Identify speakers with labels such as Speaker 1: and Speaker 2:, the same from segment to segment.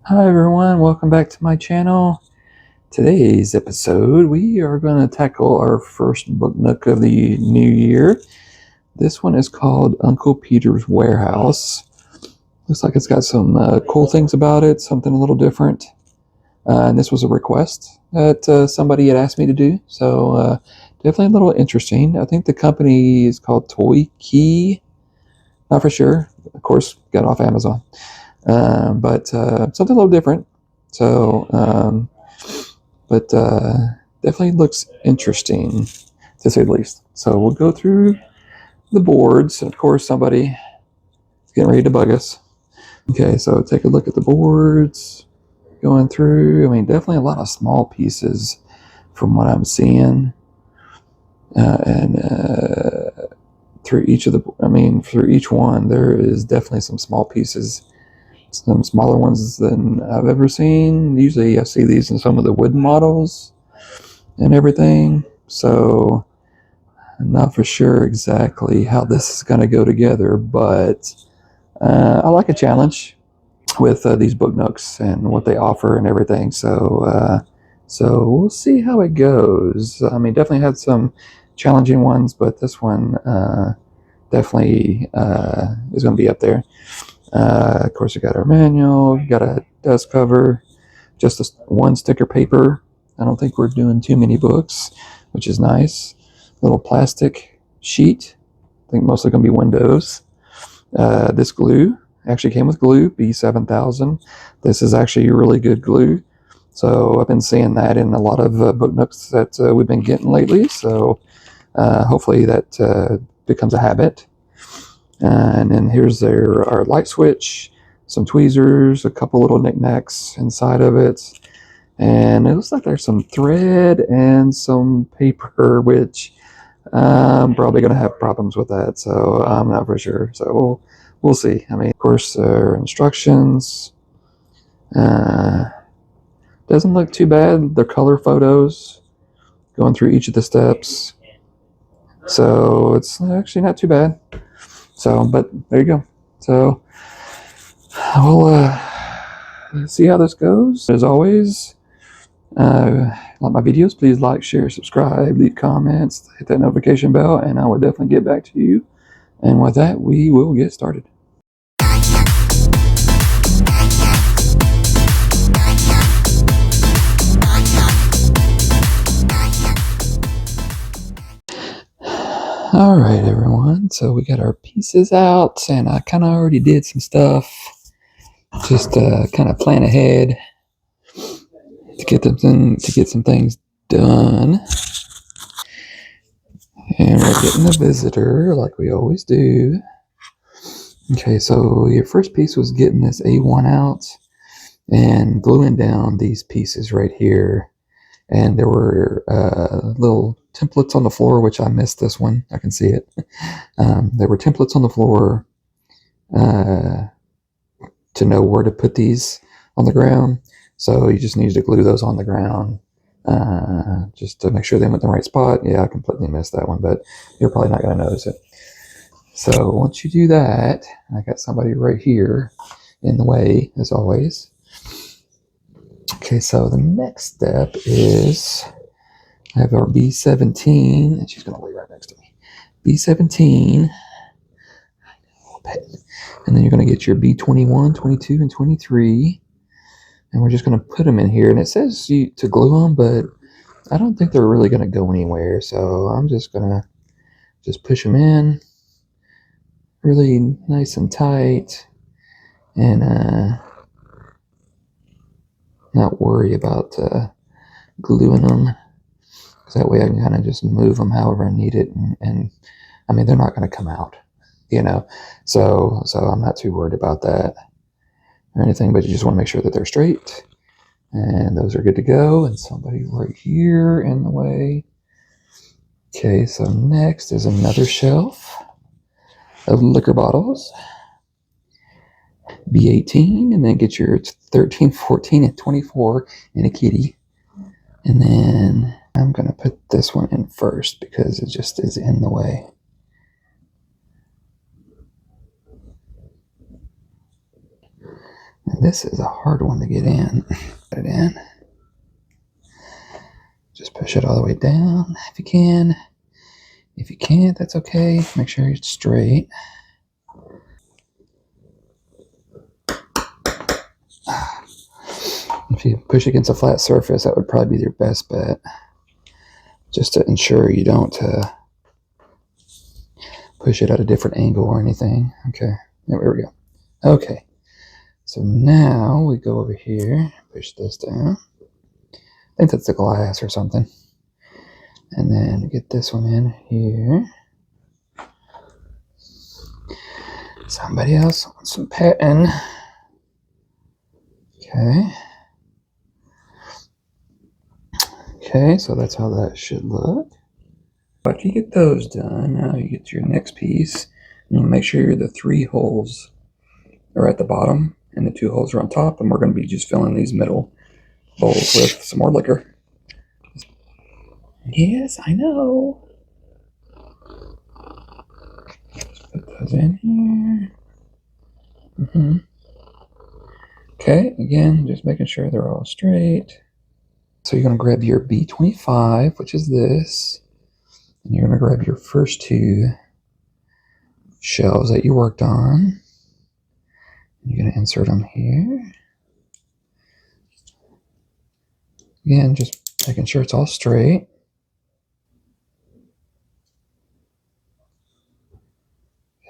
Speaker 1: Hi everyone, welcome back to my channel. Today's episode, we are going to tackle our first book nook of the new year. This one is called Uncle Peter's Warehouse. Looks like it's got some cool things about it, something a little different. And this was a request that somebody had asked me to do, so definitely a little interesting. I think the company is called TOYQI, not for sure. Of course, got off Amazon. But something a little different. So, but definitely looks interesting, to say the least. So we'll go through the boards. Of course, somebody is getting ready to bug us. Okay, so take a look at the boards. Going through, I mean, definitely a lot of small pieces from what I'm seeing. And through each one, there is definitely some small pieces. Some smaller ones than I've ever seen. Usually I see these in some of the wooden models and everything. So I'm not for sure exactly how this is going to go together, but I like a challenge with these book nooks and what they offer and everything. So we'll see how it goes. I mean, definitely had some challenging ones, but this one definitely is going to be up there. Of course, we got our manual, got a dust cover, just one sticker paper. I don't think we're doing too many books, which is nice. Little plastic sheet. I think mostly going to be windows. This glue actually came with glue, B7000. This is actually really good glue. So I've been seeing that in a lot of book nooks that we've been getting lately. So hopefully that becomes a habit. And then here's our light switch, some tweezers, a couple little knickknacks inside of it. And it looks like there's some thread and some paper, which I'm probably going to have problems with that. So I'm not for sure. So we'll see. I mean, of course, instructions. Doesn't look too bad. They're color photos going through each of the steps. So it's actually not too bad. So, but there you go. So we'll see how this goes. As always, like my videos, please like, share, subscribe, leave comments, hit that notification bell, and I will definitely get back to you. And with that, we will get started. All right, everyone. So we got our pieces out, and I kind of already did some stuff. Just kind of plan ahead to get some things done. And we're getting a visitor, like we always do. Okay, so your first piece was getting this A1 out and gluing down these pieces right here. And there were little templates on the floor, which I missed this one. I can see it. There were templates on the floor to know where to put these on the ground. So you just needed to glue those on the ground just to make sure they went in the right spot. Yeah, I completely missed that one, but you're probably not going to notice it. So once you do that, I got somebody right here in the way, as always. Okay, so the next step is I have our B17, and she's going to lay right next to me. B17, and then you're going to get your B21, 22, and 23, and we're just going to put them in here. And it says to glue them, but I don't think they're really going to go anywhere, so I'm just going to just push them in really nice and tight, and not worry about gluing them, because that way I can kind of just move them however I need it, and I mean, they're not going to come out, so I'm not too worried about that or anything, but you just want to make sure that they're straight, and those are good to go. And somebody right here in the way. Okay, so next is another shelf of liquor bottles, B18, and then get your 13, 14, and 24 in a kitty. And then I'm going to put this one in first because it just is in the way. And this is a hard one to get in. Put it in. Just push it all the way down if you can. If you can't, that's okay. Make sure it's straight. If you push against a flat surface, that would probably be your best bet. Just to ensure you don't push it at a different angle or anything. Okay, there we go. Okay, so now we go over here, push this down. I think that's the glass or something. And then get this one in here. Somebody else wants some pattern. Okay. Okay, so that's how that should look. After you get those done, now you get to your next piece. You want to make sure the 3 holes are at the bottom and the 2 holes are on top, and we're going to be just filling these middle bowls with some more liquor. Yes, I know. Just put those in here. Okay, again, just making sure they're all straight. So you're going to grab your B25, which is this, and you're going to grab your first 2 shelves that you worked on. You're going to insert them here. Again, just making sure it's all straight.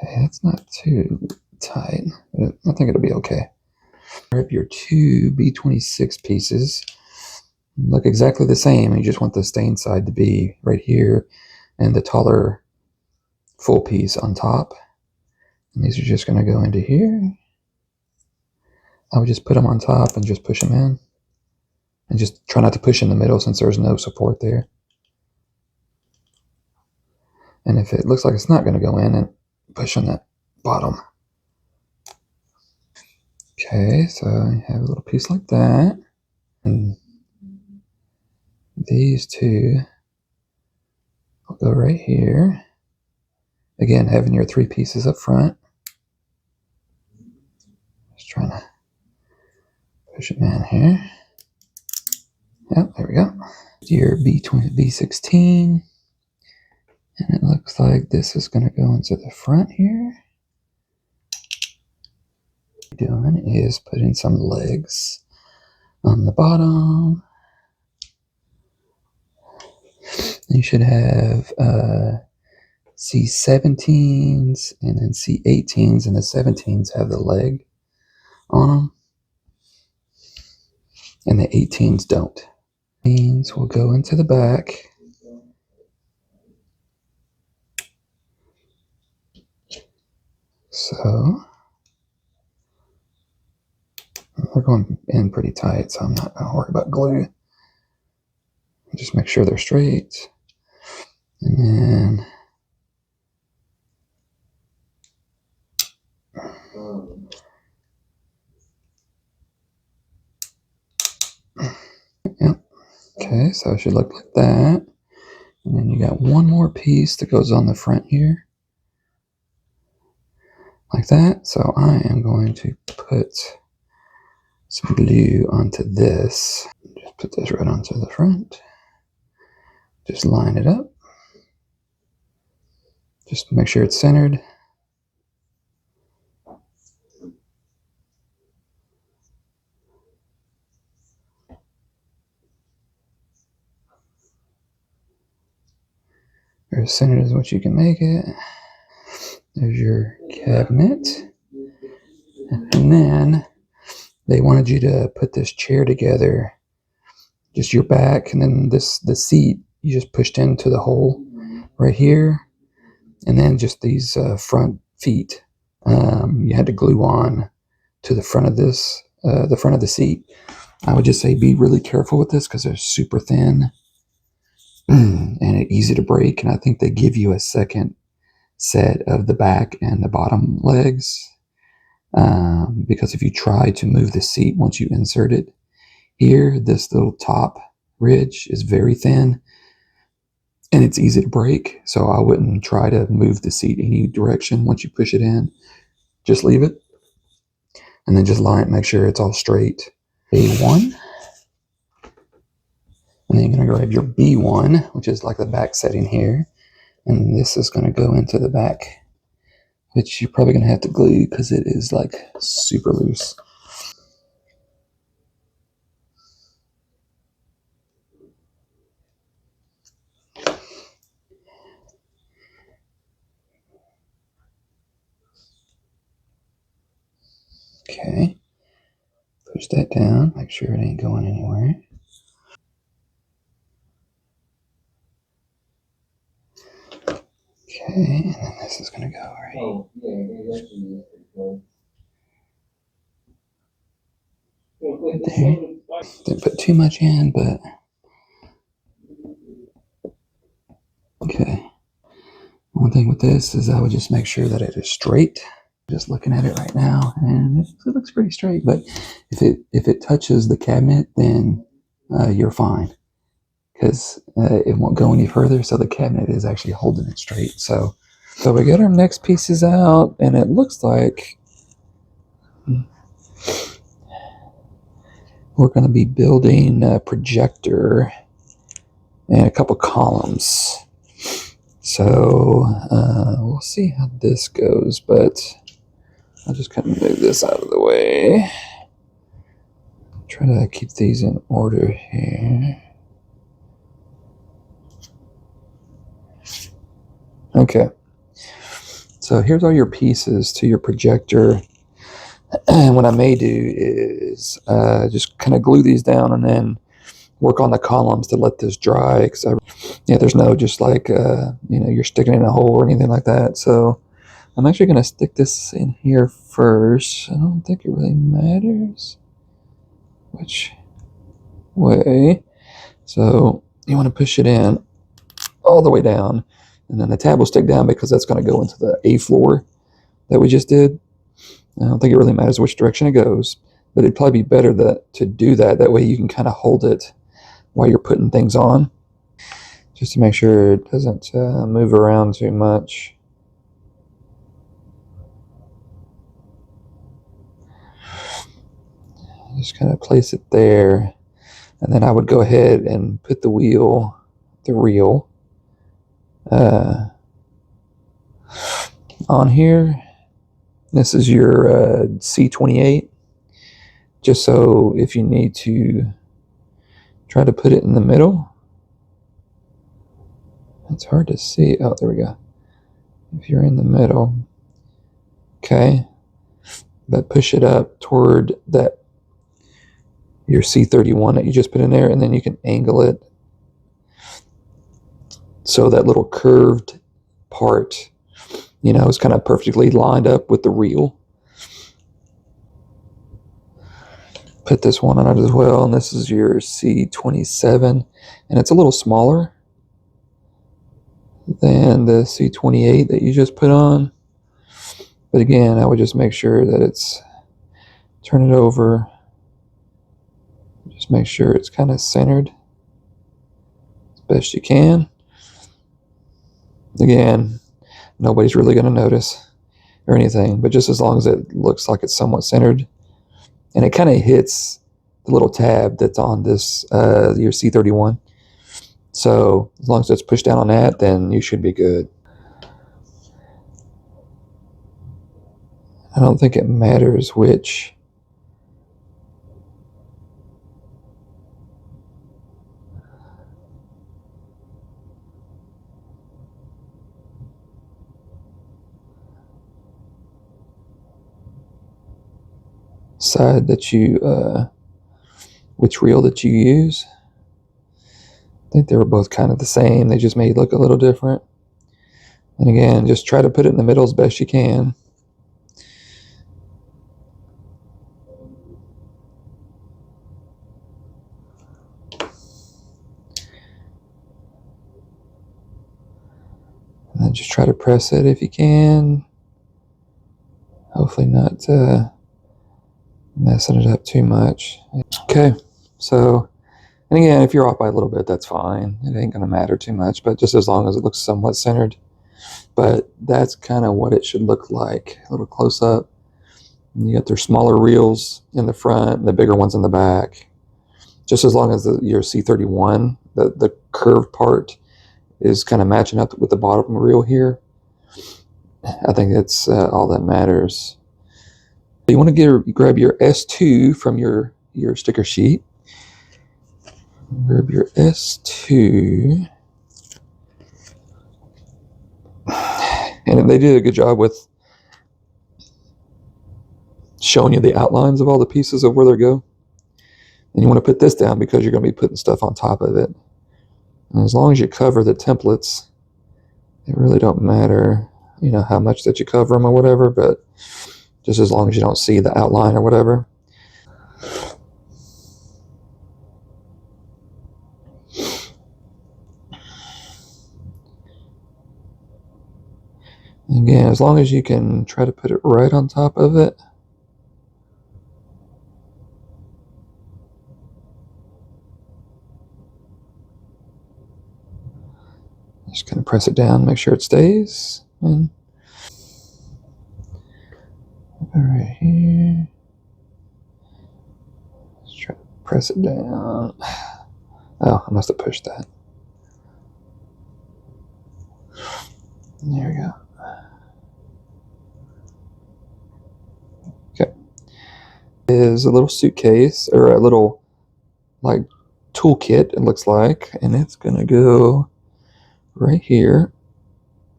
Speaker 1: Okay, that's not too tight. I think it'll be okay. Grab your 2 B26 pieces. Look exactly the same. You just want the stain side to be right here and the taller full piece on top. And these are just going to go into here. I would just put them on top and just push them in. And just try not to push in the middle since there's no support there. And if it looks like it's not going to go in, and push on that bottom. Okay, so you have a little piece like that. And these 2 will go right here. Again, having your 3 pieces up front. Just trying to push it in here. Yep, there we go. Your B16. And it looks like this is going to go into the front here. What you're doing is putting some legs on the bottom. You should have C17s and then C18s, and the 17s have the leg on them, and the 18s don't. 18s will go into the back. So they're going in pretty tight, so I'm not going to worry about glue. Just make sure they're straight. And then yep. Okay, so it should look like that. And then you got one more piece that goes on the front here. Like that. So I am going to put some glue onto this. Just put this right onto the front. Just line it up. Just make sure it's centered. Or as centered as what you can make it. There's your cabinet. And then they wanted you to put this chair together. Just your back, and then the seat you just pushed into the hole right here. And then just these front feet. You had to glue on to the front of this, the front of the seat. I would just say be really careful with this because they're super thin and easy to break. And I think they give you a second set of the back and the bottom legs because if you try to move the seat once you insert it here, this little top ridge is very thin and it's easy to break. So I wouldn't try to move the seat any direction once you push it in. Just leave it. and then just line it, make sure it's all straight. A1, and then you're going to grab your B1, which is like the back setting here, and this is going to go into the back, which you're probably going to have to glue because it is like super loose. Okay, push that down, make sure it ain't going anywhere. Okay, and then this is going to go right. Oh, yeah, it actually is pretty close. There. Didn't put too much in, but okay. One thing with this is I would just make sure that it is straight. Just looking at it right now, and it looks pretty straight. But if it touches the cabinet, then you're fine, because it won't go any further. So the cabinet is actually holding it straight. So we got our next pieces out, and it looks like we're going to be building a projector and a couple columns. So we'll see how this goes, but I'll just kind of move this out of the way. Try to keep these in order here. Okay. So here's all your pieces to your projector. And what I may do is just kind of glue these down and then work on the columns to let this dry. Because there's no just like, you're sticking in a hole or anything like that. So I'm actually going to stick this in here first. I don't think it really matters which way. So you want to push it in all the way down, and then the tab will stick down because that's going to go into the A floor that we just did. I don't think it really matters which direction it goes, but it'd probably be better to do that. That way you can kind of hold it while you're putting things on, just to make sure it doesn't move around too much. Just kind of place it there, and then I would go ahead and put the reel on here. This is your C28, just so if you need to try to put it in the middle. It's hard to see. Oh, there we go. If you're in the middle, okay, but push it up toward that your C31 that you just put in there, and then you can angle it so that little curved part, is kind of perfectly lined up with the reel. Put this one on it as well, and this is your C27, and it's a little smaller than the C28 that you just put on. But again, I would just make sure that it's, turn it over, just make sure it's kind of centered as best you can. Again, nobody's really going to notice or anything, but just as long as it looks like it's somewhat centered, and it kind of hits the little tab that's on this your C31. So as long as it's pushed down on that, then you should be good. I don't think it matters which side that you, which reel that you use. I think they were both kind of the same. They just made it look a little different. And again, just try to put it in the middle as best you can. And then just try to press it if you can. Hopefully not messing it up too much. Okay, so, and again, if you're off by a little bit, that's fine. It ain't gonna matter too much, but just as long as it looks somewhat centered. But that's kind of what it should look like, a little close up. And you got their smaller reels in the front and the bigger ones in the back. Just as long as your C31, the curved part, is kind of matching up with the bottom reel here, I think that's all that matters. You want to grab your S2 from your sticker sheet. Grab your S2. And they did a good job with showing you the outlines of all the pieces of where they go. And you want to put this down because you're going to be putting stuff on top of it. And as long as you cover the templates, it really don't matter, you know, how much that you cover them or whatever, but just as long as you don't see the outline or whatever. Again, as long as you can try to put it right on top of it. Just kind of press it down, make sure it stays. And right here. Let's try to press it down. Oh, I must have pushed that. There we go. Okay. Is a little suitcase, or a little like toolkit, it looks like, and it's gonna go right here.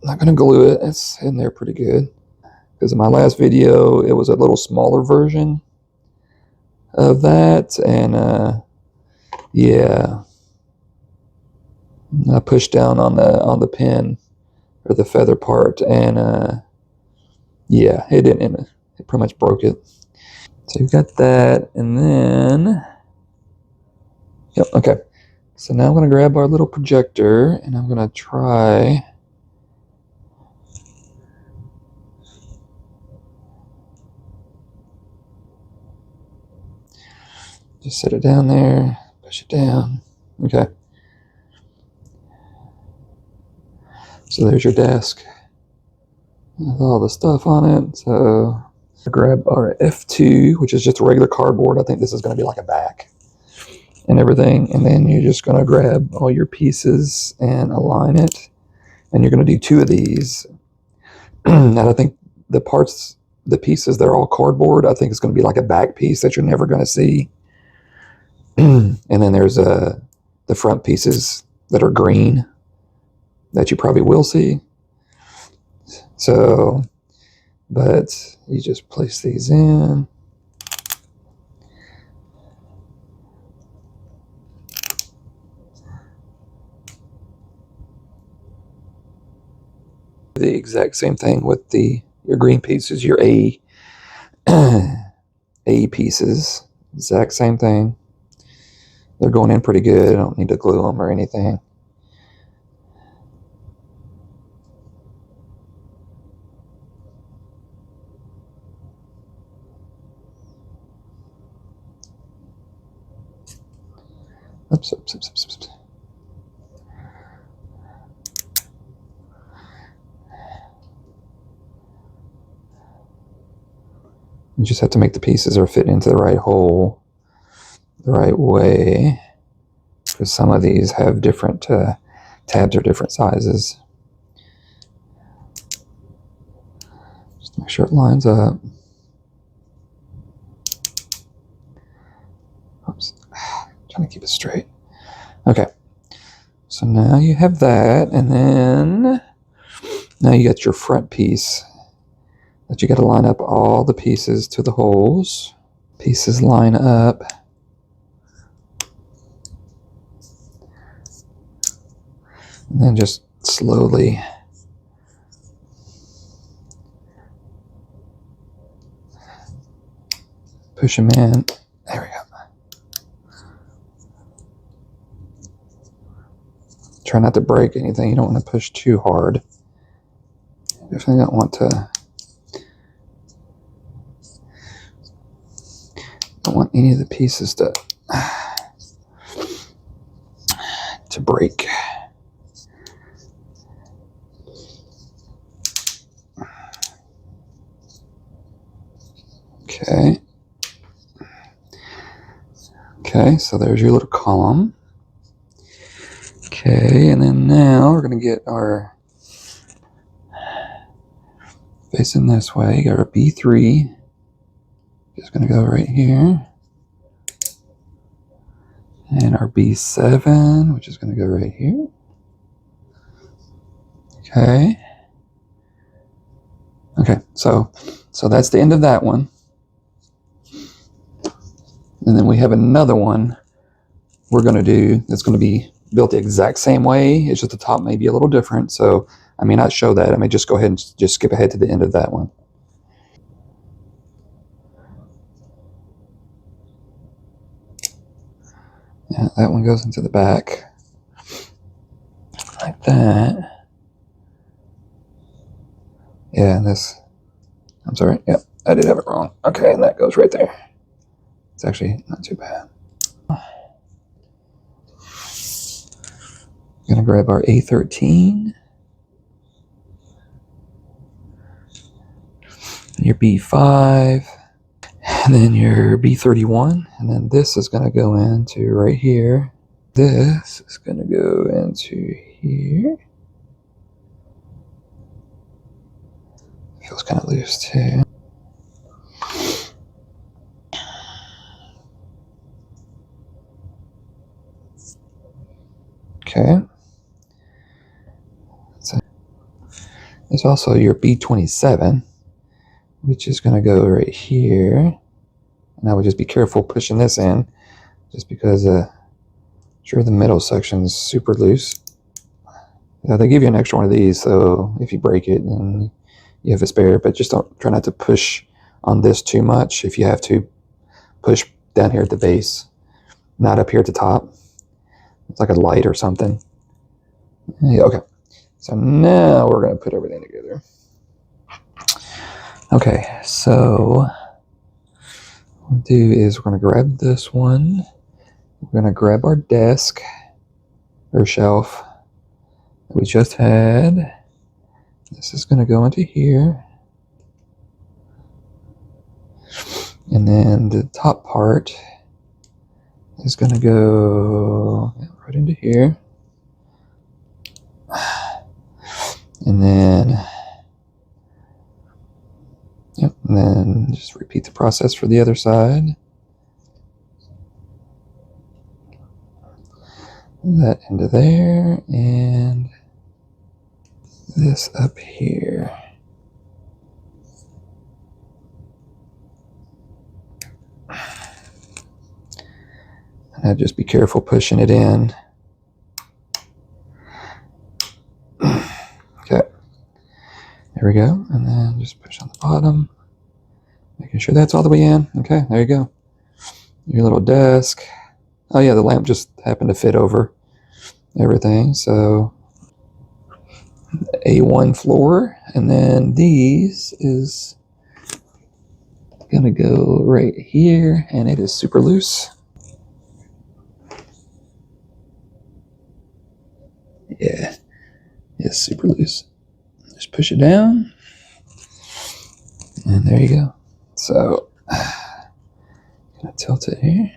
Speaker 1: I'm not gonna glue it, it's in there pretty good. Because in my last video, it was a little smaller version of that, and yeah, I pushed down on the pin or the feather part, and yeah, it didn't. It pretty much broke it. So you've got that, and then yep, okay. So now I'm gonna grab our little projector, and I'm gonna try. Just set it down there, push it down. Okay. So there's your desk with all the stuff on it. So grab our F2, which is just a regular cardboard. I think this is going to be like a back and everything. And then you're just going to grab all your pieces and align it. And you're going to do 2 of these. And I think the pieces, they're all cardboard. I think it's going to be like a back piece that you're never going to see. And then there's the front pieces that are green that you probably will see. So, but you just place these in. The exact same thing with your green pieces, your A pieces. Exact same thing. They're going in pretty good. I don't need to glue them or anything. Oops. You just have to make the pieces are fit into the right hole the right way, because some of these have different tabs are different sizes. Just make sure it lines up. Oops. Trying to keep it straight. Okay. So now you have that, and then now you got your front piece that you got to line up all the pieces to the holes. Pieces line up. And then just slowly push them in. There we go. Try not to break anything. You don't want to push too hard. You definitely don't want any of the pieces to break. Okay, so there's your little column. Okay, and then now we're going to get our facing this way. Got our B3. Just going to go right here. And our B7, which is going to go right here. Okay. Okay, so that's the end of that one. And then we have another one we're going to do that's going to be built the exact same way. It's just the top may be a little different. So I may not show that. I may just go ahead and just skip ahead to the end of that one. Yeah, that one goes into the back like that. Yeah, this, I'm sorry. Yep, I did have it wrong. Okay, and that goes right there. It's actually not too bad. Gonna grab our A13. Your B5. And then your B31. And then this is gonna go into right here. This is gonna go into here. Feels kind of loose too. Okay. So there's also your B27, which is going to go right here. And I would just be careful pushing this in, just because sure the middle section is super loose. They give you an extra one of these, so if you break it, then you have a spare. But just don't try not to push on this too much. If you have to, push down here at the base, not up here at the top. It's like a light or something. Yeah, okay. So now we're going to put everything together. Okay, so what we'll do is we're going to grab this one. We're going to grab our desk or shelf that we just had. This is going to go into here. And then the top part is going to go right into here. And then, yep, and then just repeat the process for the other side. That into there, and this up here. And I'd just be careful pushing it in. Okay, there we go. And then just push on the bottom, making sure that's all the way in. Okay, there you go. Your little desk. Oh yeah, the lamp just happened to fit over everything. So A1 floor, and then these is gonna go right here, and it is super loose. Yeah, it's super loose. Just push it down, and there you go. So gonna tilt it here.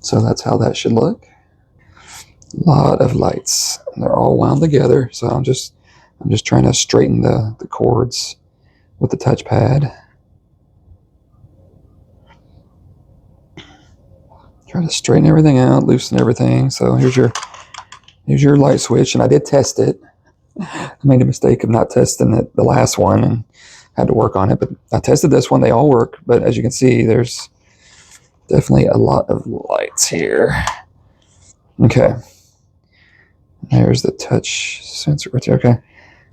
Speaker 1: So that's how that should look. A lot of lights, and they're all wound together. So I'm just trying to straighten the cords with the touchpad. Try to straighten everything out, loosen everything. So here's your light switch, and I did test it. I made a mistake of not testing it, the last one, and had to work on it. But I tested this one; they all work. But as you can see, there's definitely a lot of lights here. Okay, there's the touch sensor right there. Okay,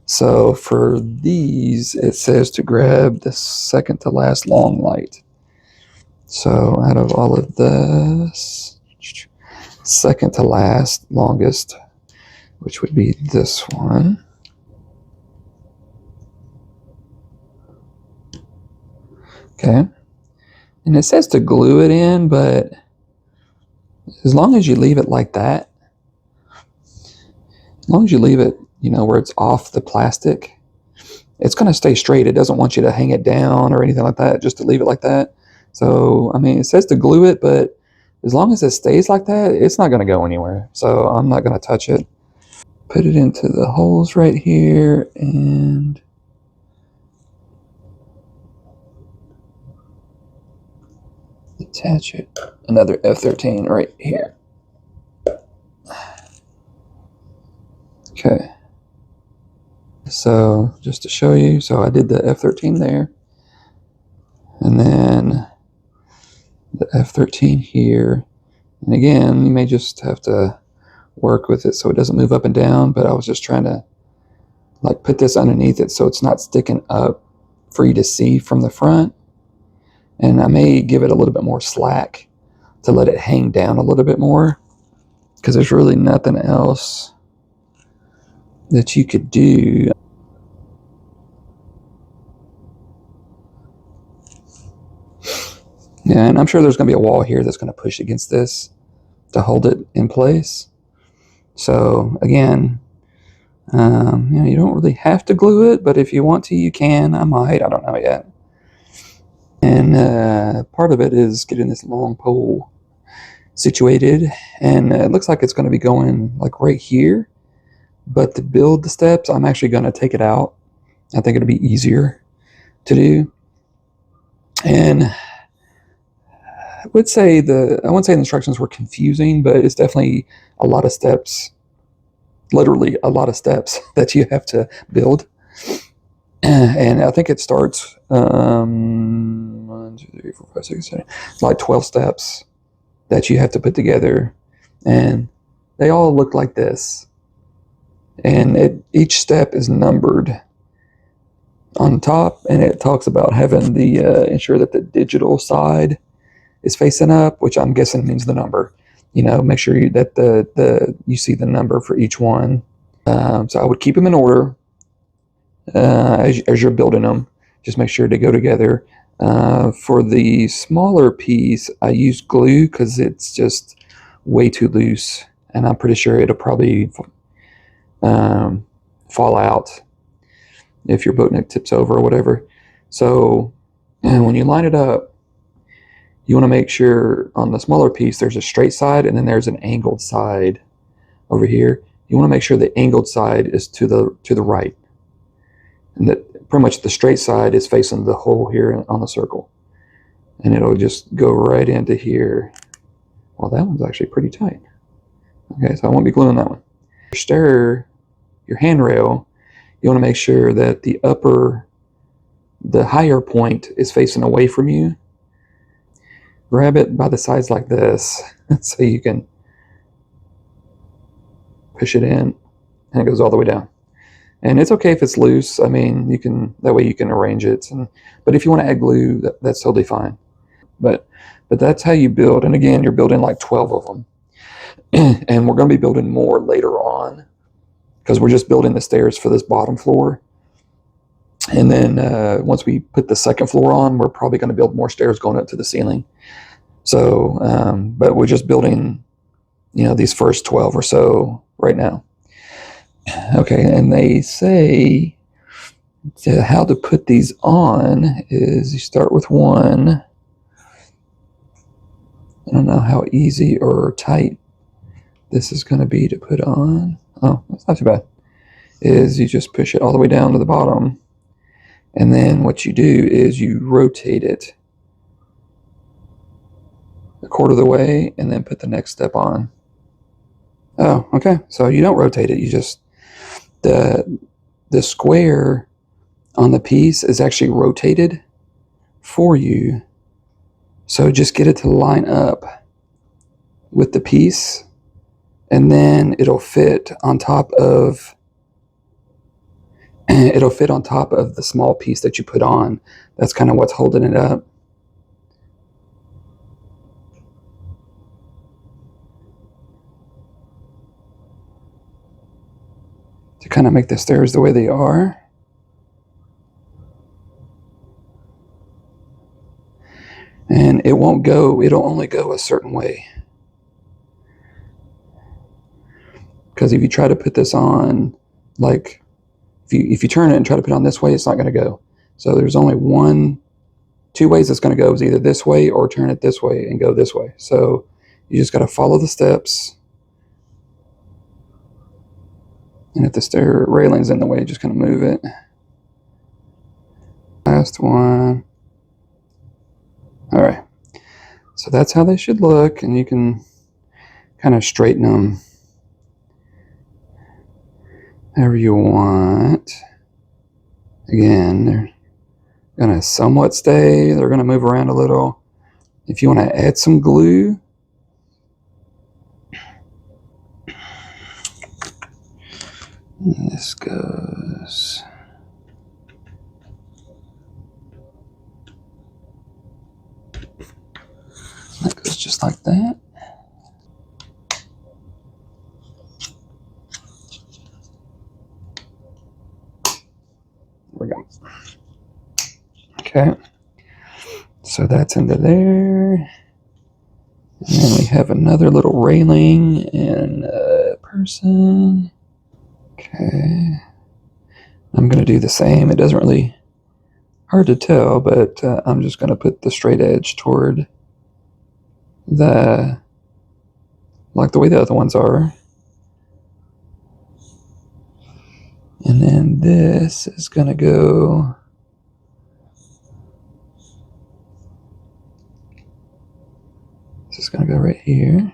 Speaker 1: so for these, it says to grab the second to last long light. So out of all of this, second to last, longest, which would be this one. Okay. And it says to glue it in, but as long as you leave it like that, as long as you leave it, where it's off the plastic, it's going to stay straight. It doesn't want you to hang it down or anything like that, just to leave it like that. So, I mean, it says to glue it, but as long as it stays like that, it's not going to go anywhere. So I'm not going to touch it. Put it into the holes right here and attach it. Another F13 right here. Okay. So just to show you, so I did the F13 there. And then the F13 here. And again, you may just have to work with it so it doesn't move up and down, but I was just trying to like put this underneath it so it's not sticking up for you to see from the front. And I may give it a little bit more slack to let it hang down a little bit more, because there's really nothing else that you could do. Yeah, and I'm sure there's going to be a wall here that's going to push against this to hold it in place. So again, you don't really have to glue it, but if you want to, you can. I might. I don't know yet. And part of it is getting this long pole situated, and it looks like it's going to be going like right here. But to build the steps, I'm actually going to take it out. I think it'll be easier to do. And I wouldn't say the instructions were confusing, but it's definitely a lot of steps, literally a lot of steps that you have to build. And I think it starts 1, 2, 3, 4, 5, 6, 7, like 12 steps that you have to put together, and they all look like this. And each step is numbered on top, and it talks about having the ensure that the digital side is facing up, which I'm guessing means the number. Make sure that you see the number for each one. So I would keep them in order as you're building them. Just make sure to go together. For the smaller piece, I use glue because it's just way too loose, and I'm pretty sure it'll probably fall out if your boat neck tips over or whatever. So when you line it up, you want to make sure on the smaller piece there's a straight side, and then there's an angled side over here. You want to make sure the angled side is to the right, and that pretty much the straight side is facing the hole here on the circle, and it'll just go right into here. Well, that one's actually pretty tight. Okay, so I won't be gluing that one. Your handrail, you want to make sure that the higher point is facing away from you. Grab it by the sides like this so you can push it in, and it goes all the way down. And it's okay if it's loose. I mean, that way you can arrange it. But if you want to add glue, that's totally fine. But that's how you build. And again, you're building like 12 of them. And we're going to be building more later on, because we're just building the stairs for this bottom floor. And then once we put the second floor on, we're probably going to build more stairs going up to the ceiling. So, but we're just building, these first 12 or so right now. Okay, and they say how to put these on is you start with one. I don't know how easy or tight this is going to be to put on. Oh, that's not too bad. Is you just push it all the way down to the bottom, and then what you do is you rotate it a quarter of the way, and then put the next step on. Oh, okay. So you don't rotate it. You just the square on the piece is actually rotated for you. So just get it to line up with the piece, and then it'll fit on top of the small piece that you put on. That's kind of what's holding it up. To kind of make the stairs the way they are. And it'll only go a certain way. Because if you try to put this on, like, if you turn it and try to put it on this way, it's not going to go. So there's only 1, two ways it's going to go is either this way or turn it this way and go this way. So you just got to follow the steps. And if the stair railing's in the way, just kind of move it. Last one. All right. So that's how they should look, and you can kind of straighten them however you want. Again, they're going to somewhat stay. They're going to move around a little. If you want to add some glue, this goes. That goes just like that. There we go. Okay. So that's into there. And then we have another little railing and a person. Okay. I'm going to do the same. It doesn't really hard to tell, but I'm just going to put the straight edge toward the, like the way the other ones are. And then this is going to go right here.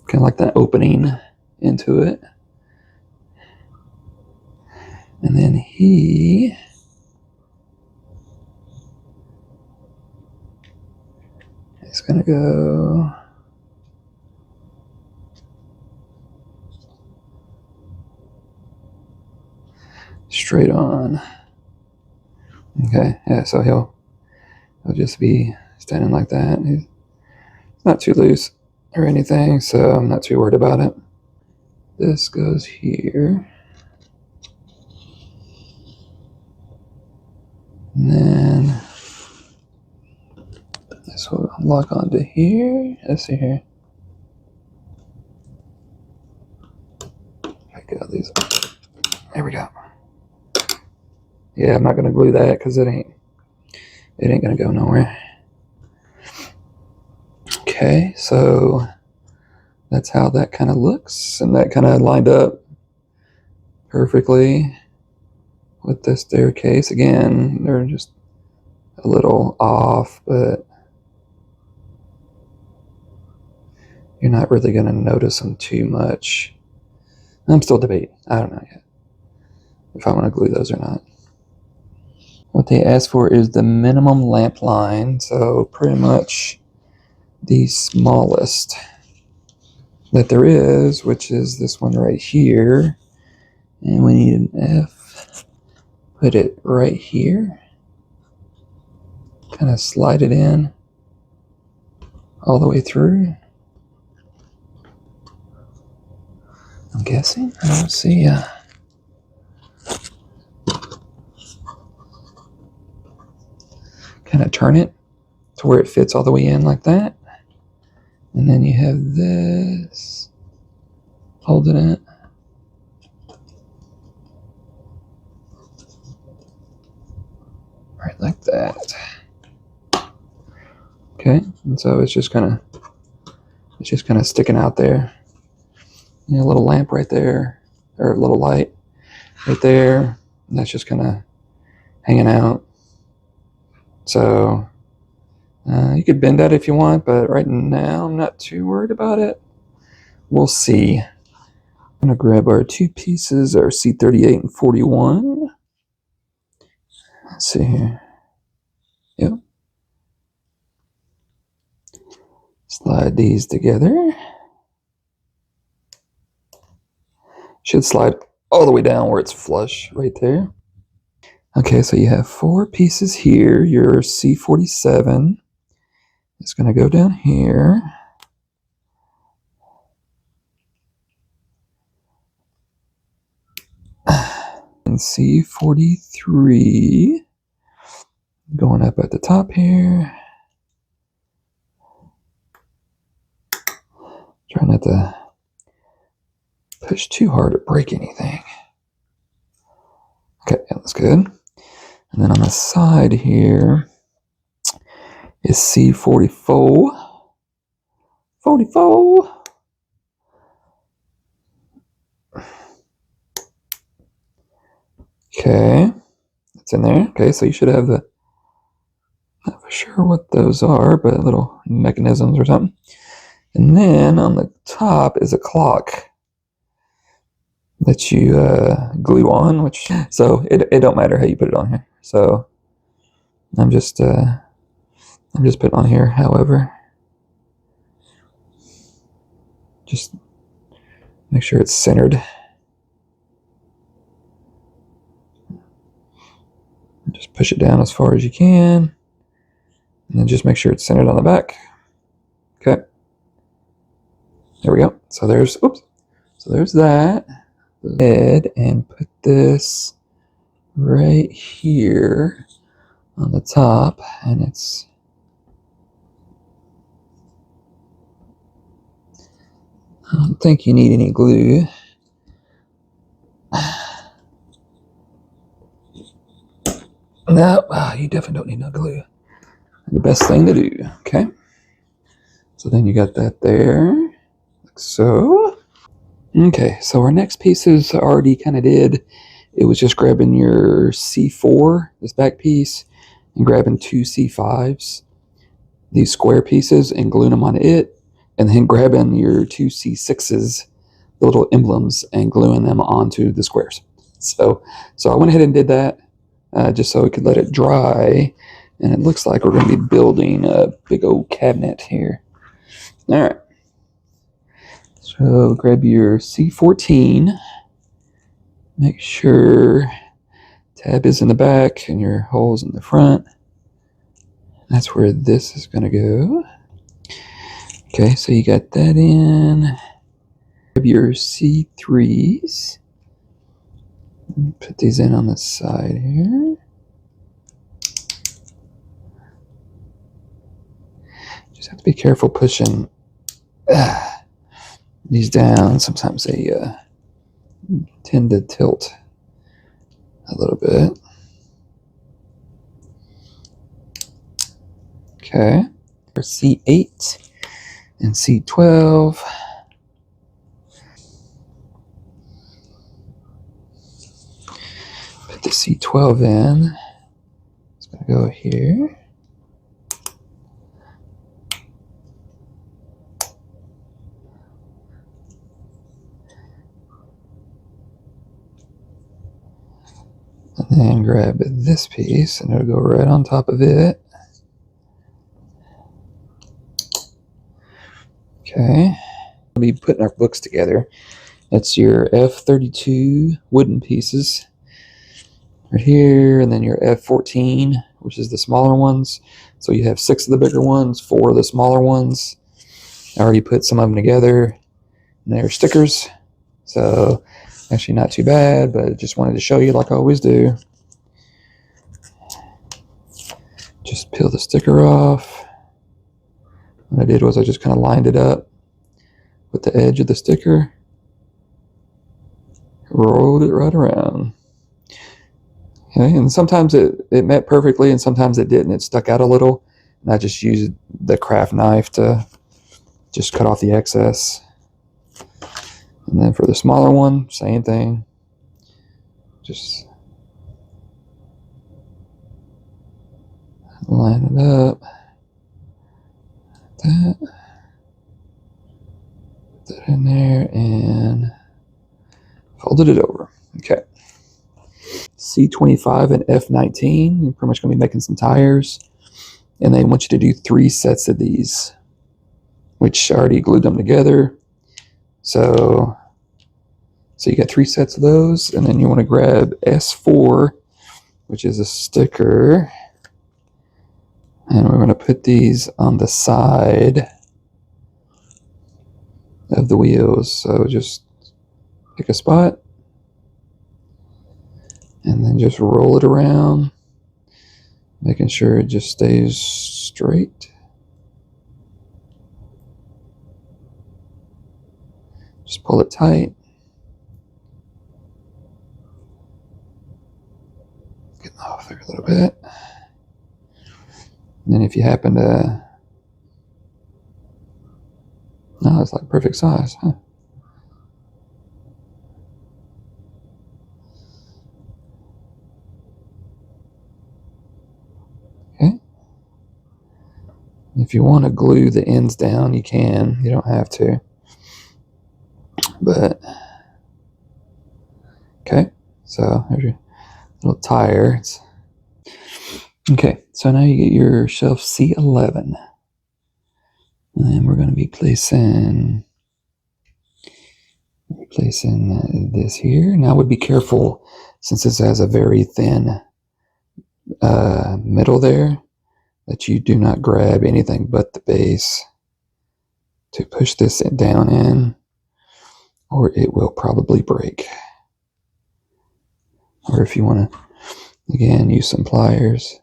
Speaker 1: Kind of like that opening into it. And then he is going to go straight on. Okay, yeah, so he'll just be standing like that. He's not too loose or anything, so I'm not too worried about it. This goes here. And then this will lock onto here. Let's see here. Pick out these. There we go. Yeah, I'm not going to glue that because it ain't going to go nowhere. Okay, so that's how that kind of looks, and that kind of lined up perfectly with the staircase. Again, they're just a little off, but you're not really going to notice them too much. I'm still debating. I don't know yet if I want to glue those or not. What they asked for is the minimum lamp line, so pretty much the smallest that there is, which is this one right here. And we need an F. Put it right here. Kind of slide it in all the way through. I'm guessing. I don't see. Kind of turn it to where it fits all the way in like that. And then you have this holding it. Right like that. Okay, and so it's just kind of sticking out there. You know, a little lamp right there, or a little light right there. And that's just kind of hanging out. So you could bend that if you want, but right now I'm not too worried about it. We'll see. I'm gonna grab our two pieces, our C38 and 41. Let's see here. Yep. Slide these together. Should slide all the way down where it's flush right there. Okay, so you have four pieces here. Your C47 is going to go down here. And C43 going up at the top here. Try not to push too hard or break anything. Okay, yeah, that's good. And then on the side here is C44. 44. Okay, it's in there. Okay, so you should have the, not for sure what those are, but little mechanisms or something. And then on the top is a clock that you glue on, which, so it don't matter how you put it on here. So I'm just putting it on here. However, just make sure it's centered. Just push it down as far as you can, and then just make sure it's centered on the back. Okay, there we go. So there's, oops. So there's that. Head, and put this right here on the top, and it's, I don't think you need any glue. No, you definitely don't need no glue. The best thing to do. Okay, so then you got that there, like so. Okay, so our next pieces already kind of did. It was just grabbing your C4, this back piece, and grabbing two C5s, these square pieces, and gluing them on it, and then grabbing your two C6s, the little emblems, and gluing them onto the squares. So I went ahead and did that just so we could let it dry, and it looks like we're going to be building a big old cabinet here. All right. So grab your C14. Make sure tab is in the back and your hole's in the front. That's where this is going to go. Okay, so you got that in. Grab your C3s. Put these in on the side here. Just have to be careful pushing these down. Sometimes they tend to tilt a little bit. Okay. C8 and C12. Put the C12 in. It's going to go here. And then grab this piece and it'll go right on top of it. Okay. We'll be putting our books together. That's your F32 wooden pieces right here, and then your F14, which is the smaller ones. So you have 6 of the bigger ones, 4 of the smaller ones. I already put some of them together, and they're stickers. So actually not too bad, but just wanted to show you like I always do. Just peel the sticker off. What I did was I just kind of lined it up with the edge of the sticker, rolled it right around. Okay, and sometimes it met perfectly and sometimes it didn't. It stuck out a little, and I just used the craft knife to just cut off the excess. And then for the smaller one, same thing. Just line it up. That. Put that in there and folded it over. Okay. C25 and F19. You're pretty much going to be making some tires. And they want you to do 3 sets of these, which I already glued them together. So you got 3 sets of those, and then you want to grab S4, which is a sticker, and we're going to put these on the side of the wheels. So just pick a spot, and then just roll it around, making sure it just stays straight. Just pull it tight. Getting off there a little then if you happen to... No, it's like perfect size, huh? Okay. If you want to glue the ends down, you can. You don't have to. But, okay. So, there's your little tire. Okay, so now you get your shelf C11. And then we're going to be placing this here. Now I would be careful, since this has a very thin middle there, that you do not grab anything but the base to push this down in, or it will probably break. Or if you want to, again, use some pliers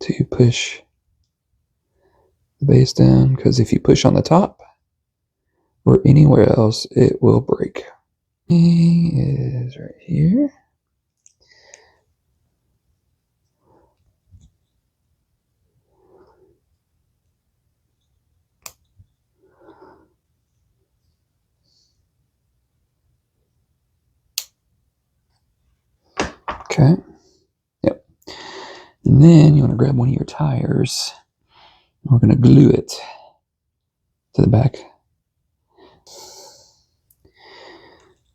Speaker 1: to push the base down, because if you push on the top or anywhere else, it will break. It is right here. Okay. Yep. And then you want to grab one of your tires. We're going to glue it to the back.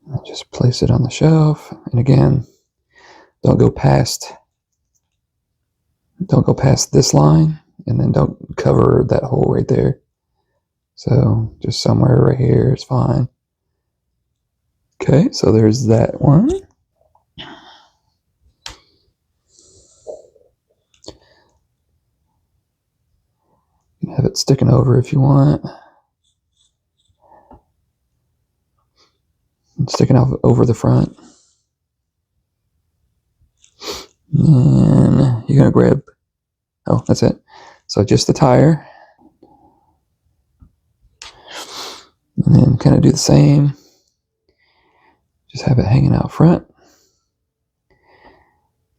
Speaker 1: And just place it on the shelf. And again, don't go past this line, and then don't cover that hole right there. So just somewhere right here is fine. Okay, so there's that one. You can have it sticking over if you want. And sticking out over the front. And you're gonna grab, oh, that's it. So just the tire. And then kind of do the same. Just have it hanging out front.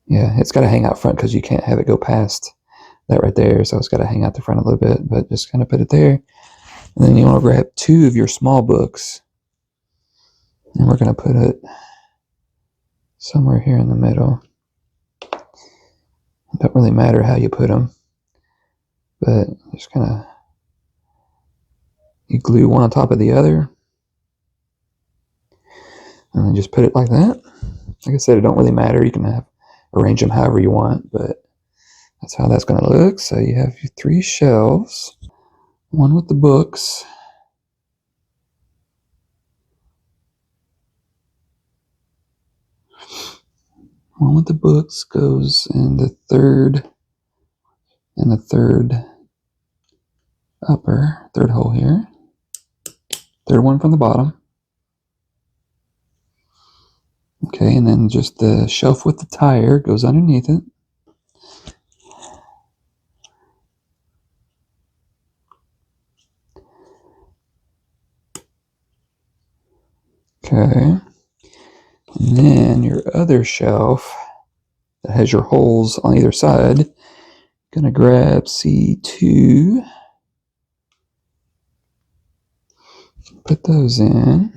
Speaker 1: Yeah, it's got to hang out front because you can't have it go past that right there. So it's got to hang out the front a little bit, but just kind of put it there. And then you want to grab two of your small books. And we're going to put it somewhere here in the middle. It don't really matter how you put them, but just kind of, you glue one on top of the other. And then just put it like that. Like I said, it don't really matter. You can arrange them however you want, but that's how that's going to look. So you have your three shelves, one with the books. One with the books goes in the third third hole here. Third one from the bottom. Okay, and then just the shelf with the tire goes underneath it. Okay. And then your other shelf that has your holes on either side, gonna grab C2, put those in.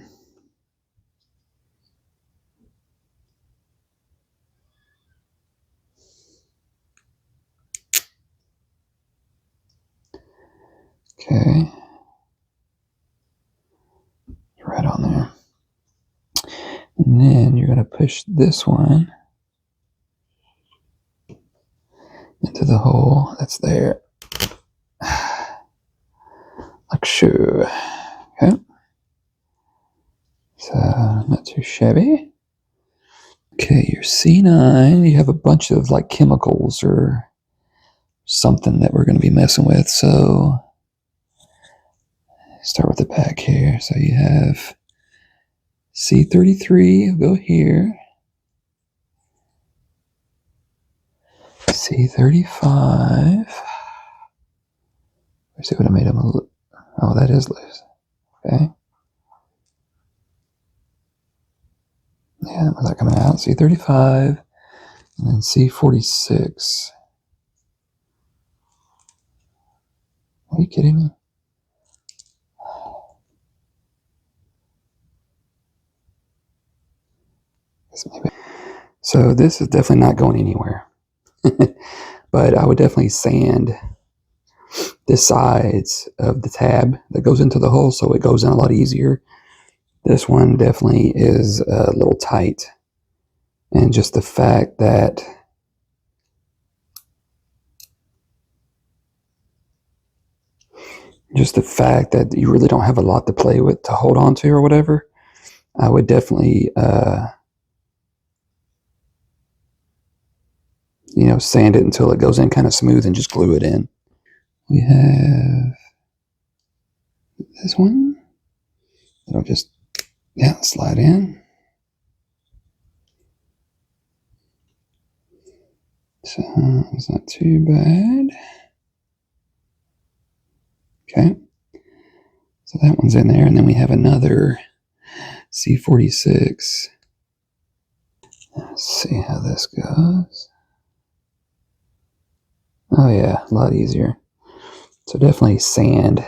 Speaker 1: Okay. Right on there. And then you're gonna push this one into the hole that's there. Like so. Okay. So not too shabby. Okay, your C9, you have a bunch of like chemicals or something that we're going to be messing with. So start with the back here. So you have C33, go here. C35. Let's see what I made them. Oh, that is loose. Okay. Yeah, where's that coming out? C35 and then C46. Are you kidding me? So this is definitely not going anywhere. But I would definitely sand the sides of the tab that goes into the hole so it goes in a lot easier. This one definitely is a little tight. And just the fact that you really don't have a lot to play with, to hold on to or whatever, I would definitely sand it until it goes in kind of smooth and just glue it in. We have this one that'll just slide in. So it's not too bad. Okay, so that one's in there, and then we have another C46. Let's see how this goes. Oh yeah, a lot easier. So definitely sand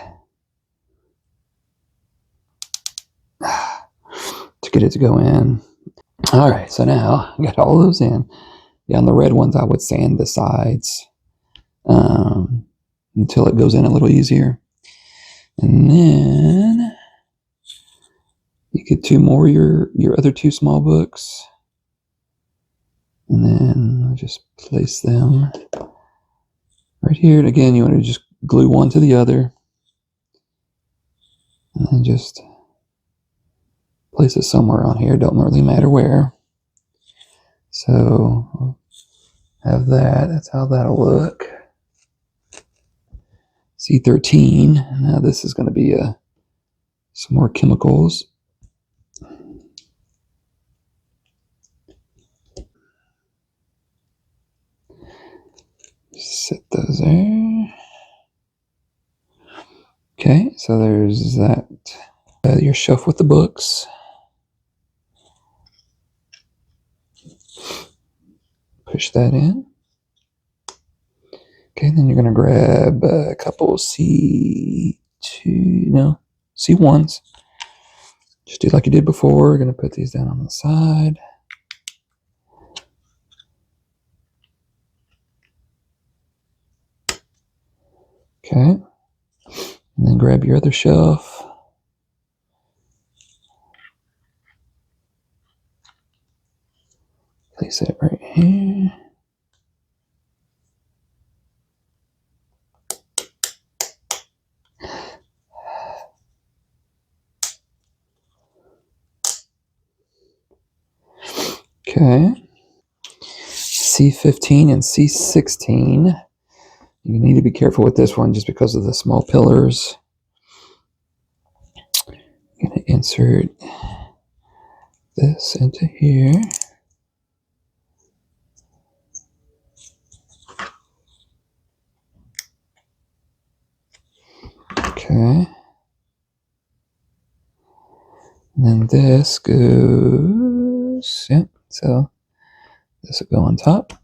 Speaker 1: to get it to go in. All right, so now I got all those in. Yeah, on the red ones, I would sand the sides until it goes in a little easier. And then you could do more your other two small books. And then I'll just place them right here. And again, you want to just glue one to the other. And then just place it somewhere on here. Don't really matter where. So have that. That's how that'll look. C13. Now this is going to be some more chemicals. Set those there. Okay, so there's that. Your shelf with the books. Push that in. Okay, then you're going to grab a couple C1s. Just do like you did before. We're going to put these down on the side. Okay. And then grab your other shelf. Place it right here. Okay. C15 and C16. You need to be careful with this one just because of the small pillars. I'm going to insert this into here. Okay. And then this goes, yep, so this will go on top.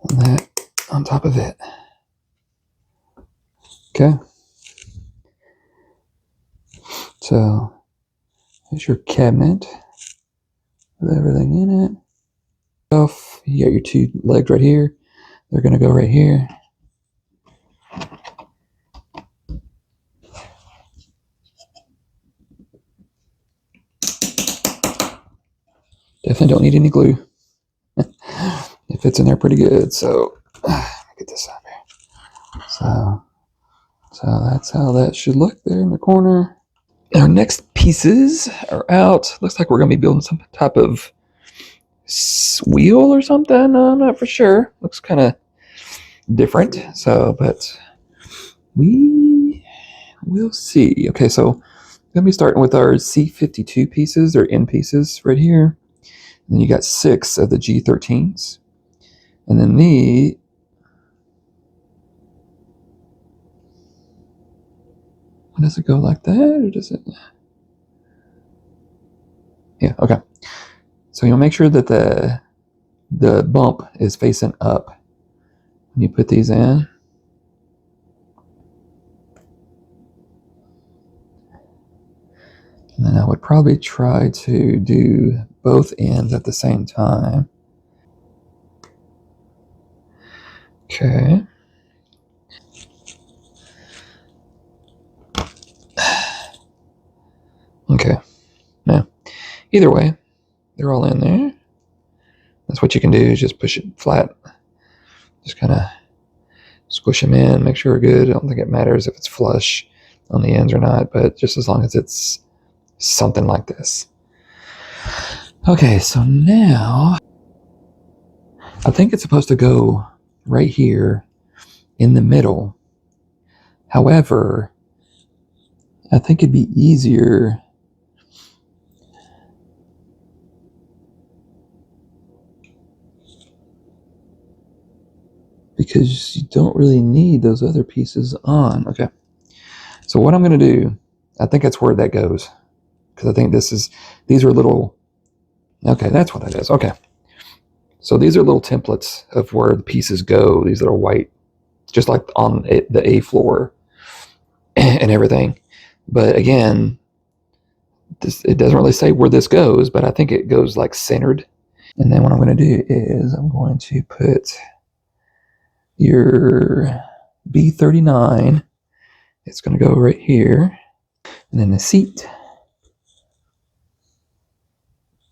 Speaker 1: And that on top of it. Okay. So there's your cabinet with everything in it. You got your two legs right here. They're going to go right here. Definitely don't need any glue. It fits in there pretty good. So get this up here. So that's how that should look there in the corner. Our next pieces are out. Looks like we're going to be building some type of wheel or something. I'm not for sure. Looks kind of different. So, but we will see. Okay, so I'm going to be starting with our C52 pieces, or end pieces right here. And then you got 6 of the G13s. And then Does it go like that, or does it? Yeah, okay. So you'll make sure that the bump is facing up when you put these in. And then I would probably try to do both ends at the same time. Okay. Okay. Now, either way, they're all in there. That's what you can do, is just push it flat. Just kind of squish them in, make sure we're good. I don't think it matters if it's flush on the ends or not, but just as long as it's something like this. Okay, so now I think it's supposed to go right here in the middle. However, I think it'd be easier because you don't really need those other pieces on. Okay, so what I'm going to do, I think that's where that goes, because I think these are little, okay, that's what it is. Okay, so these are little templates of where the pieces go, these little white, just like on the A floor and everything. But again, it doesn't really say where this goes, but I think it goes like centered. And then what I'm going to do is I'm going to put your B39. It's going to go right here. And then the seat.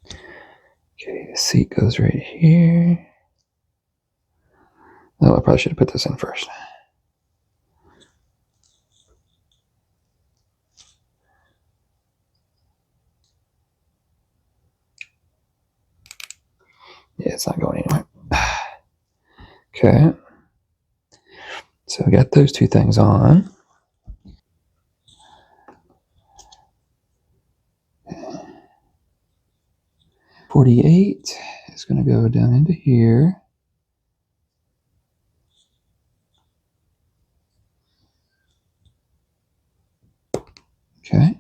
Speaker 1: Okay, the seat goes right here. Oh, I probably should have put this in first. Yeah, it's not going anywhere. Okay. So I got those two things on. .48 is going to go down into here. Okay.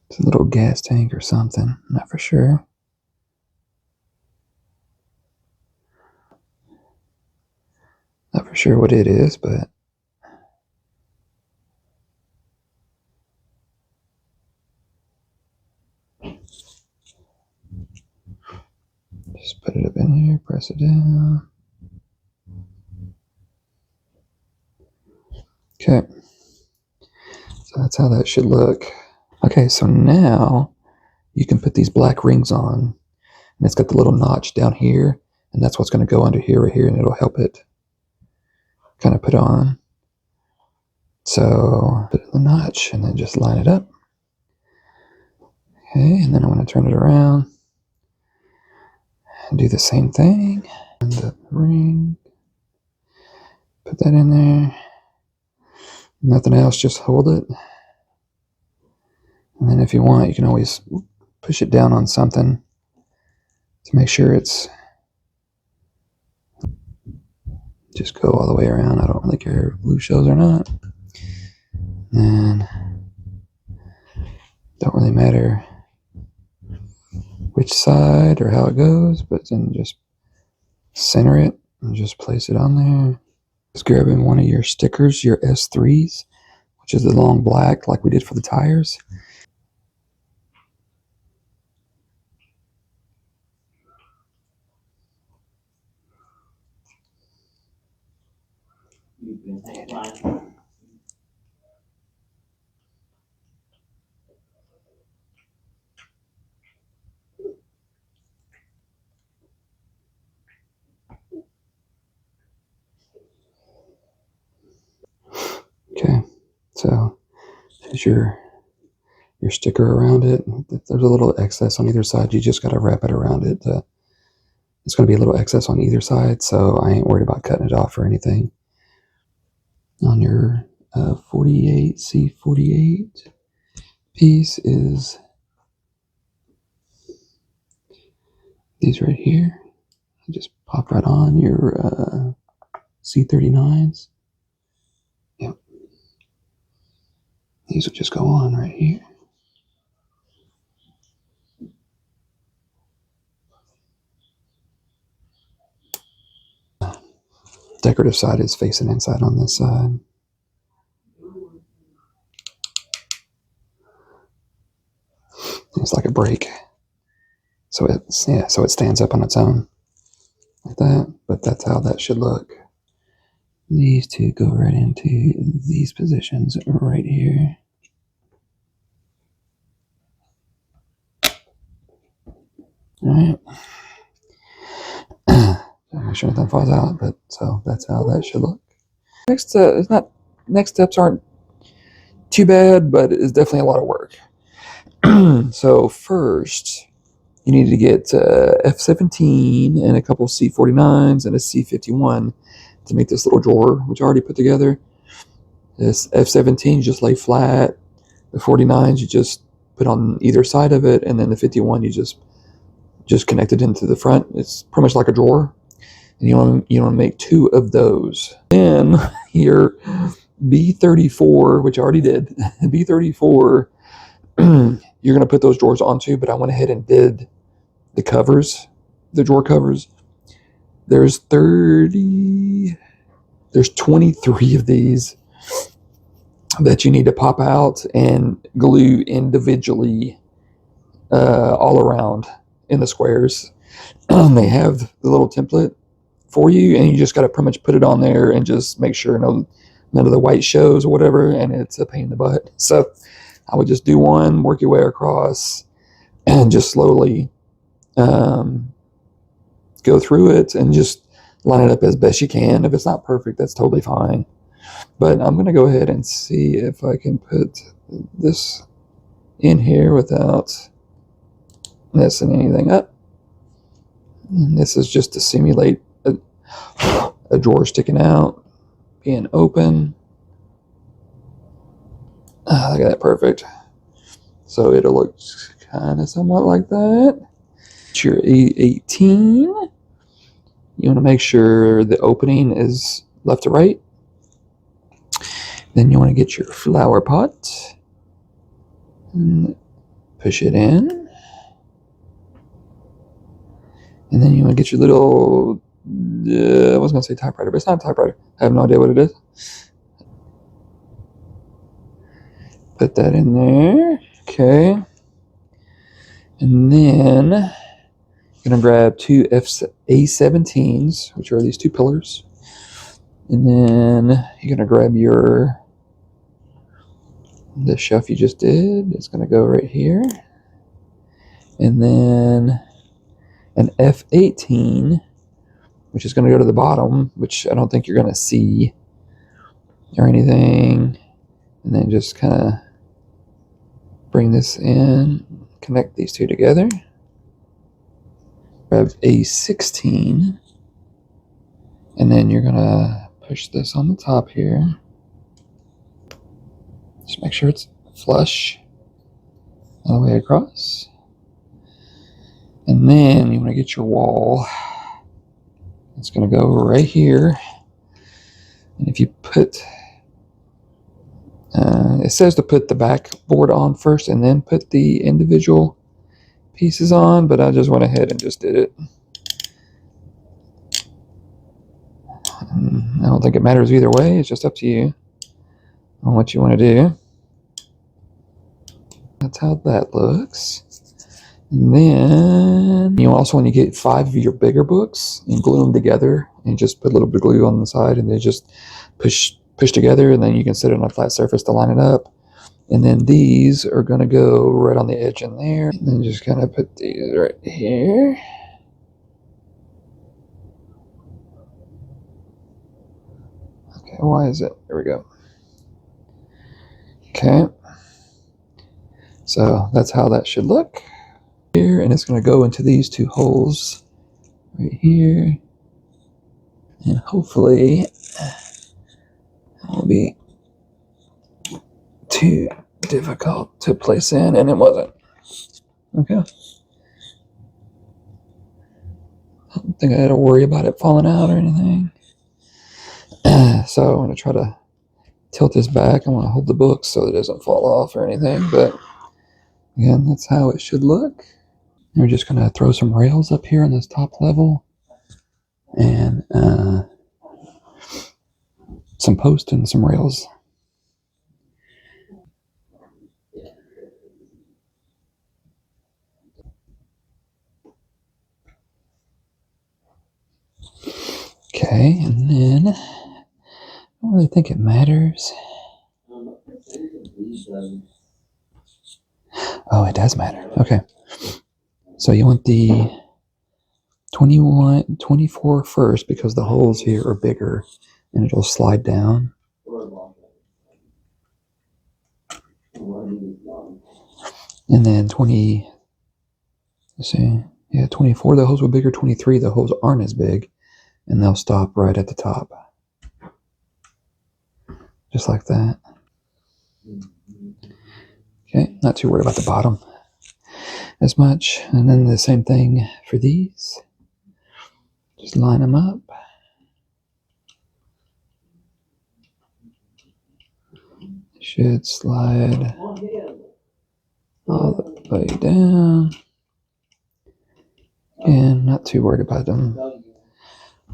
Speaker 1: It's a little gas tank or something. I'm not for sure. Not for sure what it is, but just put it up in here, press it down. Okay. So that's how that should look. Okay, so now you can put these black rings on, and it's got the little notch down here, and that's what's going to go under here, right here, and it'll help it kind of put on. So put in the notch and then just line it up. Okay, and then I'm going to turn it around and do the same thing. And the ring, put that in there. Nothing else, just hold it. And then if you want, you can always push it down on something to make sure it's just go all the way around. I don't really care if blue shows or not. And don't really matter which side or how it goes, but then just center it and just place it on there. Just grabbing one of your stickers, your S3s, which is the long black like we did for the tires. Okay, so there's your sticker around it. If there's a little excess on either side, you just got to wrap it around it. It's going to be a little excess on either side, so I ain't worried about cutting it off or anything. On your 48C48 piece is these right here. Just pop right on your
Speaker 2: C39s. Yep. These will just go on right here. Decorative side is facing inside on this side. It's like a break. So it's, yeah, so it stands up on its own like that, but that's how that should look. These two go right into these positions right here. All right. Make sure nothing falls out, but so that's how that should look. Next steps aren't too bad, but it's definitely a lot of work. So first, you need to get F17 and a couple C49s and a C51 to make this little drawer, which I already put together. This F17 you just lay flat. The 49s you just put on either side of it, and then the 51 you just connect it into the front. It's pretty much like a drawer. And you want to make 2 of those. Then your B34, which I already did, B34, you're going to put those drawers onto, but I went ahead and did the covers, the drawer covers. There's 23 of these that you need to pop out and glue individually all around in the squares. They have the little template for you, and you just got to pretty much put it on there and just make sure none of the white shows or whatever, and it's a pain in the butt. So I would just do one, work your way across, and just slowly go through it and just line it up as best you can. If it's not perfect, that's totally fine. But I'm going to go ahead and see if I can put this in here without messing anything up. And this is just to simulate a drawer sticking out, being open. Look at that, perfect. So it'll look kind of somewhat like that. It's your A18. You want to make sure the opening is left to right. Then you want to get your flower pot and push it in. And then you want to get your little, I was going to say typewriter, but it's not a typewriter. I have no idea what it is. Put that in there. Okay. And then you're going to grab 2 A17s, which are these 2 pillars. And then you're going to grab the shelf you just did. It's going to go right here. And then an F18, which is going to go to the bottom, which I don't think you're going to see or anything. And then just kind of bring this in, connect these 2 together. Grab A16, and then you're going to push this on the top here. Just make sure it's flush all the way across. And then you want to get your wall. It's going to go right here. And if you put, it says to put the backboard on first and then put the individual pieces on, but I just went ahead and just did it. I don't think it matters either way. It's just up to you on what you want to do. That's how that looks. And then you also want to get 5 of your bigger books and glue them together, and just put a little bit of glue on the side, and they just push together, and then you can sit it on a flat surface to line it up. And then these are going to go right on the edge in there, and then just kind of put these right here. Okay, why is it? There we go. Okay. So that's how that should look here, and it's going to go into these 2 holes right here, and hopefully it won't be too difficult to place in, and it wasn't. Okay. I don't think I had to worry about it falling out or anything. So I'm going to try to tilt this back. I want to hold the book so it doesn't fall off or anything, but again, that's how it should look. And we're just going to throw some rails up here on this top level and some posts and some rails. Okay, and then I don't really think it matters. Oh, it does matter. Okay. So you want the 24 first because the holes here are bigger and it'll slide down. And then 20, let's see, yeah, 24, the holes were bigger. 23, the holes aren't as big and they'll stop right at the top. Just like that. Okay, not too worried about the bottom as much. And then the same thing for these. Just line them up. Should slide all the way down. And not too worried about them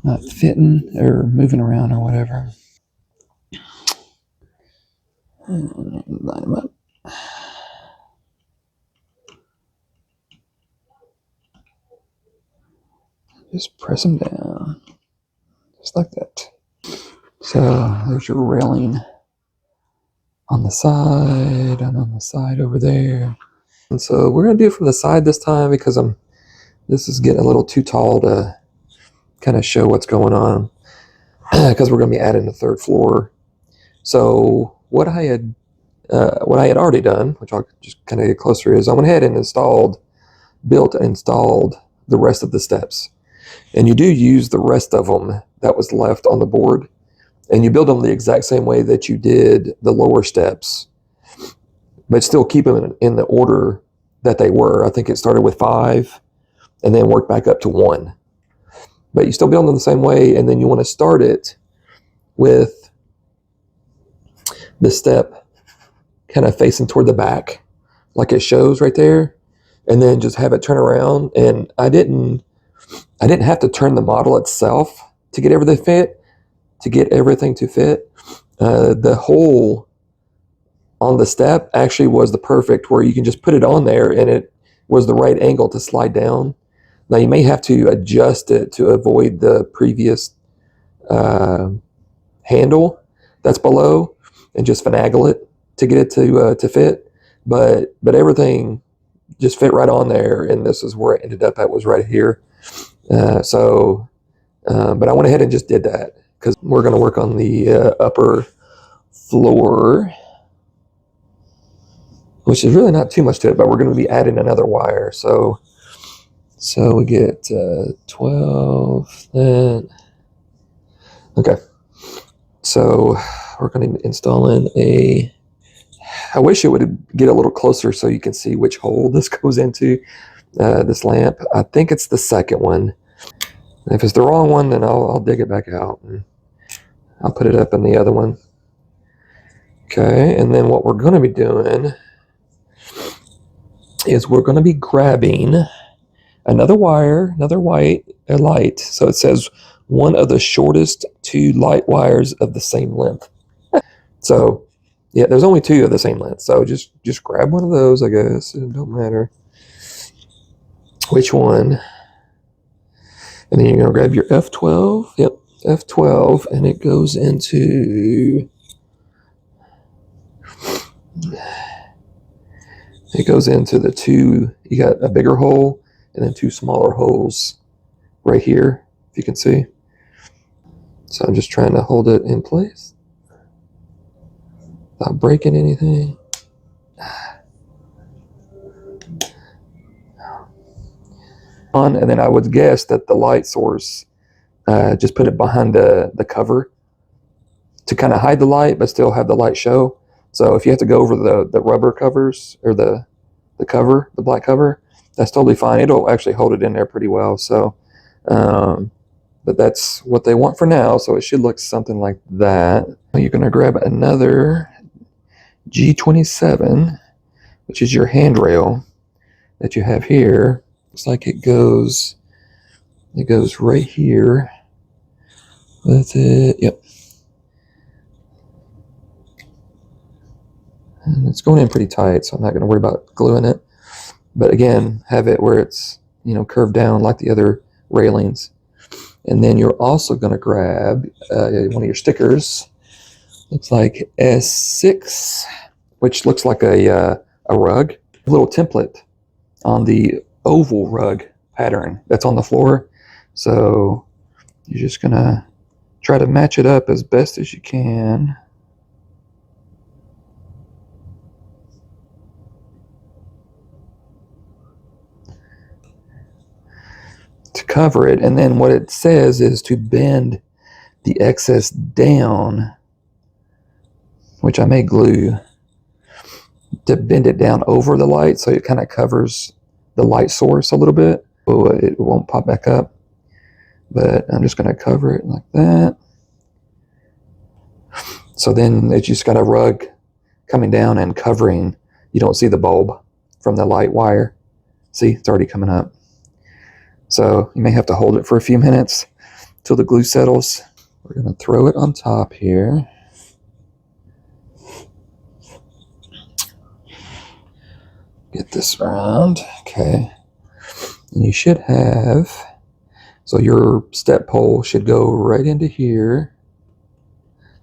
Speaker 2: not fitting or moving around or whatever. And line them up. Just press them down. Just like that. So there's your railing on the side and on the side over there. And so we're going to do it from the side this time because this is getting a little too tall to kind of show what's going on because we're going to be adding the third floor. So what I had already done, which I'll just kind of get closer, is I went ahead and built and installed the rest of the steps. And you do use the rest of them that was left on the board, and you build them the exact same way that you did the lower steps, but still keep them in the order that they were. I think it started with 5 and then worked back up to 1. But you still build them the same way, and then you want to start it with the step kind of facing toward the back, like it shows right there, and then just have it turn around. And I didn't have to turn the model itself to get everything to fit. The hole on the step actually was the perfect where you can just put it on there and it was the right angle to slide down. Now you may have to adjust it to avoid the previous handle that's below and just finagle it to get it to fit. But everything just fit right on there, and this is where it ended up at, was right here. But I went ahead and just did that because we're going to work on the upper floor, which is really not too much to it, but we're going to be adding another wire. So we get 12 then. Okay. So we're going to install in I wish it would get a little closer so you can see which hole this goes into, this lamp. I think it's the second one. If it's the wrong one, then I'll dig it back out and I'll put it up in the other one. Okay, and then what we're going to be doing is we're going to be grabbing another wire, another light. So it says one of the shortest 2 light wires of the same length. So yeah, there's only 2 of the same length. So just grab one of those, I guess. It don't matter which one. And then you're going to grab your F12. Yep, F12, and it goes into the 2. You got a bigger hole and then 2 smaller holes right here, if you can see. So I'm just trying to hold it in place without breaking anything. And then I would guess that the light source, just put it behind the cover to kind of hide the light but still have the light show. So if you have to go over the rubber covers or the cover, the black cover, that's totally fine. It'll actually hold it in there pretty well. So but that's what they want for now, so it should look something like that. You're going to grab another G27, which is your handrail that you have here. Looks like it goes right here. That's it. Yep. And it's going in pretty tight, so I'm not going to worry about gluing it. But again, have it where it's, you know, curved down like the other railings. And then you're also going to grab one of your stickers. Looks like S6, which looks like a rug. A little template on the oval rug pattern that's on the floor. So you're just going to try to match it up as best as you can. To cover it, and then what it says is to bend the excess down, which I may glue, to bend it down over the light so it kind of covers the light source a little bit, so it won't pop back up. But I'm just going to cover it like that. So then it's just got a rug coming down and covering. You don't see the bulb from the light wire. See, it's already coming up. So you may have to hold it for a few minutes till the glue settles. We're going to throw it on top here. Get this around. Okay. And you should have, so your step pole should go right into here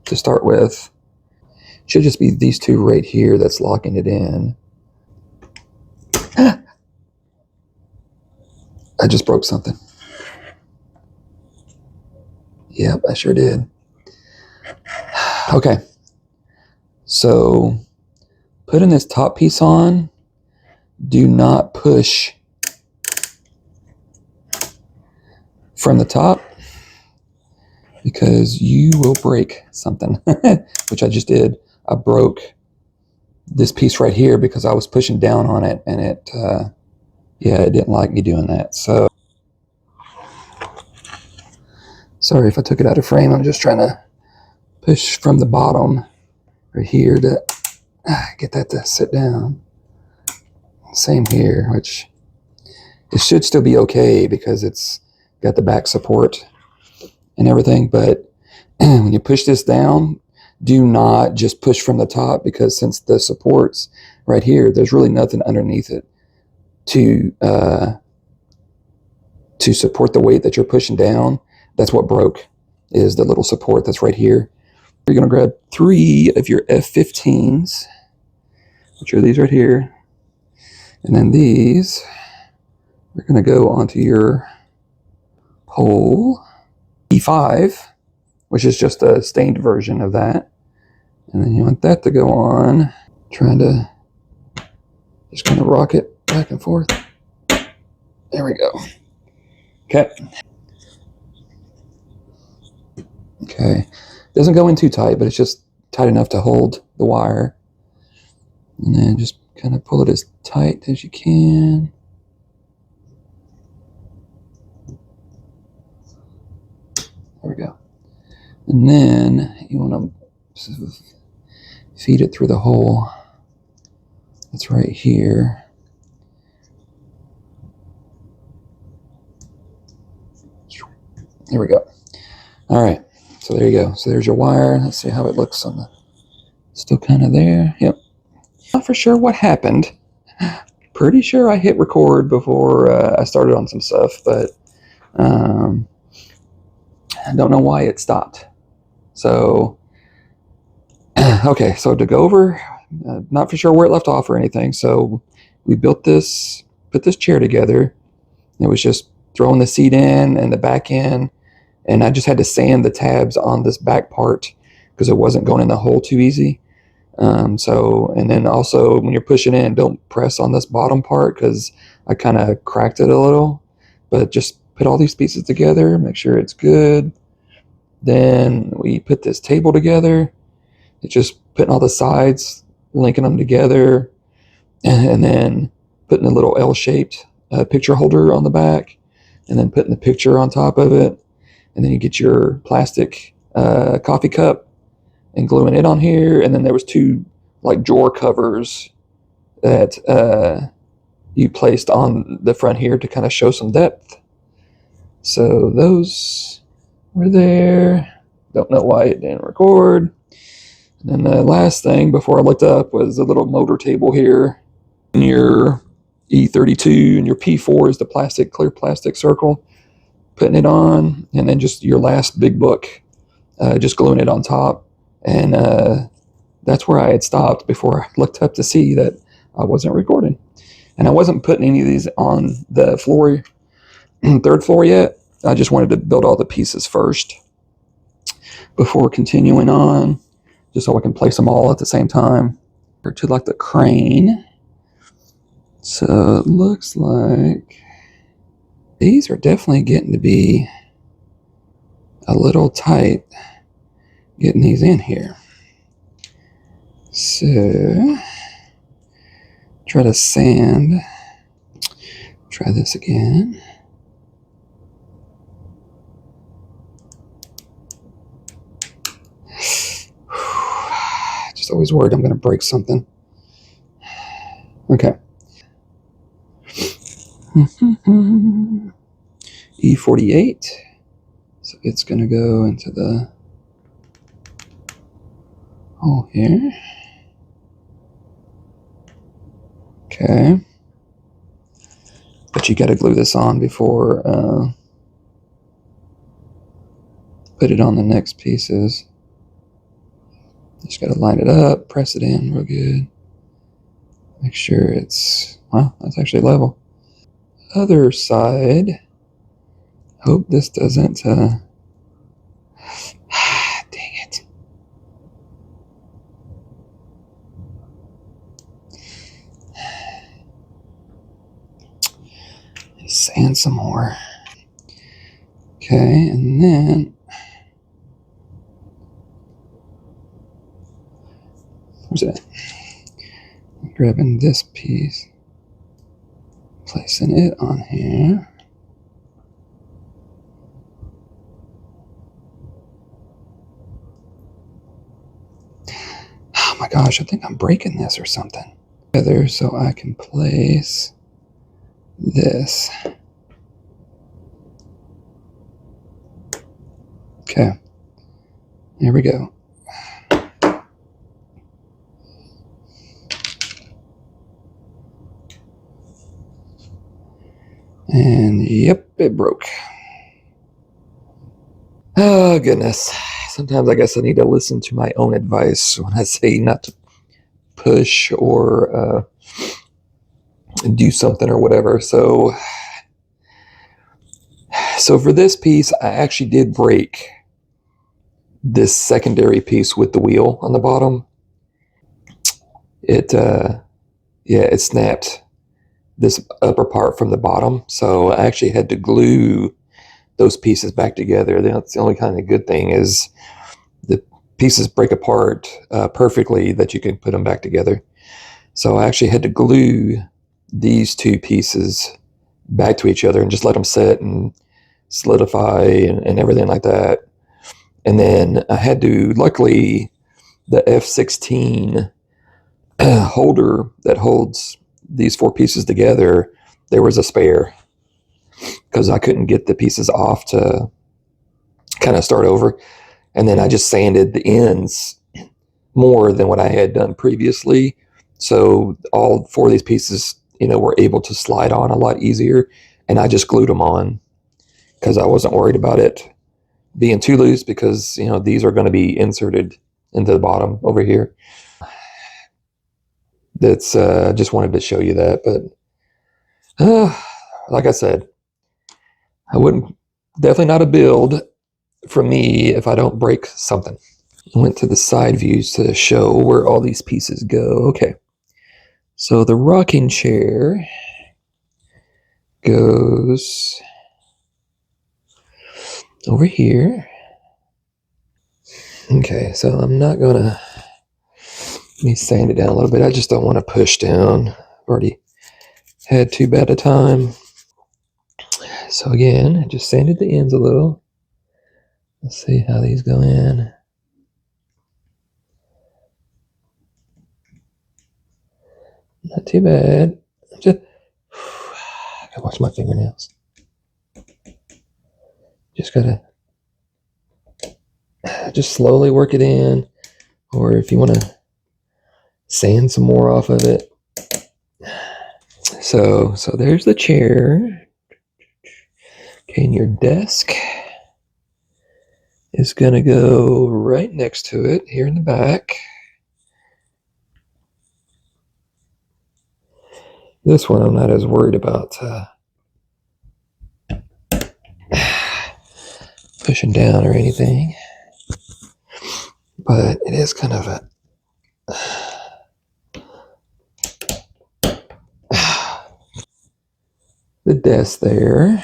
Speaker 2: to start with. It should just be these two right here that's locking it in. I just broke something. Yep, I sure did. Okay. So putting this top piece on, do not push from the top because you will break something, which I just did. I broke this piece right here because I was pushing down on it, and it didn't like me doing that. So sorry if I took it out of frame. I'm just trying to push from the bottom right here to get that to sit down. Same here, which it should still be okay because it's got the back support and everything. But when you push this down, do not just push from the top, because since the support's right here, there's really nothing underneath it to support the weight that you're pushing down. That's what broke, is the little support that's right here. You're going to grab 3 of your F15s, which are these right here. And then these are going to go onto your pole. E5, which is just a stained version of that. And then you want that to go on. Trying to just kind of rock it back and forth. There we go. Okay. Okay. Doesn't go in too tight, but it's just tight enough to hold the wire. And then just kind of pull it as tight as you can. There we go. And then you want to feed it through the hole that's right here. There we go. All right. So there you go. So there's your wire. Let's see how it looks on the, still kind of there. Yep. Not for sure what happened. Pretty sure I hit record before I started on some stuff, but I don't know why it stopped. So, okay, so to go over, not for sure where it left off or anything. So we built this, put this chair together. It was just throwing the seat in and the back in, and I just had to sand the tabs on this back part because it wasn't going in the hole too easy. And then also when you're pushing in, don't press on this bottom part because I kind of cracked it a little, but just put all these pieces together, make sure it's good. Then we put this table together. It's just putting all the sides, linking them together, and then putting a little L-shaped picture holder on the back, and then putting the picture on top of it. and then you get your plastic coffee cup and gluing it on here. And then there was two like drawer covers that you placed on the front here to kind of show some depth. So those were there. Don't know why it didn't record. And then the last thing before I looked up was a little motor table here. And your E32 and your P4 is the plastic, clear plastic circle. Putting it on, and then just your last big book, just gluing it on top. And that's where I had stopped before I looked up to see that I wasn't recording. And I wasn't putting any of these on the floor, third floor yet. I just wanted to build all the pieces first before continuing on, just so I can place them all at the same time. To like the crane. So it looks like these are definitely getting to be a little tight, getting these in here. So try to sand. Try this again. Just always worried I'm going to break something. Okay. E48. So it's going to go into the hole here. Okay. But you got to glue this on before put it on the next pieces. Just got to line it up, press it in real good. Make sure it's, wow, that's actually level. Other side. Hope this doesn't, dang it. Sand some more. Okay, and then where's that? Grabbing this piece, placing it on here. Oh my gosh, I think I'm breaking this or something. Together so I can place this. Okay, here we go. And yep, it broke. Oh goodness. Sometimes I guess I need to listen to my own advice when I say not to push or do something or whatever. So for this piece, I actually did break this secondary piece with the wheel on the bottom. It snapped this upper part from the bottom, so I actually had to glue those pieces back together. That's the only kind of good thing is the pieces break apart perfectly that you can put them back together. So I actually had to glue these two pieces back to each other and just let them sit and solidify and everything like that. And then I had to, luckily, the F16 holder that holds these four pieces together, there was a spare because I couldn't get the pieces off to kind of start over. And then I just sanded the ends more than what I had done previously. So all four of these pieces, were able to slide on a lot easier. And I just glued them on because I wasn't worried about it being too loose because, these are going to be inserted into the bottom over here. That's just wanted to show you that. But like I said, I wouldn't, definitely not a build for me if I don't break something. I went to the side views to show where all these pieces go. Okay. So the rocking chair goes over here. Okay, so I'm not gonna, let me sand it down a little bit. I just don't want to push down. I've already had too bad a time. So again, I just sanded the ends a little. Let's see how these go in. Not too bad. Just I gotta wash my fingernails. Just gotta just slowly work it in, or if you want to sand some more off of it. So there's the chair. Okay, and your desk is gonna go right next to it here in the back. This one I'm not as worried about pushing down or anything, but it is kind of a the desk there.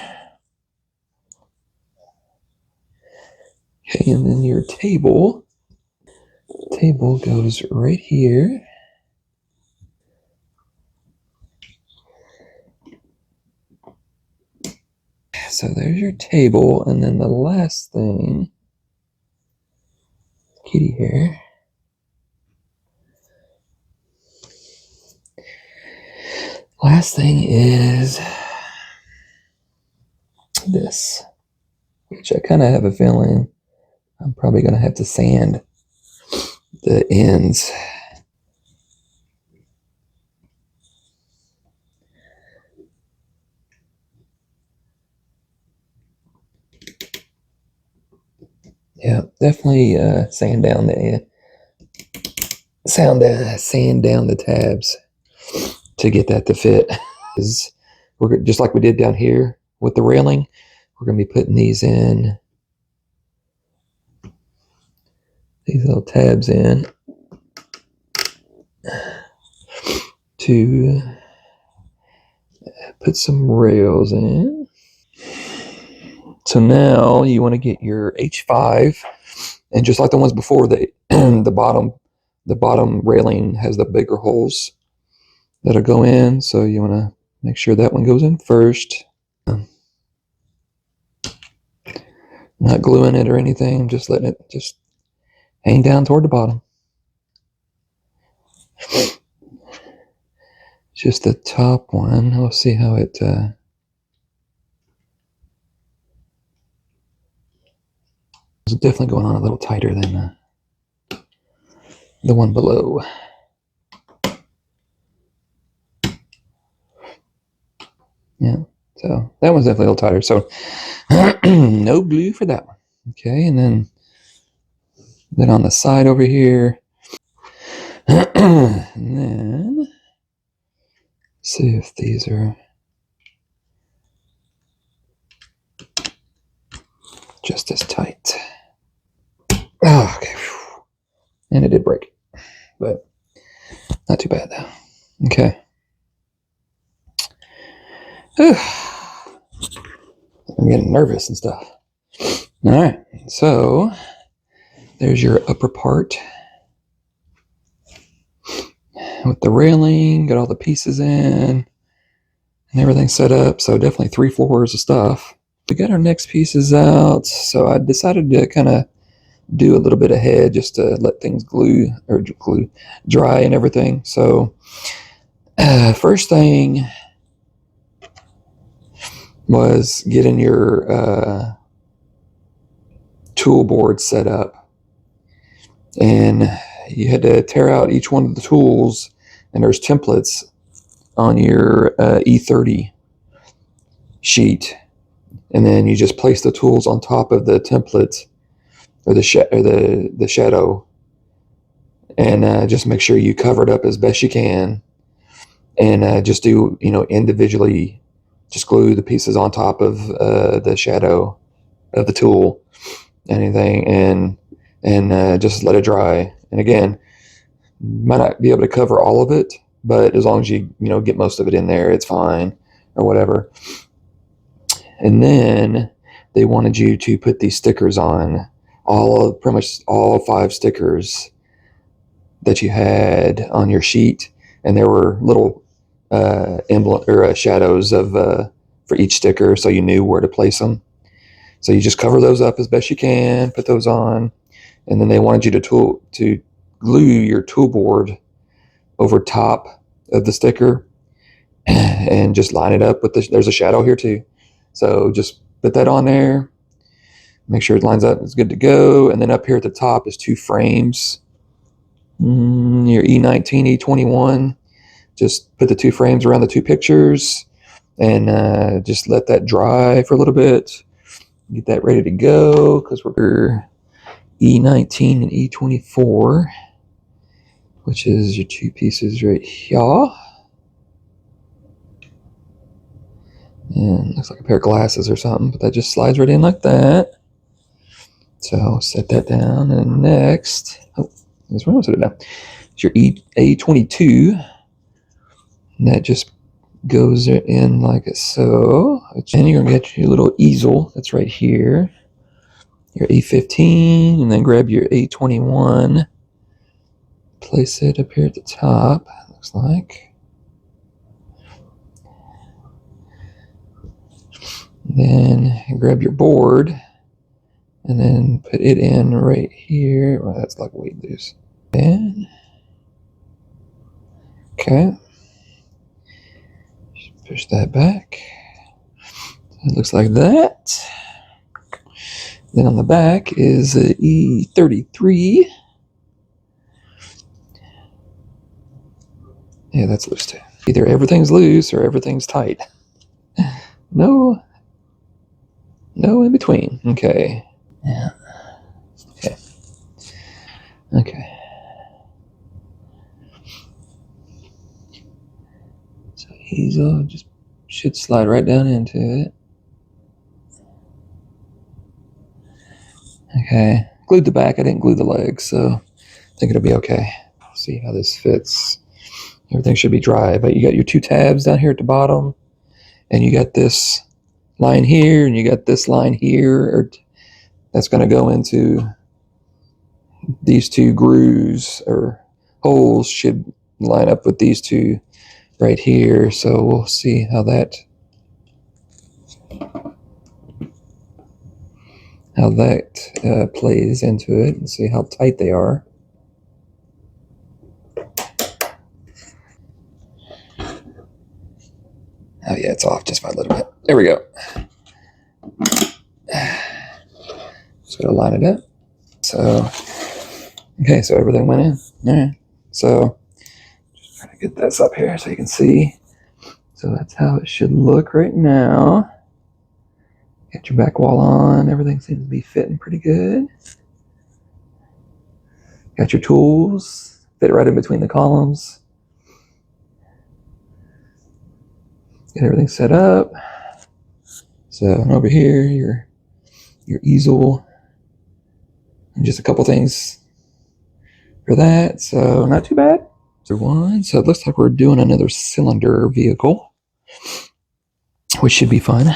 Speaker 2: Okay, and then your table goes right here. So there's your table, and then the last thing, kitty hair. Last thing is this, which I kind of have a feeling I'm probably going to have to sand the ends. Yeah, definitely sand down the tabs to get that to fit. We're just like we did down here with the railing. We're going to be putting these little tabs in to put some rails in. So now you want to get your H5, and just like the ones before, the bottom railing has the bigger holes that'll go in. So you want to make sure that one goes in first. Not gluing it or anything, just letting it just hang down toward the bottom. Just the top one. We'll see how it it's definitely going on a little tighter than the one below. Yeah, so that one's definitely a little tighter. So no glue for that one. Okay, and then on the side over here. And then see if these are just as tight. Oh, okay. And it did break, but not too bad though. Okay. I'm getting nervous and stuff. All right, so there's your upper part with the railing, got all the pieces in and everything set up. So definitely 3 floors of stuff. We got our next pieces out. So I decided to kind of do a little bit ahead just to let things dry and everything. So first thing was getting your tool board set up, and you had to tear out each one of the tools, and there's templates on your E30 sheet, and then you just place the tools on top of the template or the shadow, and just make sure you cover it up as best you can, and just do individually, just glue the pieces on top of the shadow of the tool, anything, and just let it dry. And again, might not be able to cover all of it, but as long as you get most of it in there, it's fine, or whatever. And then they wanted you to put these stickers on, pretty much all 5 stickers that you had on your sheet, and there were little emblem or shadows of for each sticker, so you knew where to place them. So you just cover those up as best you can, put those on, and then they wanted you to glue your tool board over top of the sticker and just line it up with there's a shadow here too. So just put that on there, make sure it lines up, it's good to go. And then up here at the top is 2 frames. Your E19, E21. Just put the 2 frames around the 2 pictures and just let that dry for a little bit. Get that ready to go because we're E19 and E24, which is your 2 pieces right here. And looks like a pair of glasses or something, but that just slides right in like that. So set that down, and next, this one, I'll set it down. It's your A22, and that just goes in like so. And you're gonna get your little easel that's right here. Your A15, and then grab your A21. Place it up here at the top, looks like. Then grab your board and then put it in right here. Well, that's like weight loose. And okay, just push that back. It looks like that. Then on the back is a E33. Yeah, that's loose too. Either everything's loose or everything's tight. No in between. Okay. Yeah. Okay. Okay. So easel just should slide right down into it. Okay. Glued the back. I didn't glue the legs, so I think it'll be okay. See how this fits. Everything should be dry, but you got your 2 tabs down here at the bottom, and you got this line here, and you got this line here. That's going to go into these 2 grooves or holes should line up with these 2 right here. So we'll see how that plays into it and see how tight they are. Oh yeah, it's off just by a little bit. There we go. Just gotta line it up. So, okay, so everything went in. All right. So, just trying to get this up here so you can see. So that's how it should look right now. Get your back wall on. Everything seems to be fitting pretty good. Got your tools. Fit right in between the columns. Get everything set up. So over here, your easel. And just a couple things for that. So not too bad. So it looks like we're doing another cylinder vehicle, which should be fun.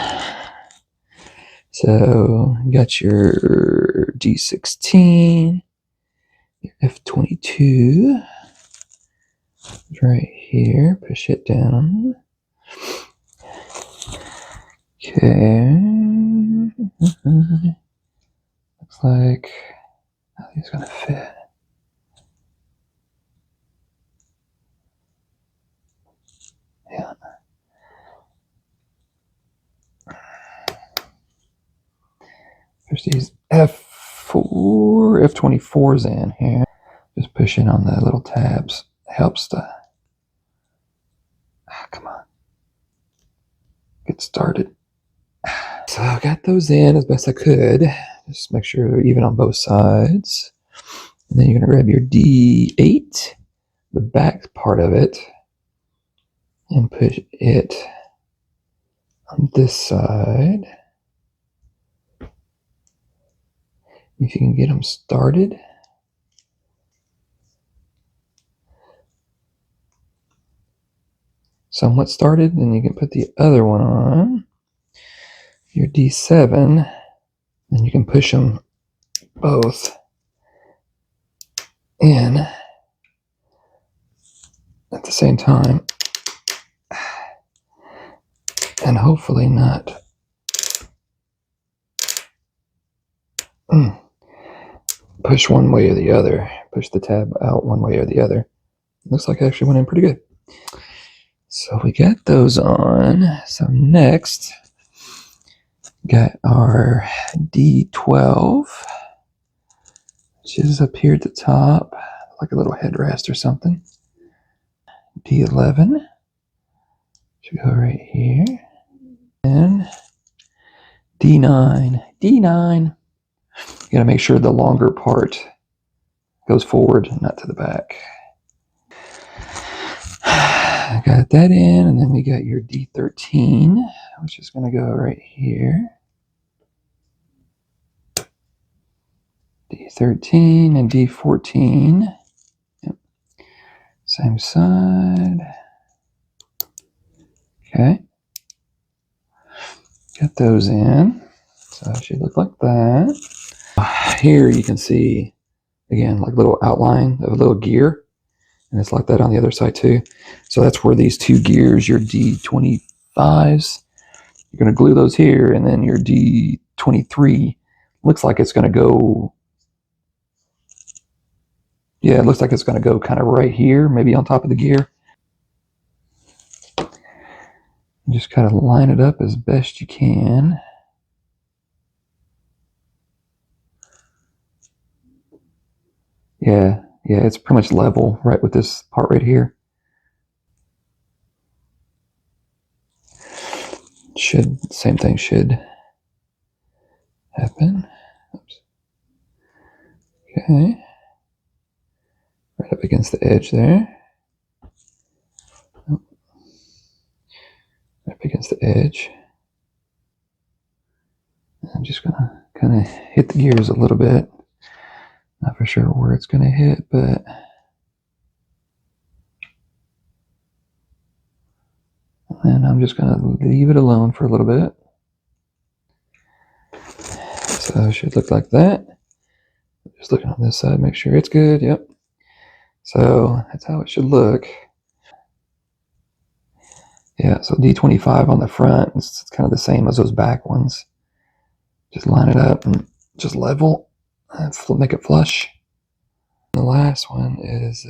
Speaker 2: So you got your D16, your F22 right here. Push it down. Okay. Looks like he's gonna fit. Yeah. There's these F24s in here. Just pushing on the little tabs helps to. Come on. Get started. So I got those in as best I could. Just make sure they're even on both sides. And then you're going to grab your D8, the back part of it, and push it on this side. If you can get them started. Somewhat started, then you can put the other one on. Your D7, and you can push them both in at the same time. And hopefully not push one way or the other. Push the tab out one way or the other. Looks like it actually went in pretty good. So we got those on. So next, got our D12, which is up here at the top, like a little headrest or something. D11 should go right here. And D9. D9. You gotta make sure the longer part goes forward, not to the back. I got that in, and then we got your D13, which is gonna go right here. D13 and D14. Yep. Same side. Okay. Get those in. So it should look like that. Here you can see, again, like little outline of a little gear. And it's like that on the other side too. So that's where these two gears, your D25s, you're going to glue those here, and then your D23 looks like it's going to go, yeah, it looks like it's going to go kind of right here, maybe on top of the gear. Just kind of line it up as best you can. Yeah, it's pretty much level right with this part right here. Same thing should happen. Oops. Okay. Right up against the edge there. Oh. Right up against the edge. I'm just gonna kind of hit the gears a little bit. Not for sure where it's gonna hit, but and I'm just gonna leave it alone for a little bit. So it should look like that. Just looking on this side, make sure it's good. Yep. So that's how it should look. Yeah, so D25 on the front, it's kind of the same as those back ones. Just line it up and just level and make it flush. The last one is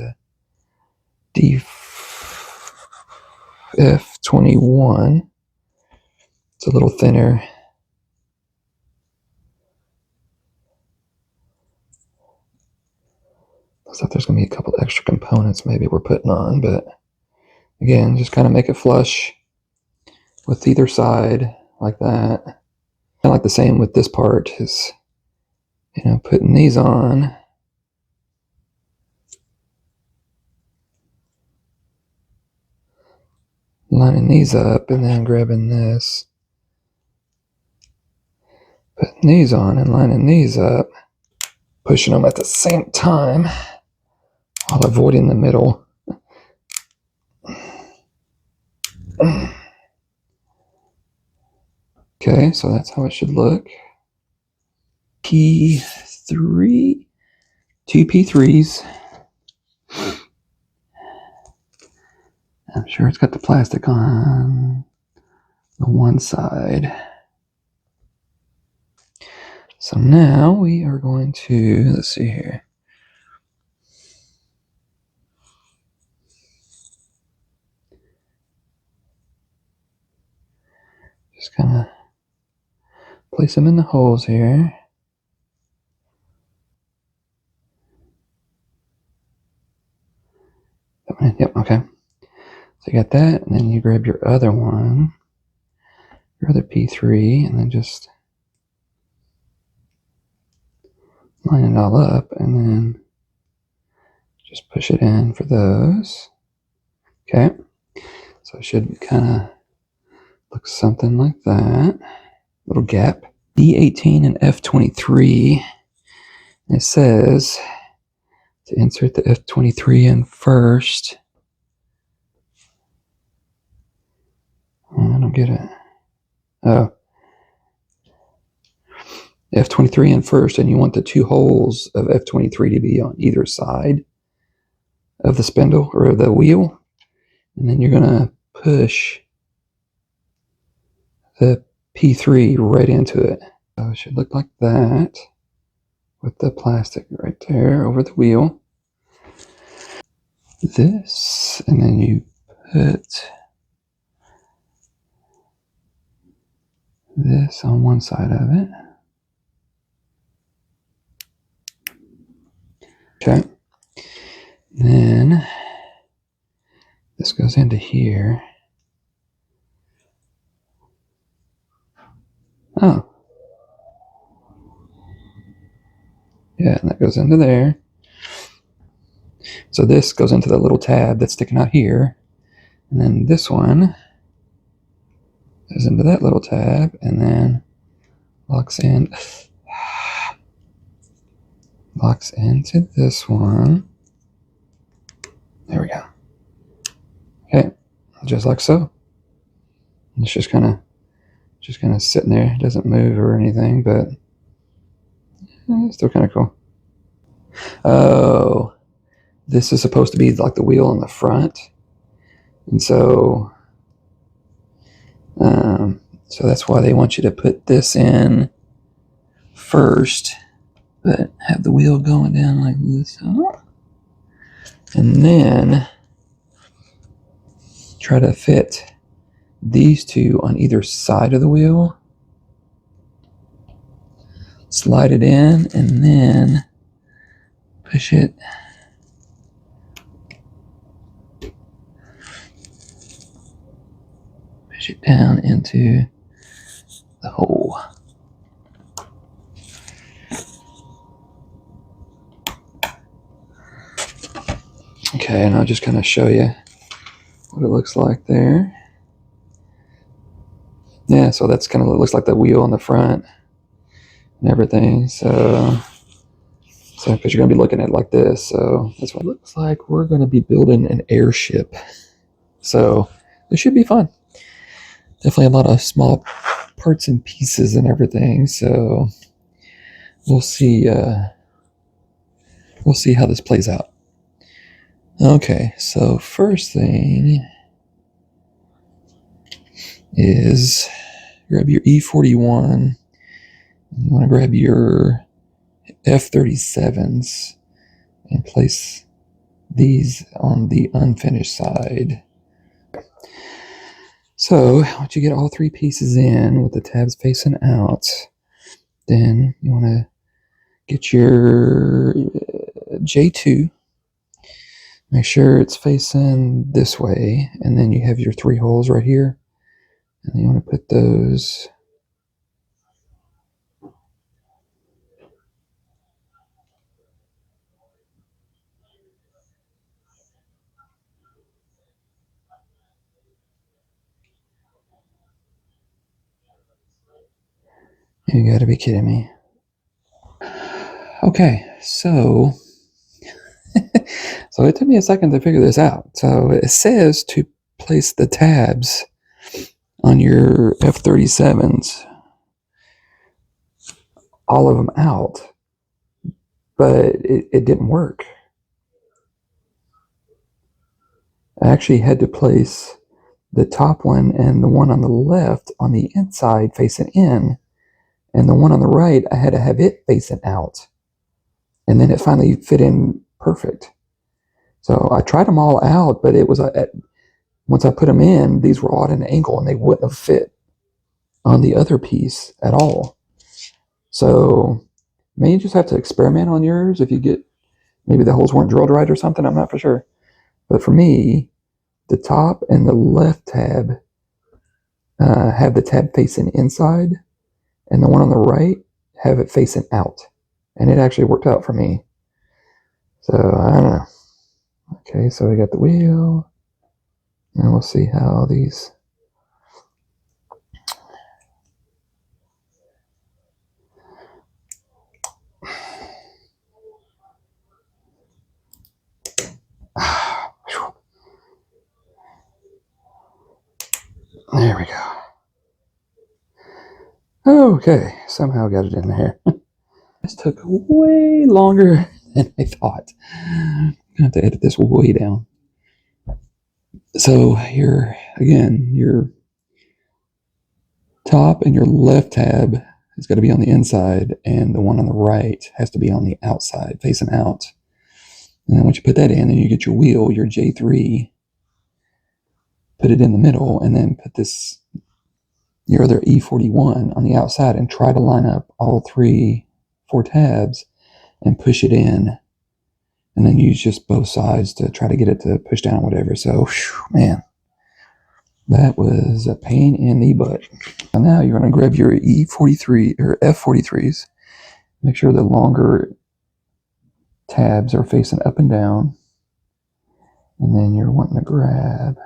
Speaker 2: DF21. It's a little thinner. Looks like there's going to be a couple extra components maybe we're putting on, but again, just kind of make it flush with either side like that. Kind of like the same with this part is, you know, putting these on. Lining these up and then grabbing this. Putting these on and lining these up. Pushing them at the same time while avoiding the middle. Okay, so that's how it should look. P3, two P3s. I'm sure it's got the plastic on the one side. So now we are going to, let's see here. Just kind of place them in the holes here. Yep, okay. So you got that, and then you grab your other one, your other P3, and then just line it all up, and then just push it in for those. Okay, so it should kind of look something like that. Little gap. D18 and F23. It says to insert the F23 in first. I don't get it. Oh. F23 in first, and you want the two holes of F23 to be on either side of the spindle or the wheel. And then you're going to push the P3 right into it. So it should look like that with the plastic right there over the wheel. This, and then you put this on one side of it. Okay. Then this goes into here. Oh. Yeah, and that goes into there. So this goes into the little tab that's sticking out here. And then this one goes into that little tab and then locks into this one. There we go. Okay, just like so. It's just kind of sitting there. It doesn't move or anything, but it's still kind of cool. Oh, this is supposed to be like the wheel on the front, and so that's why they want you to put this in first, but have the wheel going down like this, and then try to fit these two on either side of the wheel. Slide it in and then push it down into the hole. Okay, and I'll just kind of show you what it looks like there. Yeah, so that's kind of what it looks like, the wheel on the front and everything. So because you're going to be looking at it like this, so that's what it looks like. We're going to be building an airship. So this should be fun. Definitely a lot of small parts and pieces and everything. So we'll see how this plays out. Okay, so first thing is grab your E41. You want to grab your F-37s and place these on the unfinished side. So once you get all three pieces in with the tabs facing out, then you want to get your J2. Make sure it's facing this way, and then you have your three holes right here, and you want to put those you got to be kidding me. Okay, so so it took me a second to figure this out. So it says to place the tabs on your F-37s, all of them out, but it didn't work. I actually had to place the top one and the one on the left on the inside facing in, and the one on the right, I had to have it facing out. And then it finally fit in perfect. So I tried them all out, but it was once I put them in, these were all at an angle and they wouldn't have fit on the other piece at all. So maybe you just have to experiment on yours if you get, maybe the holes weren't drilled right or something, I'm not for sure. But for me, the top and the left tab have the tab facing inside, and the one on the right have it facing out. And it actually worked out for me. So I don't know. Okay, so we got the wheel, and we'll see how these. There we go. Okay, somehow got it in there. This took way longer than I thought. I'm going to have to edit this way down. So your top and your left tab has got to be on the inside, and the one on the right has to be on the outside, facing out. And then once you put that in, then you get your wheel, your J3, put it in the middle, and then put your other E41 on the outside, and try to line up all 4 tabs and push it in. And then use just both sides to try to get it to push down, whatever. So, man, that was a pain in the butt. And now you're going to grab your E43 or F43s. Make sure the longer tabs are facing up and down. And then you're wanting to grab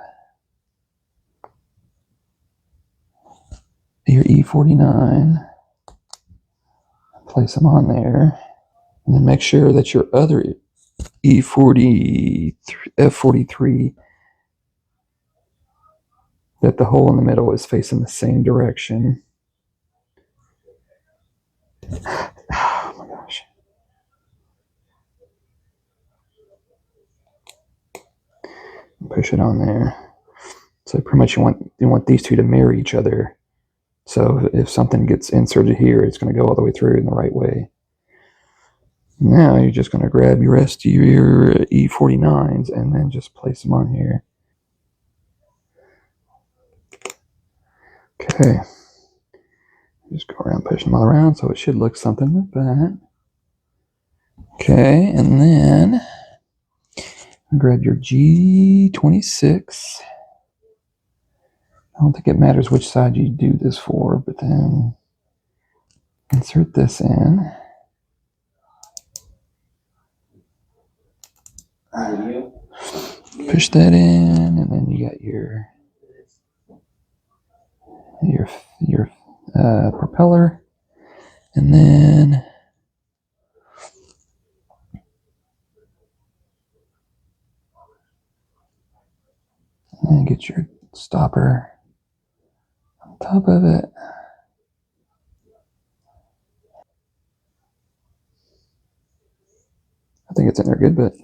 Speaker 2: your E49. Place them on there. And then make sure that your other F43, that the hole in the middle is facing the same direction. Oh my gosh. Push it on there. So pretty much you want these two to mirror each other. So if something gets inserted here, it's going to go all the way through in the right way. Now you're just going to grab your rest of your E49s and then just place them on here. Okay. Just go around, push them all around, so it should look something like that. Okay, and then grab your G26. I don't think it matters which side you do this for, but then insert this in. Push that in, and then you got your propeller, and then get your stopper on top of it. I think it's in there good, but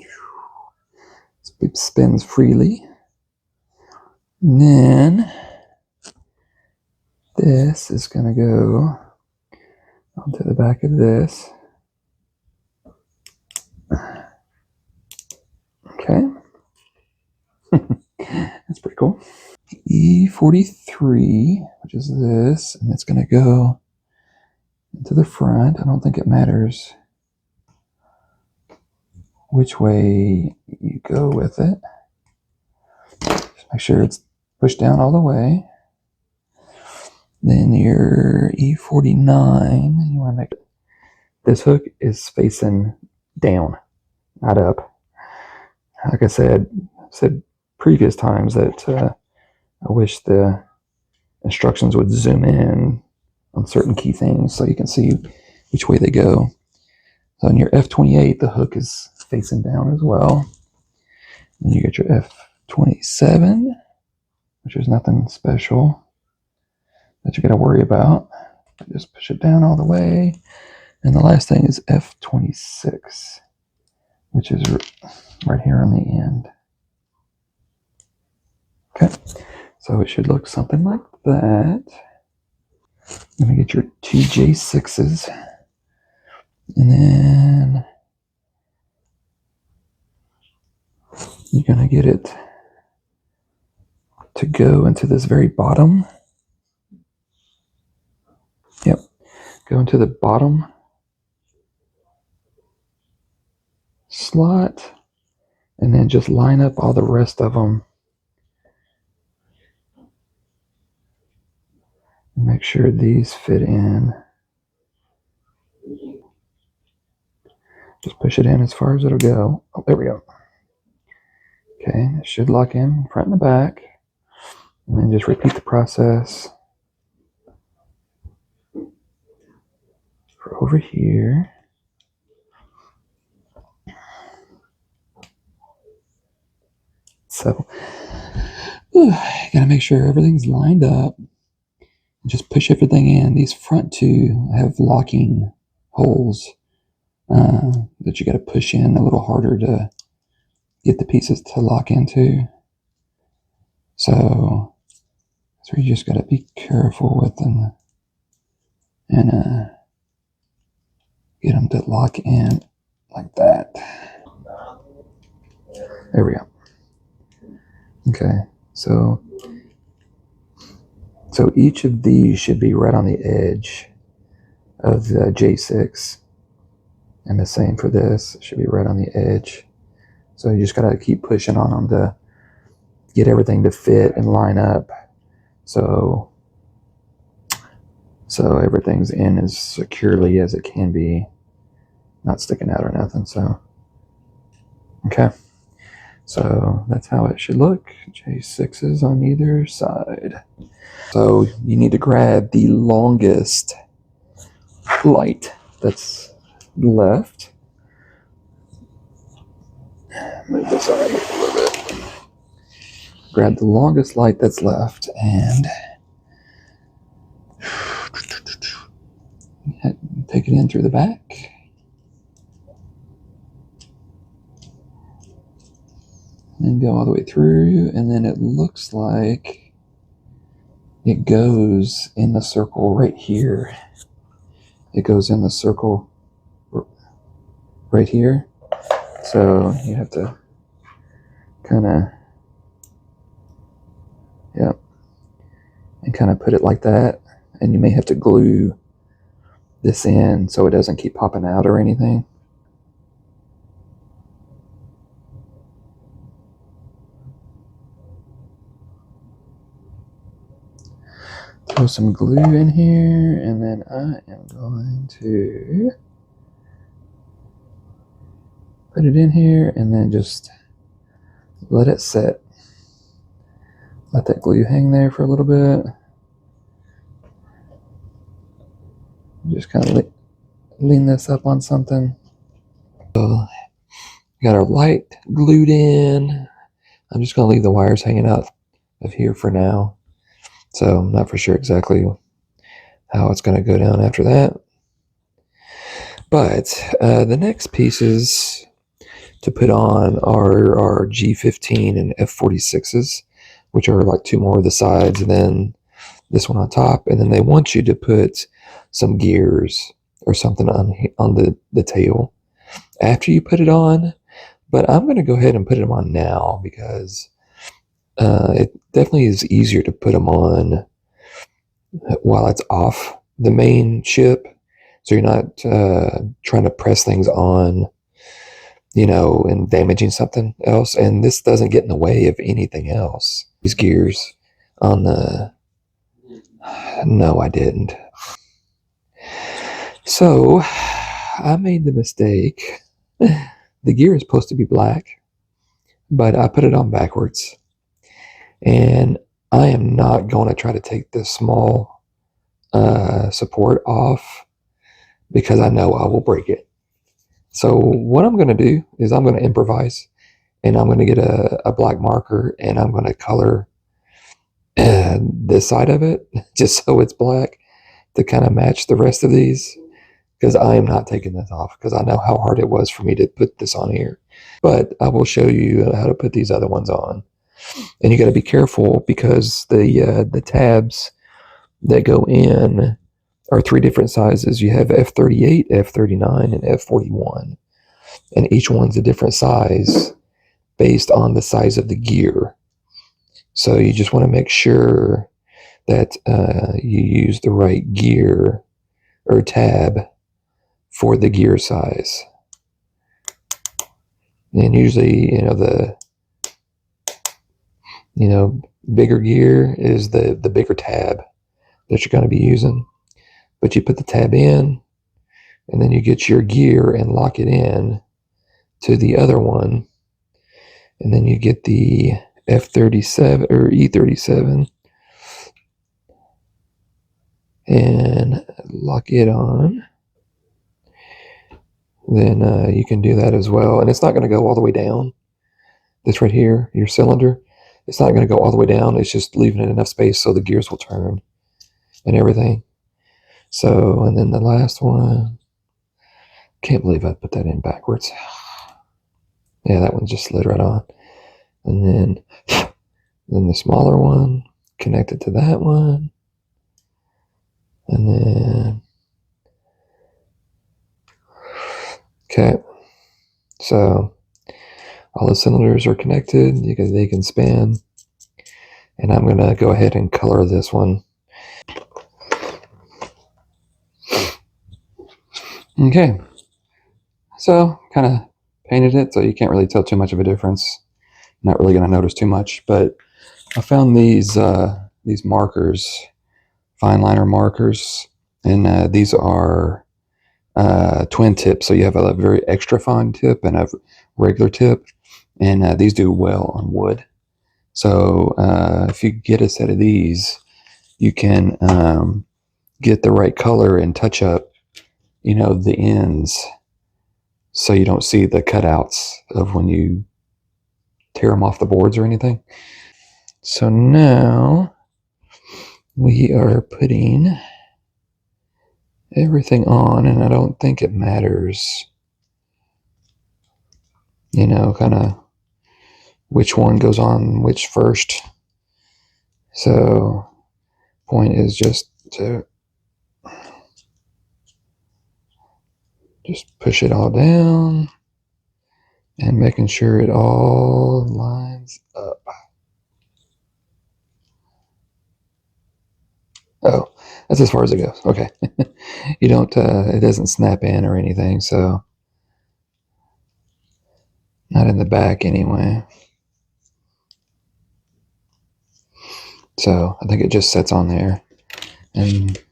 Speaker 2: it spins freely. And then this is going to go onto the back of this. Okay. That's pretty cool. E43, which is this, and it's going to go into the front. I don't think it matters which way you go with it. Just make sure it's pushed down all the way. Then your E49, you want to make this hook is facing down, not up. Like I said previous times that I wish the instructions would zoom in on certain key things so you can see which way they go. So on your F28, the hook is facing down as well. And you get your F27, which is nothing special that you got to worry about. Just push it down all the way. And the last thing is F26, which is right here on the end. Okay, so it should look something like that. Let me get your two J6s. And then you're going to get it to go into this very bottom. Yep, go into the bottom slot, and then just line up all the rest of them. Make sure these fit in. Just push it in as far as it'll go. Oh, there we go. Okay, it should lock in front and the back. And then just repeat the process for over here. So, gotta make sure everything's lined up. Just push everything in. These front two have locking holes that you got to push in a little harder to get the pieces to lock into. So you just got to be careful with them. and get them to lock in like that. There we go. Okay, so each of these should be right on the edge of the J6, and the same for this. It should be right on the edge. So you just gotta keep pushing on them to get everything to fit and line up. So everything's in as securely as it can be, not sticking out or nothing. So okay, so that's how it should look. J6s on either side. So you need to grab the longest light that's left. Move this out a little bit. Grab the longest light that's left and take it in through the back. And go all the way through, and then it looks like it goes in the circle right here. It goes in the circle right here. So you have to kind of, yep, and kind of put it like that. And you may have to glue this in so it doesn't keep popping out or anything. Throw some glue in here, and then I am going to put it in here and then just let it set. Let that glue hang there for a little bit. Just kind of lean this up on something. So we got our light glued in. I'm just going to leave the wires hanging out of here for now. So I'm not for sure exactly how it's going to go down after that. But the next pieces to put on are our G15 and F46s, which are like two more of the sides and then this one on top. And then they want you to put some gears or something on the tail after you put it on. But I'm going to go ahead and put them on now because it definitely is easier to put them on while it's off the main ship. So you're not trying to press things on, you know, and damaging something else. And this doesn't get in the way of anything else. These gears on the... No, I didn't. So I made the mistake. The gear is supposed to be black, but I put it on backwards. And I am not going to try to take this small support off because I know I will break it. So what I'm going to do is I'm going to improvise, and I'm going to get a black marker, and I'm going to color this side of it just so it's black to kind of match the rest of these, because I am not taking this off because I know how hard it was for me to put this on here. But I will show you how to put these other ones on. And you got to be careful because the tabs that go in are three different sizes. You have F38, F39, and F41. And each one's a different size based on the size of the gear. So you just want to make sure that you use the right gear or tab for the gear size. And usually, bigger gear is the bigger tab that you're going to be using. But you put the tab in, and then you get your gear and lock it in to the other one. And then you get the F37 or E37 and lock it on. Then you can do that as well. And it's not going to go all the way down. This right here, your cylinder, it's not going to go all the way down. It's just leaving it enough space so the gears will turn and everything. So, and then the last one, can't believe I put that in backwards. Yeah, that one just slid right on. And then the smaller one connected to that one. And then Okay, so all the cylinders are connected. They can spin. And I'm going to go ahead and color this one. Okay, so kind of painted it, so you can't really tell too much of a difference. Not really going to notice too much, but I found these markers, fine liner markers, and these are twin tips. So you have a very extra fine tip and a regular tip, and these do well on wood. So if you get a set of these, you can get the right color and touch up, the ends, so you don't see the cutouts of when you tear them off the boards or anything. So now we are putting everything on, and I don't think it matters, kind of which one goes on which first. So point is just to just push it all down and making sure it all lines up. Oh, that's as far as it goes. Okay. You don't, it doesn't snap in or anything, so not in the back anyway. So I think it just sets on there, and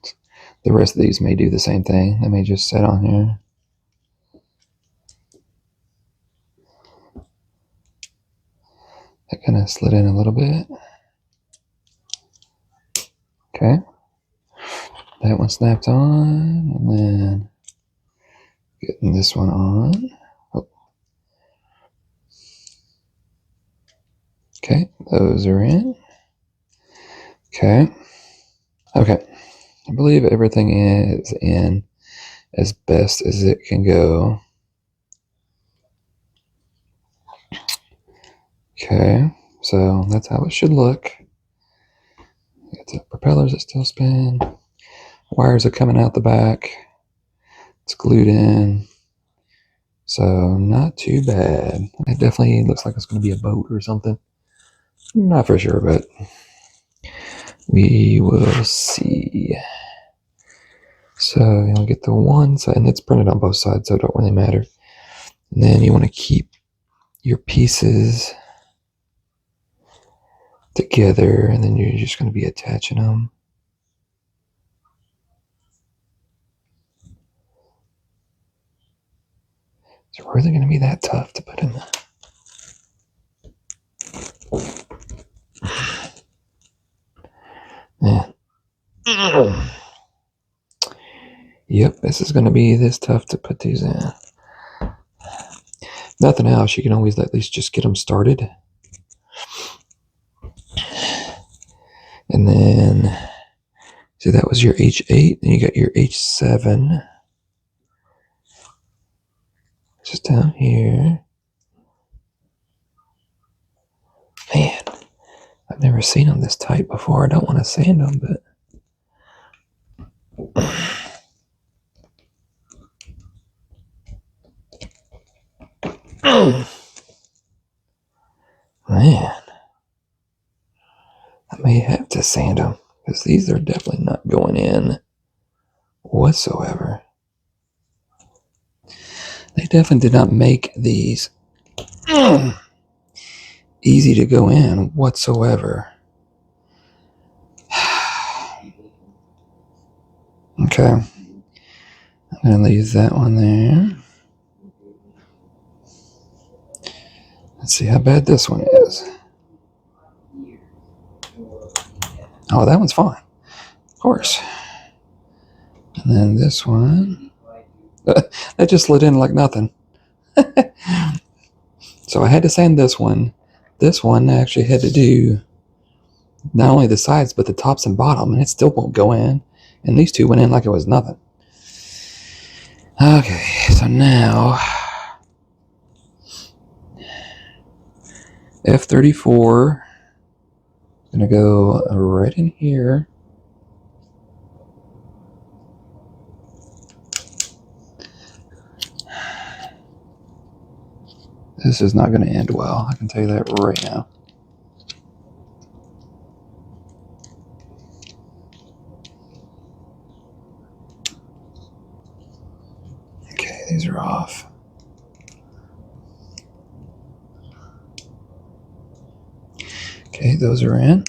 Speaker 2: the rest of these may do the same thing. They may just set on here. That kind of slid in a little bit. Okay. That one snapped on, and then getting this one on. Oh. Okay, those are in. Okay. Okay. I believe everything is in as best as it can go. Okay, so that's how it should look. Got the propellers that still spin. Wires are coming out the back. It's glued in. So not too bad. It definitely looks like it's going to be a boat or something. Not for sure, but we will see. So you want to get the one side, and it's printed on both sides, so it don't really matter. And then you want to keep your pieces together, and then you're just going to be attaching them. Is it really going to be that tough to put in the... Yeah. Yep, this is going to be this tough to put these in. Nothing else, you can always at least just get them started. And then, see, that was your H8, and you got your H7. Just down here. Man, I've never seen them this tight before. I don't want to sand them, but... Man, I may have to sand them, because these are definitely not going in whatsoever. They definitely did not make these easy to go in whatsoever. Okay, I'm going to leave that one there. Let's see how bad this one is. Oh, that one's fine. Of course. And then this one. That just slid in like nothing. So I had to sand this one. This one I actually had to do not only the sides, but the tops and bottom, and it still won't go in. And these two went in like it was nothing. Okay, so now... F34 is going to go right in here. This is not going to end well. I can tell you that right now. Okay, these are off. Okay, those are in.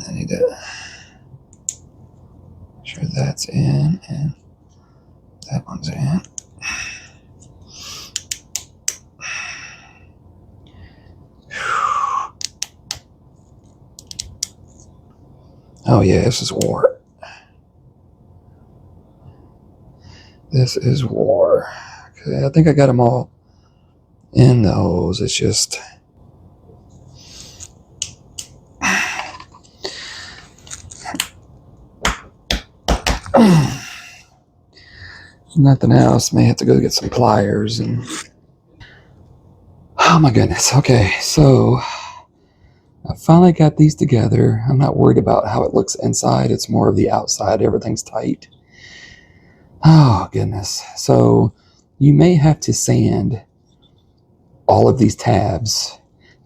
Speaker 2: I need to make sure that's in and that one's in. Oh yeah, this is war. This is war. Okay, I think I got them all in those. It's just nothing else. May have to go get some pliers and oh my goodness. Okay, so I finally got these together. I'm not worried about how it looks inside. It's more of the outside. Everything's tight. Oh goodness. So you may have to sand all of these tabs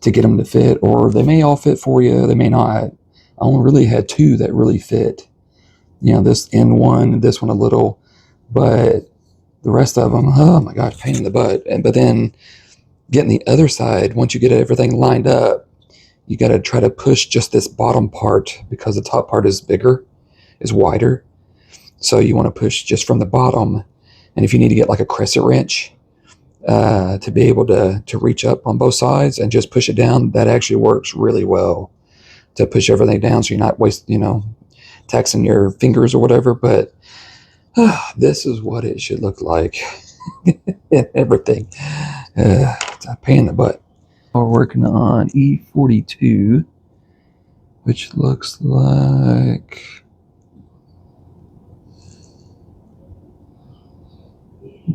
Speaker 2: to get them to fit, or they may all fit for you. They may not. I only really had two that really fit. You know, this end one, this one a little, but the rest of them, oh my God, pain in the butt. But then getting the other side, once you get everything lined up, you got to try to push just this bottom part because the top part is bigger, is wider. So you want to push just from the bottom. And if you need to get like a crescent wrench to be able to reach up on both sides and just push it down, that actually works really well to push everything down so you're not taxing your fingers or whatever. But this is what it should look like. Everything. It's a pain in the butt. We're working on E42, which looks like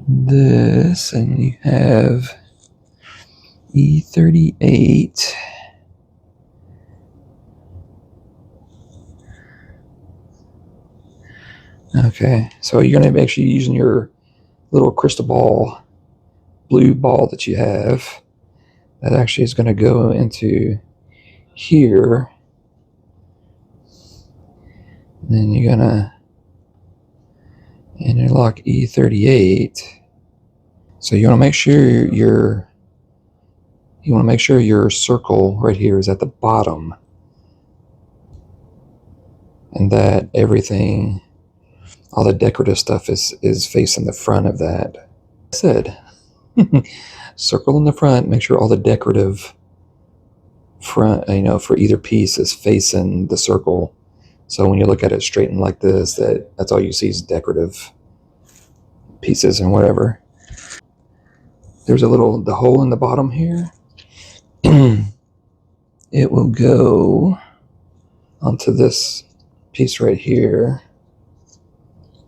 Speaker 2: this, and you have E38. Okay, so you're going to be actually using your little crystal ball, blue ball that you have. That actually is going to go into here. And then you're going to interlock E38. So you want to make sure your circle right here is at the bottom, and that everything, all the decorative stuff is facing the front of that. Like I said, circle in the front, make sure all the decorative front, for either piece is facing the circle. So when you look at it straightened like this, that's all you see is decorative pieces and whatever. There's the hole in the bottom here. It will go onto this piece right here.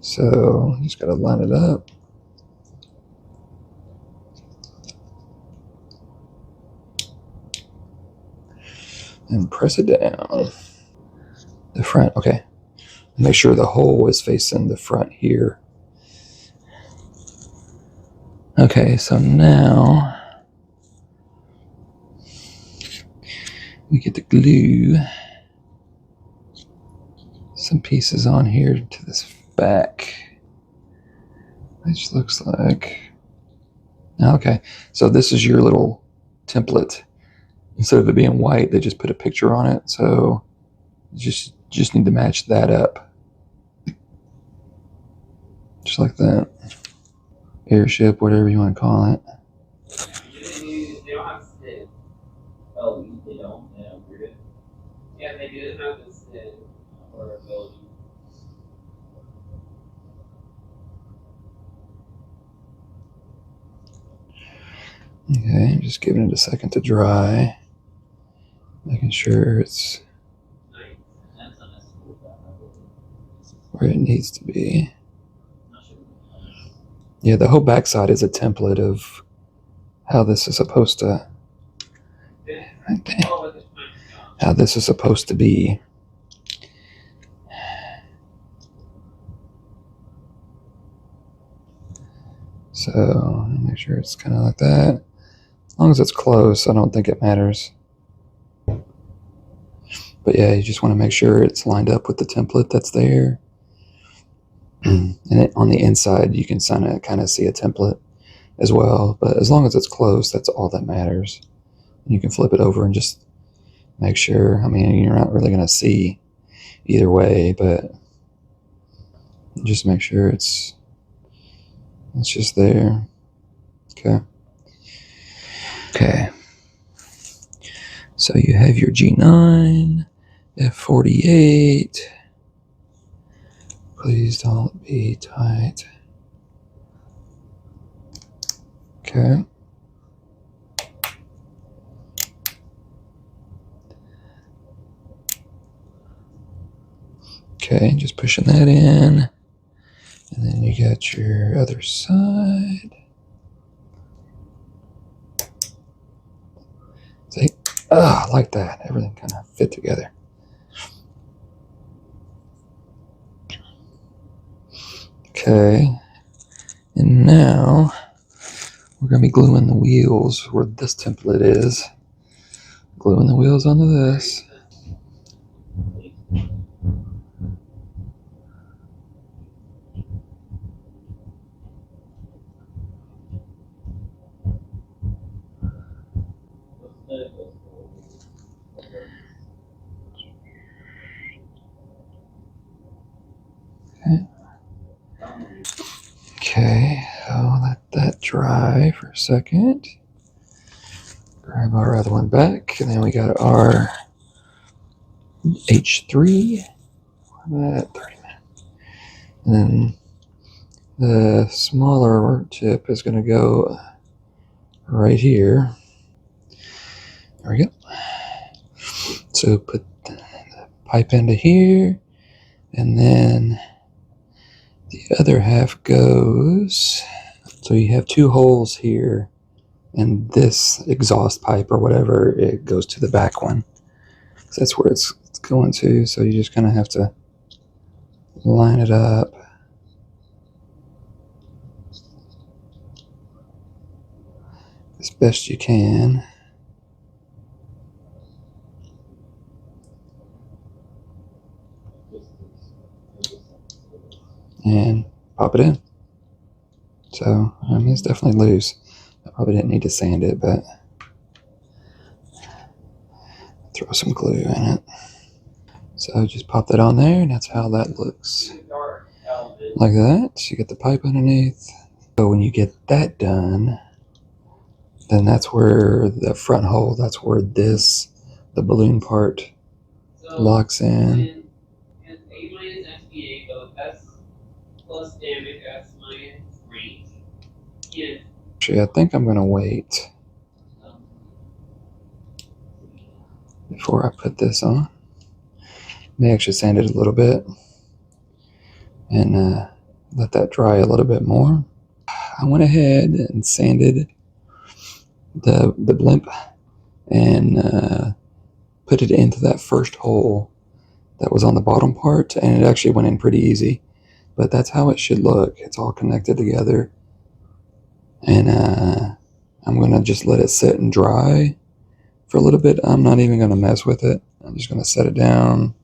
Speaker 2: So just got to line it up. And press it down. The front, okay. Make sure the hole is facing the front here. Okay, so now we get to glue some pieces on here to this back, which looks like, okay, so this is your little template. Instead of it being white, they just put a picture on it, so you just need to match that up. Just like that. Airship, whatever you want to call it.
Speaker 3: They don't have SID. Oh, they don't? They don't agree it? Yeah, they didn't have the SID or ability.
Speaker 2: Okay, I'm just giving it a second to dry. Making sure it's where it needs to be. Yeah, the whole backside is a template of how this is supposed to, how this is supposed to be. So make sure it's kind of like that. As long as it's close, I don't think it matters. But yeah, you just want to make sure it's lined up with the template that's there. And on the inside, you can kind of see a template as well. But as long as it's close, that's all that matters. You can flip it over and just make sure. I mean, you're not really going to see either way, but just make sure it's just there. Okay. Okay. So you have your G9, F48. Please don't be tight. Okay. Okay, just pushing that in. And then you got your other side. See? I like that. Everything kind of fit together. Okay. And now we're going to be gluing the wheels where this template is. Gluing the wheels onto this. Okay, so let that dry for a second. Grab our other one back, and then we got our H3. About 30 minutes. And then the smaller tip is going to go right here. There we go. So put the pipe into here, and then the other half goes. So you have two holes here, and this exhaust pipe or whatever, it goes to the back one. So that's where it's going to. So you just kind of have to line it up. As best you can. And pop it in. So, I mean, it's definitely loose. I probably didn't need to sand it, but throw some glue in it. So just pop that on there, and that's how that looks. Like that. You get the pipe underneath. So when you get that done, then that's where the front hole, that's where the balloon part locks in.
Speaker 3: It's A minus XPA, so S plus damage, S minus range.
Speaker 2: Actually, I think I'm going to wait before I put this on. May actually sand it a little bit and let that dry a little bit more. I went ahead and sanded the blimp and put it into that first hole that was on the bottom part, and it actually went in pretty easy. But that's how it should look. It's all connected together. And I'm going to just let it sit and dry for a little bit. I'm not even going to mess with it. I'm just going to set it down.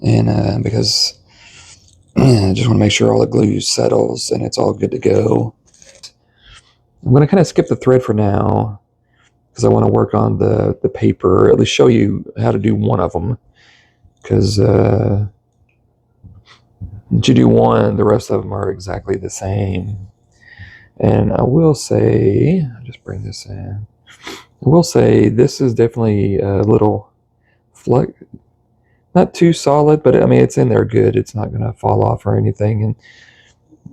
Speaker 2: And because I just want to make sure all the glue settles and it's all good to go. I'm going to kind of skip the thread for now because I want to work on the paper, or at least show you how to do one of them. Because once you do one, the rest of them are exactly the same. And I will say, I'll just bring this in. I will say this is definitely a little flex, not too solid, but I mean, it's in there good. It's not going to fall off or anything. And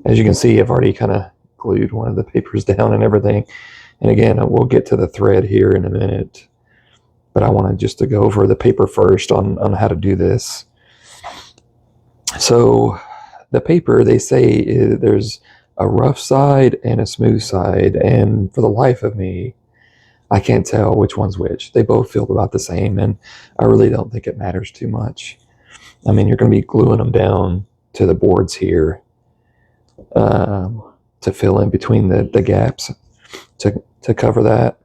Speaker 2: as you can see, I've already kind of glued one of the papers down and everything. And again, we'll get to the thread here in a minute. But I wanted just to go over the paper first on how to do this. So the paper, they say there's a rough side and a smooth side. And for the life of me, I can't tell which one's which. They both feel about the same, and I really don't think it matters too much. I mean, you're going to be gluing them down to the boards here. to fill in between the gaps to cover that.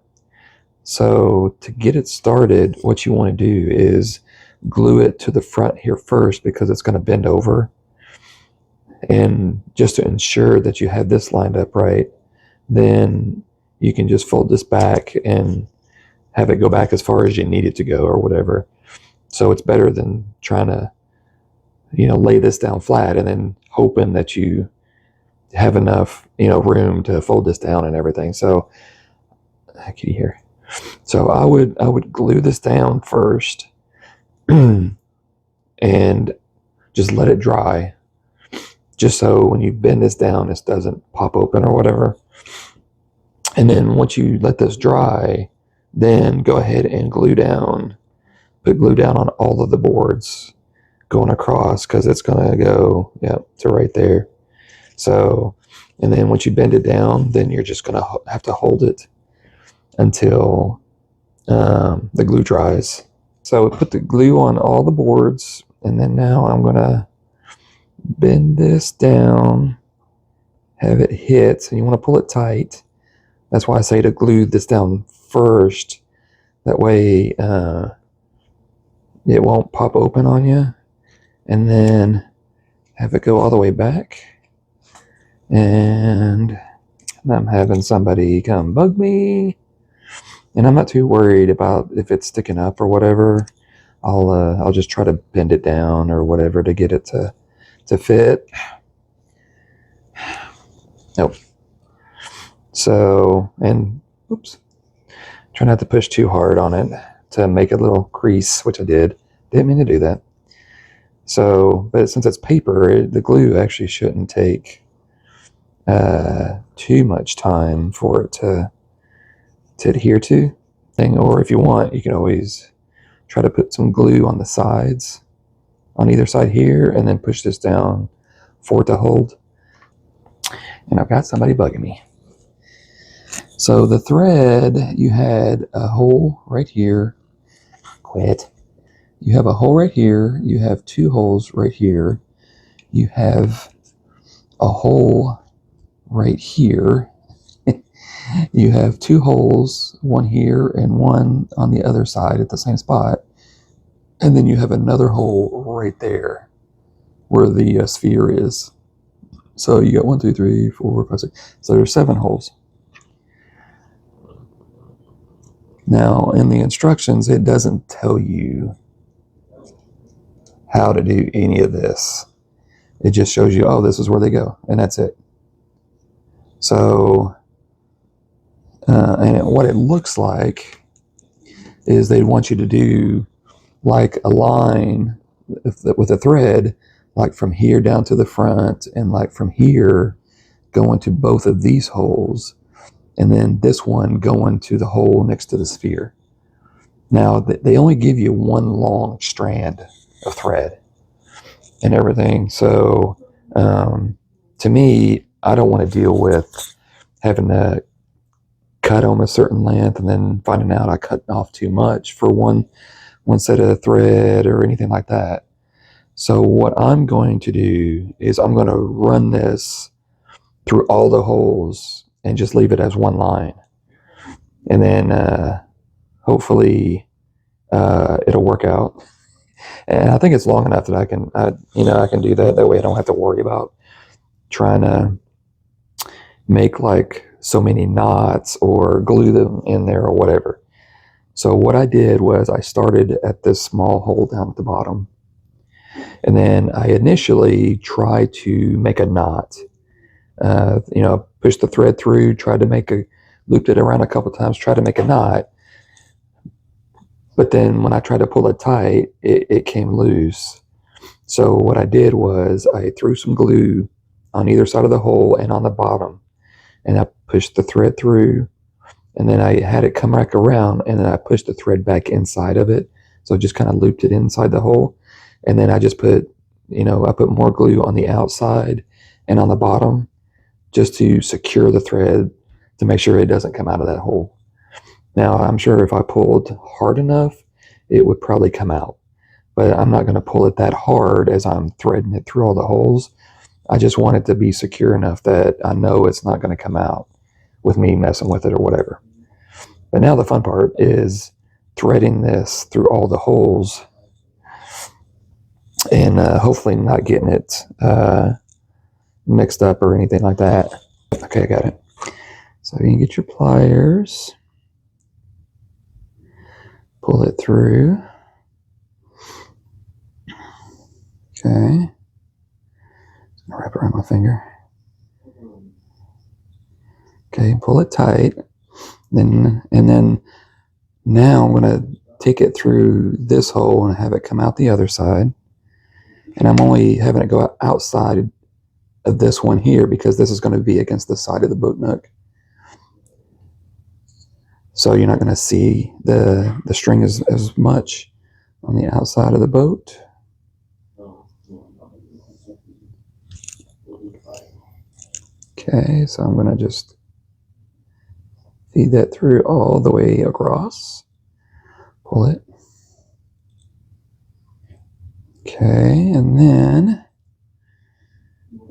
Speaker 2: So to get it started, what you want to do is glue it to the front here first, because it's going to bend over. And just to ensure that you have this lined up right, then you can just fold this back and have it go back as far as you need it to go or whatever. So it's better than trying to, lay this down flat and then hoping that you have enough, room to fold this down and everything. So, kitty here. So I would glue this down first and just let it dry, just so when you bend this down, it doesn't pop open or whatever. And then once you let this dry, then go ahead and put glue down on all of the boards going across, because it's going to go, to right there. So, and then once you bend it down, then you're just going to have to hold it until the glue dries. So we put the glue on all the boards, and then now I'm going to bend this down, have it hit, and you want to pull it tight. That's why I say to glue this down first. That way it won't pop open on you. And then have it go all the way back. And I'm having somebody come bug me. And I'm not too worried about if it's sticking up or whatever. I'll just try to bend it down or whatever to get it to fit. Nope. So, and oops, try not to push too hard on it to make a little crease, which I did. Didn't mean to do that. So, but since it's paper, the glue actually shouldn't take too much time for it to adhere to. Or if you want, you can always try to put some glue on the sides, on either side here, and then push this down for it to hold. And I've got somebody bugging me. So the thread, you had a hole right here. Quit. You have a hole right here. You have two holes right here. You have a hole right here. You have two holes, one here and one on the other side at the same spot. And then you have another hole right there where the sphere is. So you got 1, 2, 3, 4, 5, 6. So there's 7 holes. Now, in the instructions, it doesn't tell you how to do any of this. It just shows you, oh, this is where they go, and that's it. So, and what it looks like is they want you to do like a line with a thread, like from here down to the front, and like from here going to both of these holes, and then this one going to the hole next to the sphere. Now, they only give you one long strand of thread and everything. So, to me, I don't want to deal with having to cut them a certain length and then finding out I cut off too much for one set of thread or anything like that. So what I'm going to do is I'm going to run this through all the holes and just leave it as one line. And then hopefully it'll work out. And I think it's long enough that I can do that. That way I don't have to worry about trying to make like so many knots or glue them in there or whatever. So what I did was I started at this small hole down at the bottom. And then I initially tried to make a knot. Pushed the thread through, looped it around a couple times, tried to make a knot. But then when I tried to pull it tight, it came loose. So what I did was I threw some glue on either side of the hole and on the bottom. And I pushed the thread through. And then I had it come back around, and then I pushed the thread back inside of it. So I just kind of looped it inside the hole. And then I just put more glue on the outside and on the bottom just to secure the thread to make sure it doesn't come out of that hole. Now, I'm sure if I pulled hard enough, it would probably come out. But I'm not going to pull it that hard as I'm threading it through all the holes.
Speaker 1: I just want it to be secure enough that I know it's not going to come out with me messing with it or whatever. But now the fun part is threading this through all the holes and hopefully not getting it mixed up or anything like that. Okay, I got it. So you can get your pliers, pull it through. Okay, just gonna wrap it around my finger. Okay, pull it tight. And then now I'm gonna take it through this hole and have it come out the other side. And I'm only having it go outside of this one here because this is going to be against the side of the boat nook. So you're not going to see the string as much on the outside of the boat. Okay, so I'm going to just feed that through all the way across. Pull it. Okay, and then,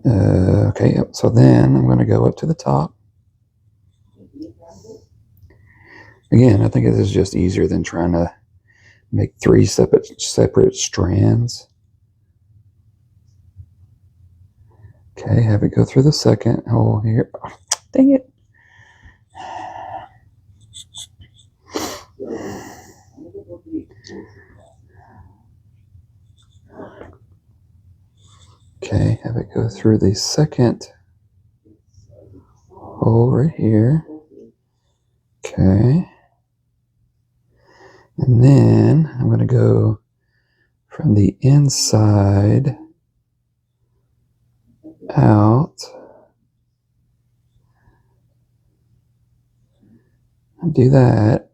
Speaker 1: okay, so then I'm going to go up to the top. Again, I think this is just easier than trying to make 3 separate strands. Okay, have it go through the second hole here. Oh, dang it. Okay, have it go through the second hole right here. Okay. And then I'm going to go from the inside out. Do that.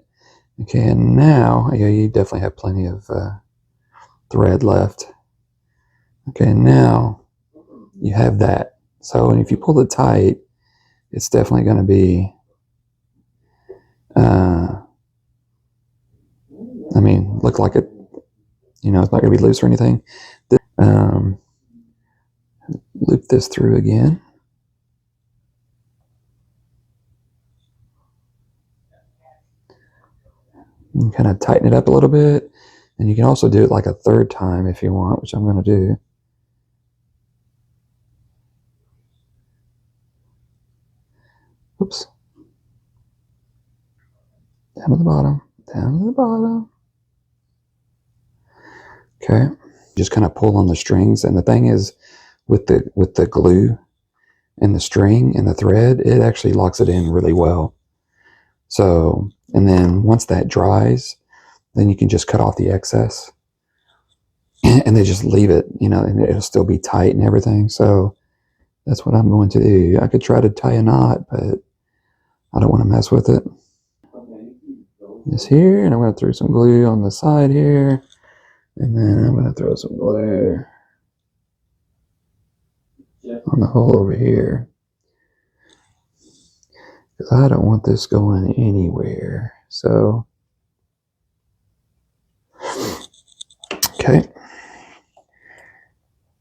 Speaker 1: Okay, and now, yeah, you definitely have plenty of thread left. Okay, now you have that. So if you pull it tight, it's definitely going to be, I mean, look like it, you know, it's not going to be loose or anything. Loop this through again. And kind of tighten it up a little bit. And you can also do it like a third time if you want, which I'm going to do. Oops. Down to the bottom. Down to the bottom. Okay. Just kind of pull on the strings. And the thing is, with the glue and the string and the thread, it actually locks it in really well. So, and then once that dries, then you can just cut off the excess and then just leave it, you know, and it'll still be tight and everything. So that's what I'm going to do. I could try to tie a knot, but I don't want to mess with it. This here, and I'm going to throw some glue on the side here, and then I'm going to throw some glue on the hole over here, because I don't want this going anywhere. So, okay.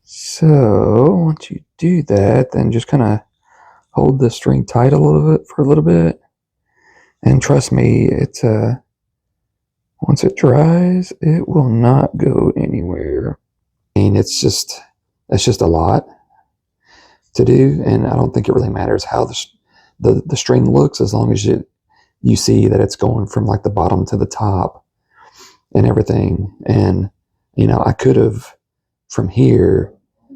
Speaker 1: So once you do that, then just kind of hold the string tight a little bit for a little bit, and trust me, it's once it dries, it will not go anywhere. I mean, it's just a lot to do, and I don't think it really matters how the string looks, as long as you see that it's going from like the bottom to the top and everything. And you know, I could have from here,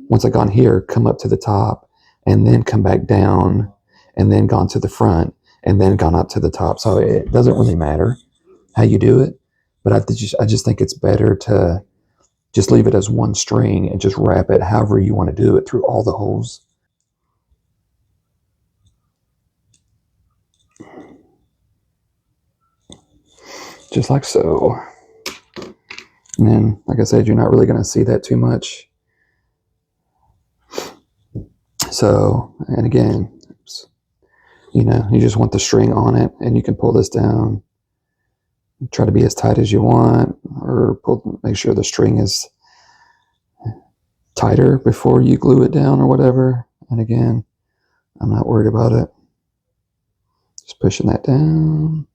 Speaker 1: once I gone here, come up to the top and then come back down and then gone to the front and then gone up to the top. So it doesn't really matter how you do it, but I just think it's better to just leave it as one string and just wrap it however you want to do it through all the holes. Just like so. And then, like I said, you're not really going to see that too much. So, and again, you know, you just want the string on it, and you can pull this down. Try to be as tight as you want, or make sure the string is
Speaker 2: tighter before you glue it down or whatever. And again, I'm not worried about it. Just pushing that down.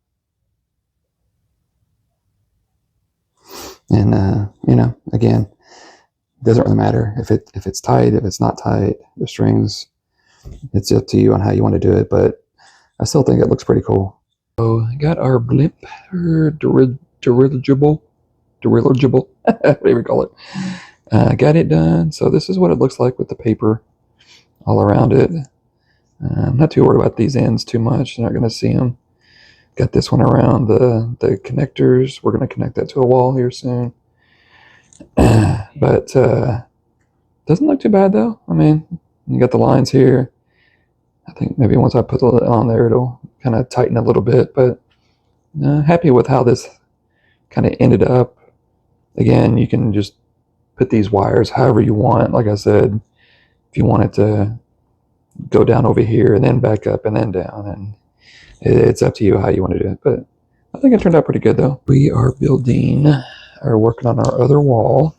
Speaker 2: And you know, again, it doesn't really matter if it's tight, if it's not tight, the strings, it's up to you on how you want to do it, but I still think it looks pretty cool. So I got our blimp, or dirigible, whatever you call it. Got it done. So this is what it looks like with the paper all around it. I'm not too worried about these ends too much. You're not going to see them. Got this one around the connectors. We're going to connect that to a wall here soon. But doesn't look too bad though. I mean, you got the lines here. I think maybe once I put it on there, it'll kind of tighten a little bit. But happy with how this kind of ended up. Again, you can just put these wires however you want. Like I said, if you want it to go down over here and then back up and then down, and it's up to you how you want to do it. But I think it turned out pretty good though. We are working on our other wall.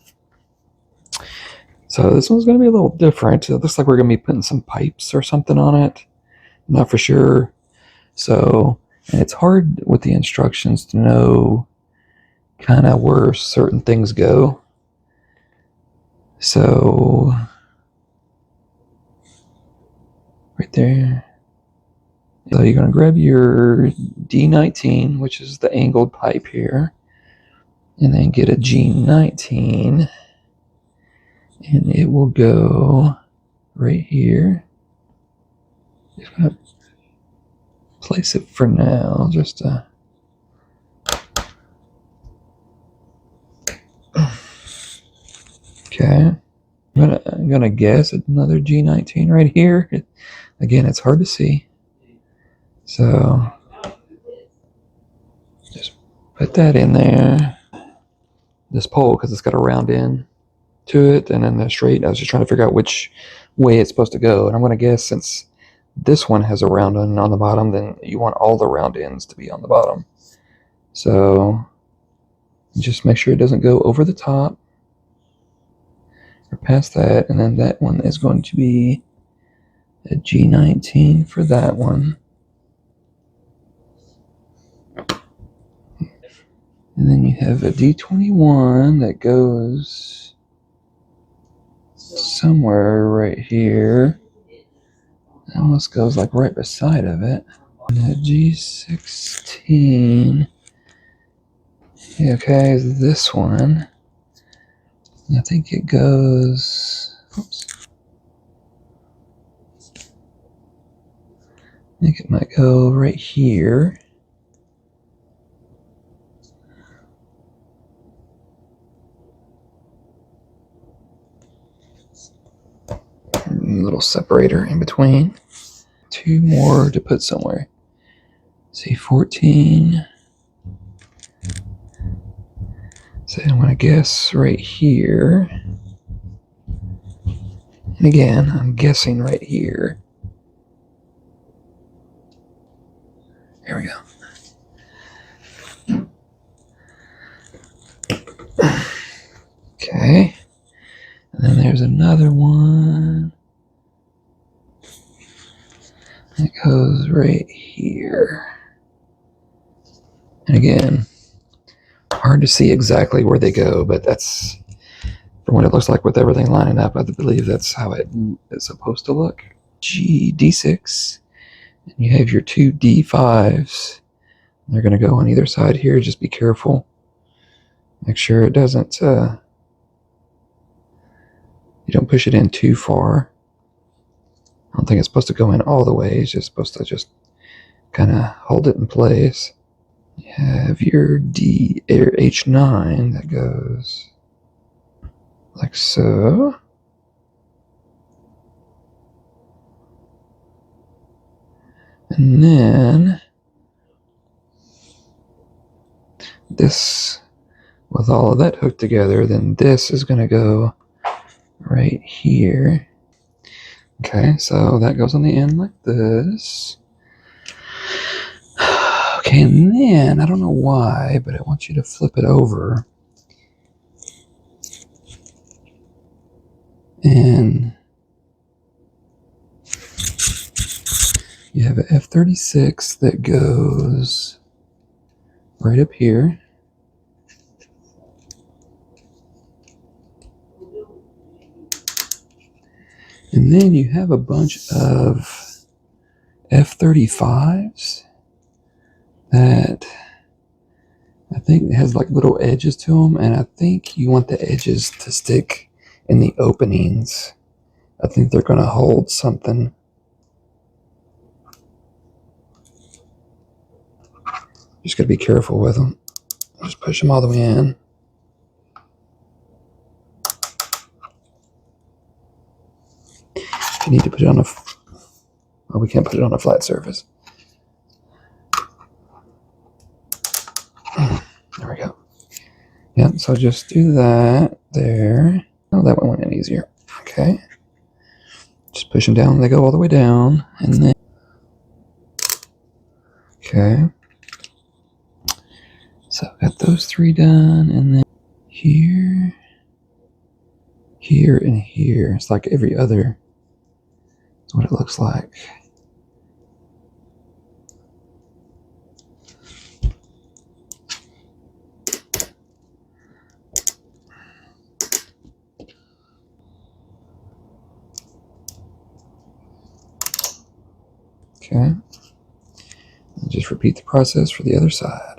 Speaker 2: So this one's going to be a little different. It looks like we're going to be putting some pipes or something on it. Not for sure. So, and it's hard with the instructions to know kind of where certain things go. So, right there. So you're going to grab your D19, which is the angled pipe here, and then get a G19, and it will go right here. Just going to place it for now, just to... Okay. I'm gonna guess another G19 right here. Again, it's hard to see. So just put that in there. This pole, because it's got a round end to it, and then the straight. I was just trying to figure out which way it's supposed to go. And I'm gonna guess since this one has a round end on the bottom, then you want all the round ends to be on the bottom. So just make sure it doesn't go over the top or past that, and then that one is going to be a G19 for that one. And then you have a D21 that goes somewhere right here. It almost goes like right beside of it. And a G16. Okay, is this one. I think it goes... Oops. I think it might go right here. A little separator in between. Two more to put somewhere. See, 14. So I'm going to guess right here. And again, I'm guessing right here. There we go. Okay. And then there's another one. It goes right here. And again, hard to see exactly where they go, but that's from what it looks like with everything lining up. I believe that's how it is supposed to look. D6, and you have your two D5s. They're going to go on either side here. Just be careful. Make sure it doesn't, you don't push it in too far. I don't think it's supposed to go in all the way. It's just supposed to just kind of hold it in place. You have your H9 that goes like so. And then this, with all of that hooked together, then this is going to go right here. Okay, so that goes on the end like this. Okay, and then, I don't know why, but I want you to flip it over. And you have an F36 that goes right up here. And then you have a bunch of F35s that I think has like little edges to them, and I think you want the edges to stick in the openings. I think they're going to hold something. Just got to be careful with them. Just push them all the way in. If you need to put it on a, well, we can't put it on a flat surface. There we go. Yeah, so just do that there. Oh, that one went in easier. Okay. Just push them down. They go all the way down. And then, okay. So I've got those 3 done. And then here, here, and here. It's like every other. That's what it looks like. Okay. And just repeat the process for the other side.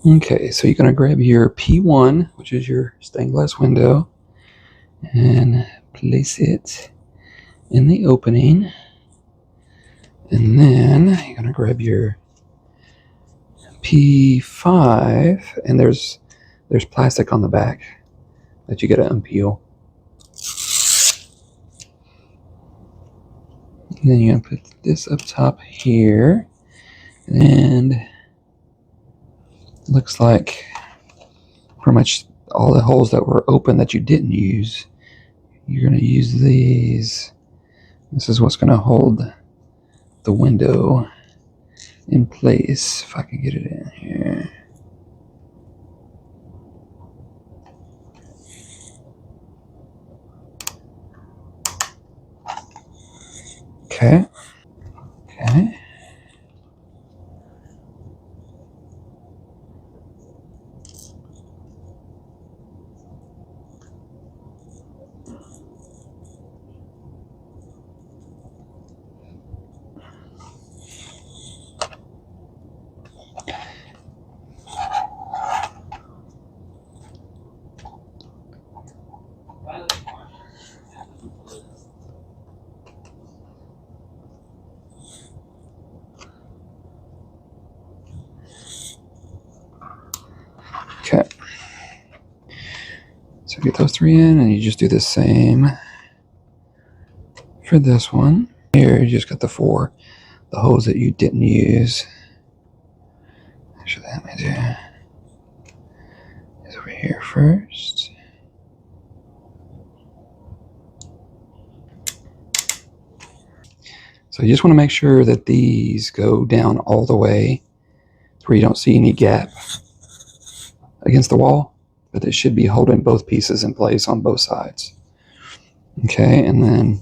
Speaker 2: Okay, so you're going to grab your P1, which is your stained glass window, and place it in the opening. And then you're going to grab your P5, and there's plastic on the back that you got to unpeel. And then you're going to put this up top here, and it looks like pretty much all the holes that were open that you didn't use, you're going to use these. This is what's going to hold the window in place, if I can get it in here. Okay. Okay. Okay. So get those 3 in, and you just do the same for this one. Here, you just got the 4, the holes that you didn't use. Actually, let me do is over here first. So you just want to make sure that these go down all the way to where you don't see any gap against the wall, but they should be holding both pieces in place on both sides. Okay, and then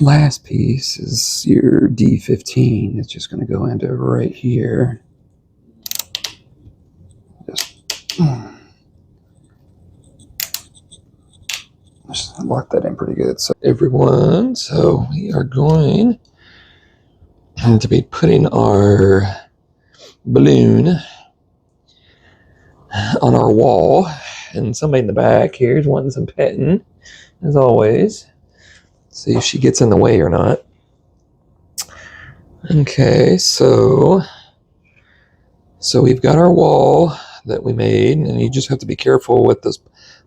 Speaker 2: last piece is your D15. It's just going to go into right here. Just lock that in pretty good. So everyone, so we are going to be putting our balloon on our wall, and somebody in the back here is wanting some petting, as always. See if she gets in the way or not. Okay, so we've got our wall that we made, and you just have to be careful with this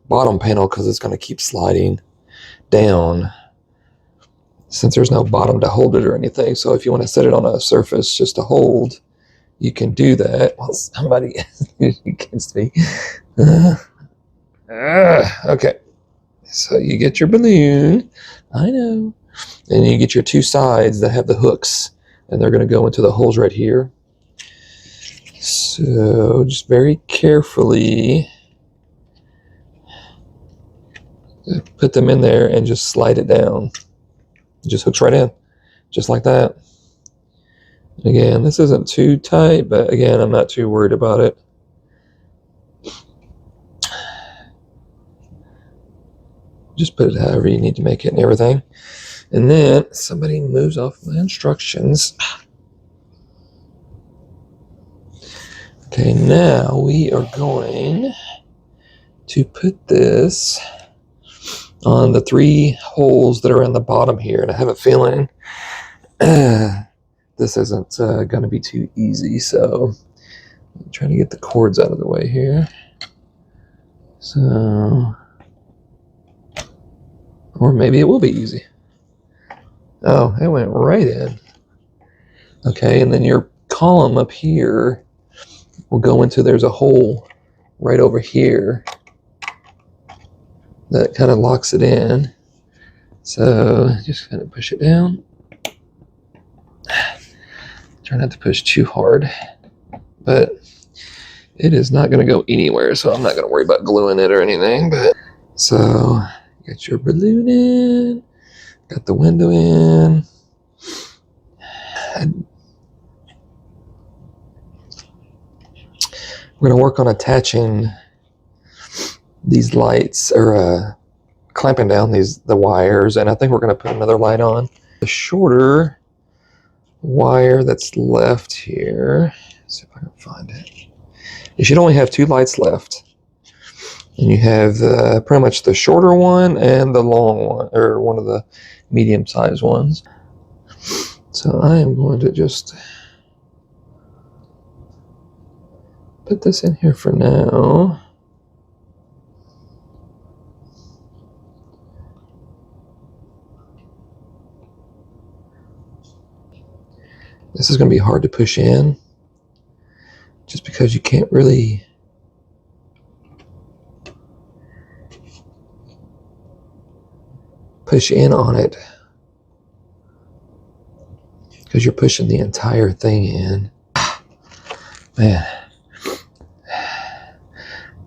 Speaker 2: bottom panel because it's going to keep sliding down since there's no bottom to hold it or anything. So if you want to set it on a surface just to hold, you can do that. Well, somebody against me. Okay, so you get your balloon. I know. And you get your 2 sides that have the hooks, and they're going to go into the holes right here. So just very carefully put them in there and just slide it down. It just hooks right in, just like that. And again, this isn't too tight, but again, I'm not too worried about it. Just put it however you need to make it and everything. And then somebody moves off my instructions. Okay, now we are going to put this on the 3 holes that are in the bottom here. And I have a feeling this isn't going to be too easy. So I'm trying to get the cords out of the way here. So, or maybe it will be easy. Oh, it went right in. Okay, and then your column up here will go into, there's a hole right over here that kind of locks it in. So just kind of push it down. Try not to push too hard, but it is not going to go anywhere, so I'm not going to worry about gluing it or anything. But so get your balloon in, got the window in. We're going to work on attaching these lights, or clamping down the wires, and I think we're going to put another light on. The shorter wire that's left here, let's see if I can find it. You should only have 2 lights left, and you have pretty much the shorter one and the long one, or one of the medium-sized ones. So I am going to just put this in here for now. This is going to be hard to push in, just because you can't really push in on it, because you're pushing the entire thing in. Man.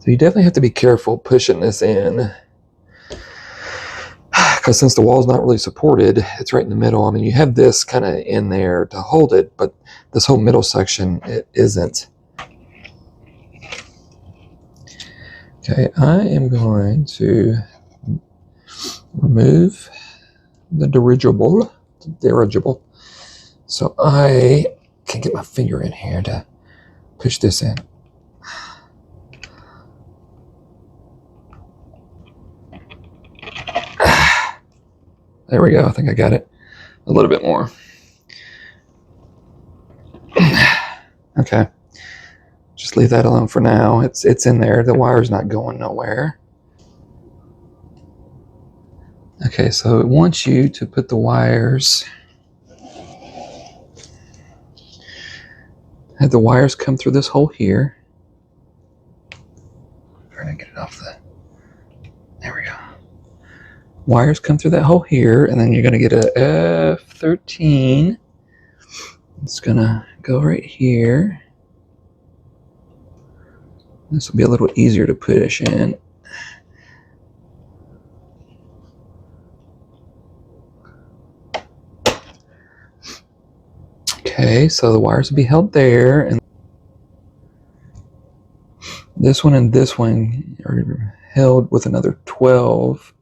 Speaker 2: So you definitely have to be careful pushing this in, because since the wall's not really supported, it's right in the middle. I mean, you have this kind of in there to hold it, but this whole middle section, it isn't. Okay, I am going to remove the dirigible, so I can get my finger in here to push this in. There we go. I think I got it a little bit more. Okay, just leave that alone for now. It's in there. The wire's not going nowhere. Okay, so it wants you to put the wires, have the wires come through this hole here. Trying to get it off the, there we go. Wires come through that hole here, and then you're going to get a F13. It's going to go right here. This will be a little easier to push in. Okay, so the wires will be held there, and this one and this one are held with another 12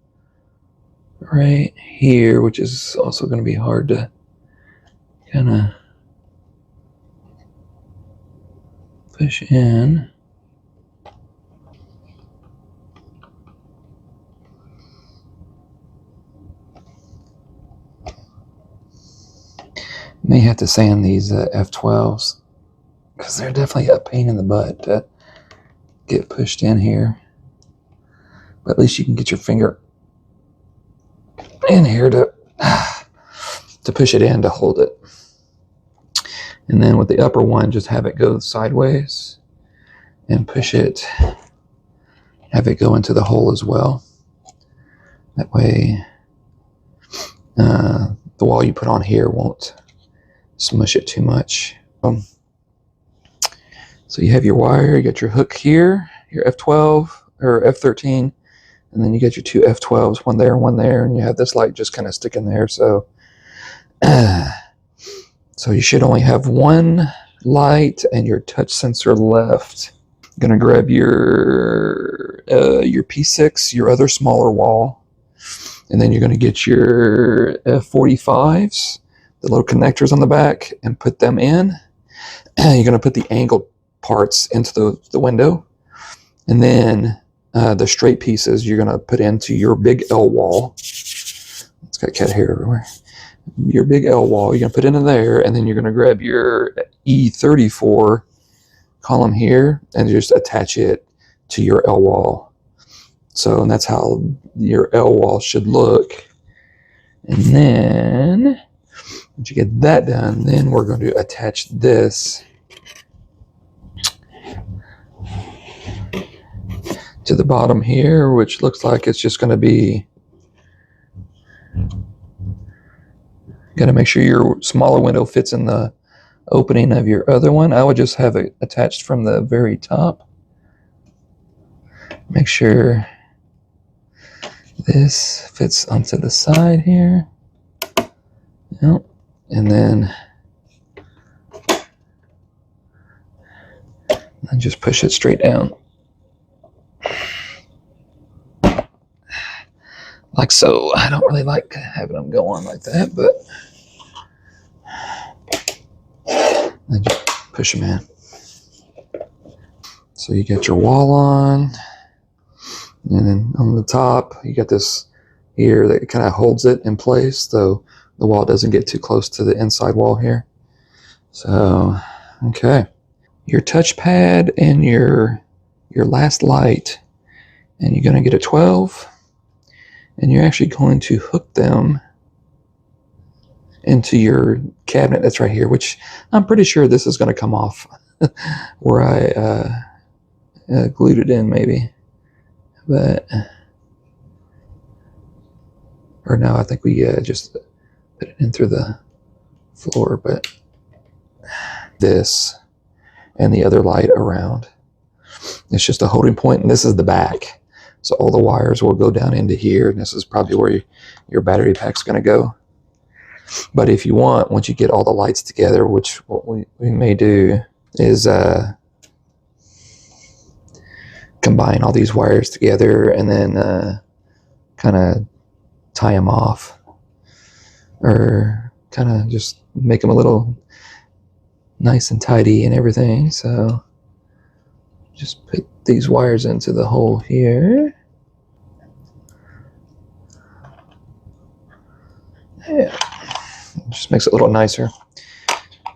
Speaker 2: right here, which is also going to be hard to kind of push in. May have to sand these F12s, because they're definitely a pain in the butt to get pushed in here. But at least you can get your finger in here to push it in, to hold it. And then with the upper one, just have it go sideways and push it, have it go into the hole as well. That way the wall you put on here won't smush it too much. So you have your wire, you got your hook here, your F12 or F13, and then you get your two F12s, one there, and you have this light just kind of sticking there. So, so you should only have one light and your touch sensor left. I'm gonna grab your P6, your other smaller wall, and then you're gonna get your F45s, the little connectors on the back, and put them in. You're gonna put the angled parts into the window, and then the straight pieces you're gonna put into your big L wall. It's got cat hair everywhere. Your big L wall, you're gonna put into there, and then you're gonna grab your E34 column here and just attach it to your L wall. So, and that's how your L wall should look. And then once you get that done, then we're going to attach this to the bottom here, which looks like it's just going to be, got to make sure your smaller window fits in the opening of your other one. I would just have it attached from the very top. Make sure this fits onto the side here. Yep. And then just push it straight down. Like so. I don't really like having them go on like that, but then just push them in. So you get your wall on, and then on the top you got this here that kind of holds it in place so the wall doesn't get too close to the inside wall here. So, okay. Your touchpad and your last light, and you're going to get a 12, and you're actually going to hook them into your cabinet that's right here, which I'm pretty sure this is going to come off where I glued it in maybe, but or no, I think we just put it in through the floor. But this and the other light around, it's just a holding point, and this is the back, so all the wires will go down into here, and this is probably where your battery pack's going to go. But if you want, once you get all the lights together, which what we may do is combine all these wires together and then kind of tie them off, or kind of just make them a little nice and tidy and everything. So just put these wires into the hole here. Yeah, it just makes it a little nicer.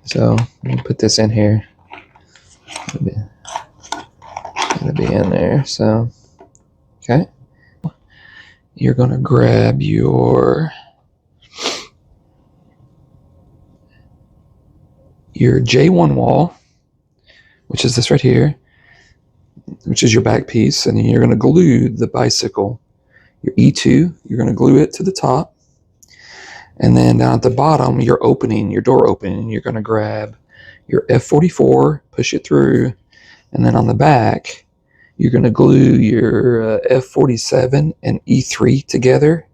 Speaker 2: So I'm gonna put this in here. It'll be in there. So okay, you're gonna grab your J1 wall, which is this right here, which is your back piece, and then you're going to glue the bicycle, your E2, you're going to glue it to the top, and then down at the bottom, your door opening, you're going to grab your F44, push it through, and then on the back, you're going to glue your F47 and E3 together,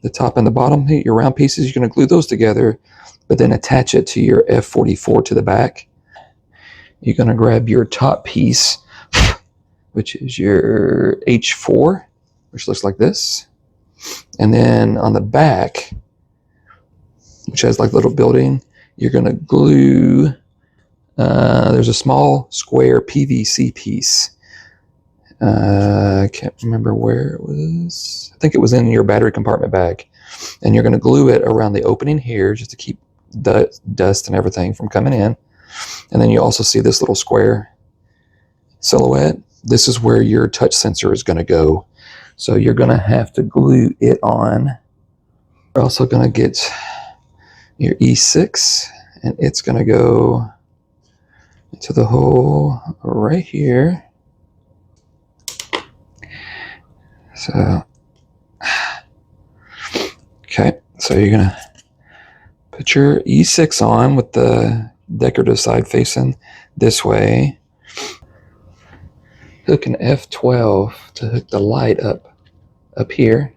Speaker 2: the top and the bottom, your round pieces, you're going to glue those together, but then attach it to your F44 to the back. You're going to grab your top piece, which is your H4, which looks like this. And then on the back, which has like a little building, you're going to glue, there's a small square PVC piece. I can't remember where it was. I think it was in your battery compartment bag. And you're going to glue it around the opening here just to keep dust and everything from coming in. And then you also see this little square silhouette. This is where your touch sensor is going to go. So you're going to have to glue it on. We're also going to get your E6, and it's going to go into the hole right here. So, okay, so you're going to put your E6 on with the decorative side facing this way. hook an F12 to hook the light up here.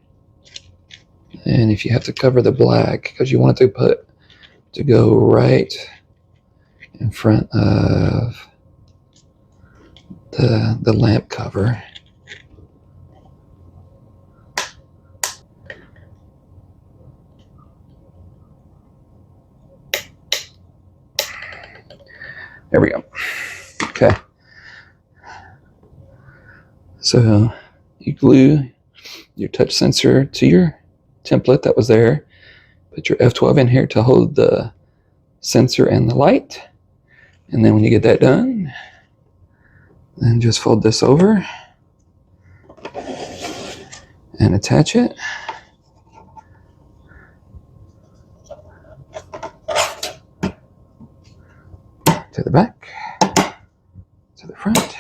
Speaker 2: And if you have to cover the black, because you want it to go right in front of the lamp cover. There we go. Okay. So you glue your touch sensor to your template that was there. Put your F12 in here to hold the sensor and the light. And then when you get that done, then just fold this over and attach it. To the back, to the front,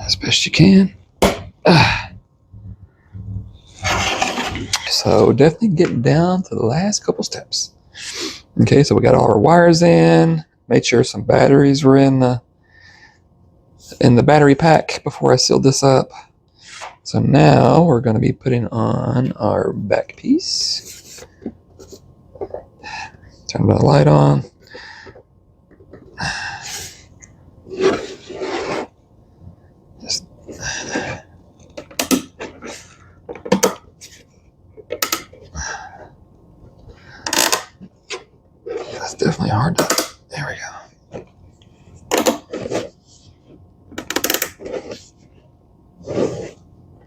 Speaker 2: as best you can. So definitely getting down to the last couple steps. Okay, so we got all our wires in. Made sure some batteries were in the battery pack before I sealed this up. So now we're going to be putting on our back piece. Turn the light on. That's definitely hard to, there we go. I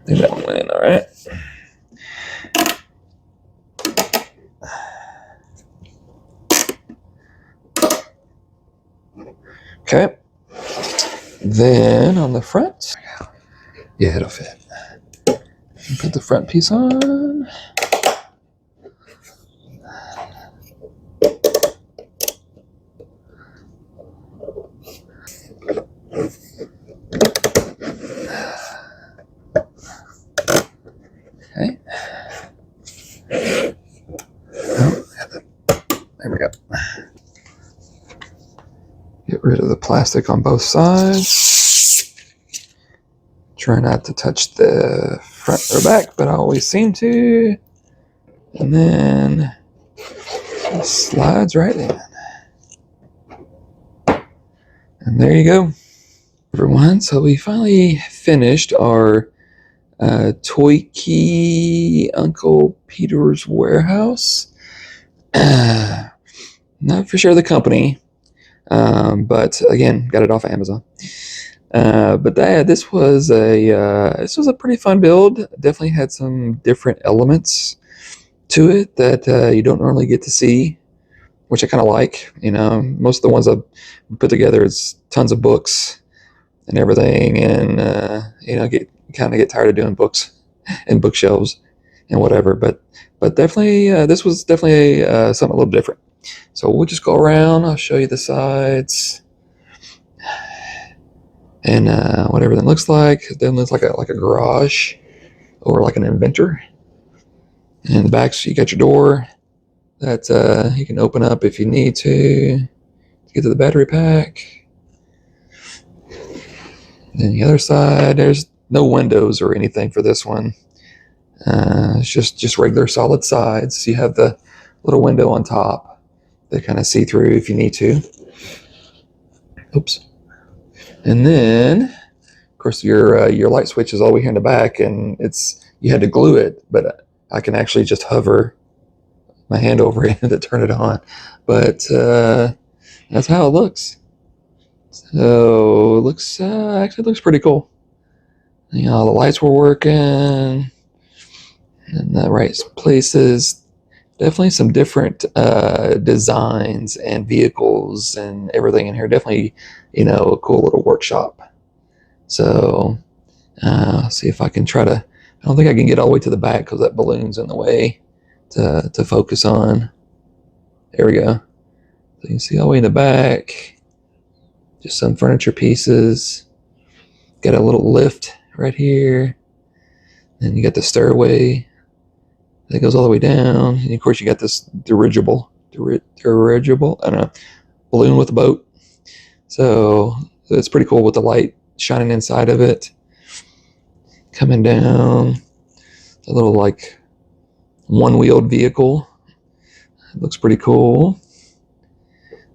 Speaker 2: think that one went in all right. Okay. Then on the front, yeah, it'll fit. Put the front piece on. Okay. Oh, there we go. Get rid of the plastic on both sides. Try not to touch the front or back, but I always seem to. And then it slides right in. And there you go, everyone. So we finally finished our TOYQI Uncle Peter's Warehouse. Not for sure the company, but again, got it off of Amazon. But this was a pretty fun build. Definitely had some different elements to it that you don't normally get to see, which I kind of like. You know, most of the ones I've put together is tons of books and everything, and you know, get tired of doing books and bookshelves and whatever. But definitely, this was definitely something a little different. So we'll just go around. I'll show you the sides and what everything looks like. Then looks like a garage or like an inventor. And in the back, so you got your door that you can open up if you need to get to the battery pack. Then the other side, there's no windows or anything for this one. It's just regular solid sides. You have the little window on top that kind of see through if you need to. Oops. And then, of course, your light switch is all the way here in the back, and you had to glue it, but I can actually just hover my hand over it to turn it on. But that's how it looks. So it looks actually looks pretty cool. You know, the lights were working in the right places. Definitely some different designs and vehicles and everything in here. Definitely, you know, a cool little workshop. So see if I can try to. I don't think I can get all the way to the back because that balloon's in the way to focus on. There we go. So you can see all the way in the back. Just some furniture pieces. Got a little lift right here. Then you got the stairway that goes all the way down. And of course you got this dirigible, I don't know, balloon with a boat. So it's pretty cool with the light shining inside of it. Coming down, a little like one-wheeled vehicle. It looks pretty cool.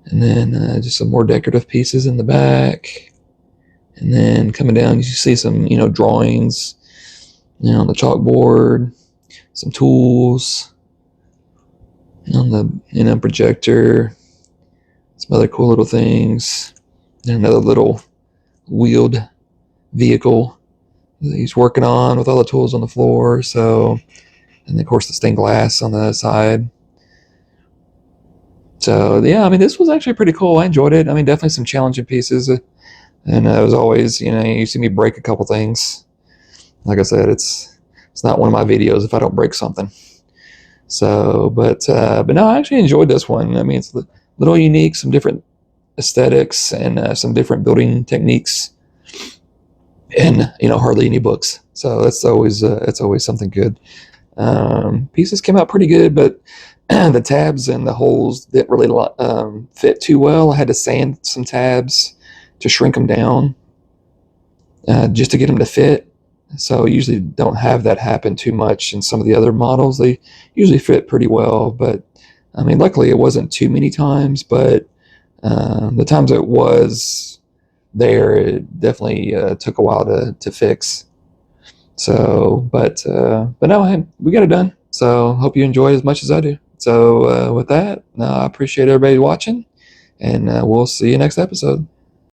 Speaker 2: And then just some more decorative pieces in the back. And then coming down, you see some, drawings, on the chalkboard, some tools on the, projector, some other cool little things, and another little wheeled vehicle that he's working on with all the tools on the floor. So, and of course the stained glass on the side. So yeah, I mean, this was actually pretty cool. I enjoyed it. I mean, definitely some challenging pieces, and as always, you see me break a couple things. Like I said, it's not one of my videos if I don't break something. So, but no, I actually enjoyed this one. I mean, it's a little unique, some different aesthetics, and some different building techniques, and hardly any books. So that's always something good. Pieces came out pretty good, but the tabs and the holes didn't really fit too well. I had to sand some tabs to shrink them down just to get them to fit. So I usually don't have that happen too much in some of the other models. They usually fit pretty well, but I mean, luckily it wasn't too many times, but the times it was there, it definitely took a while to fix. So, but no, hey, we got it done. So hope you enjoy it as much as I do. So with that, I appreciate everybody watching, and we'll see you next episode.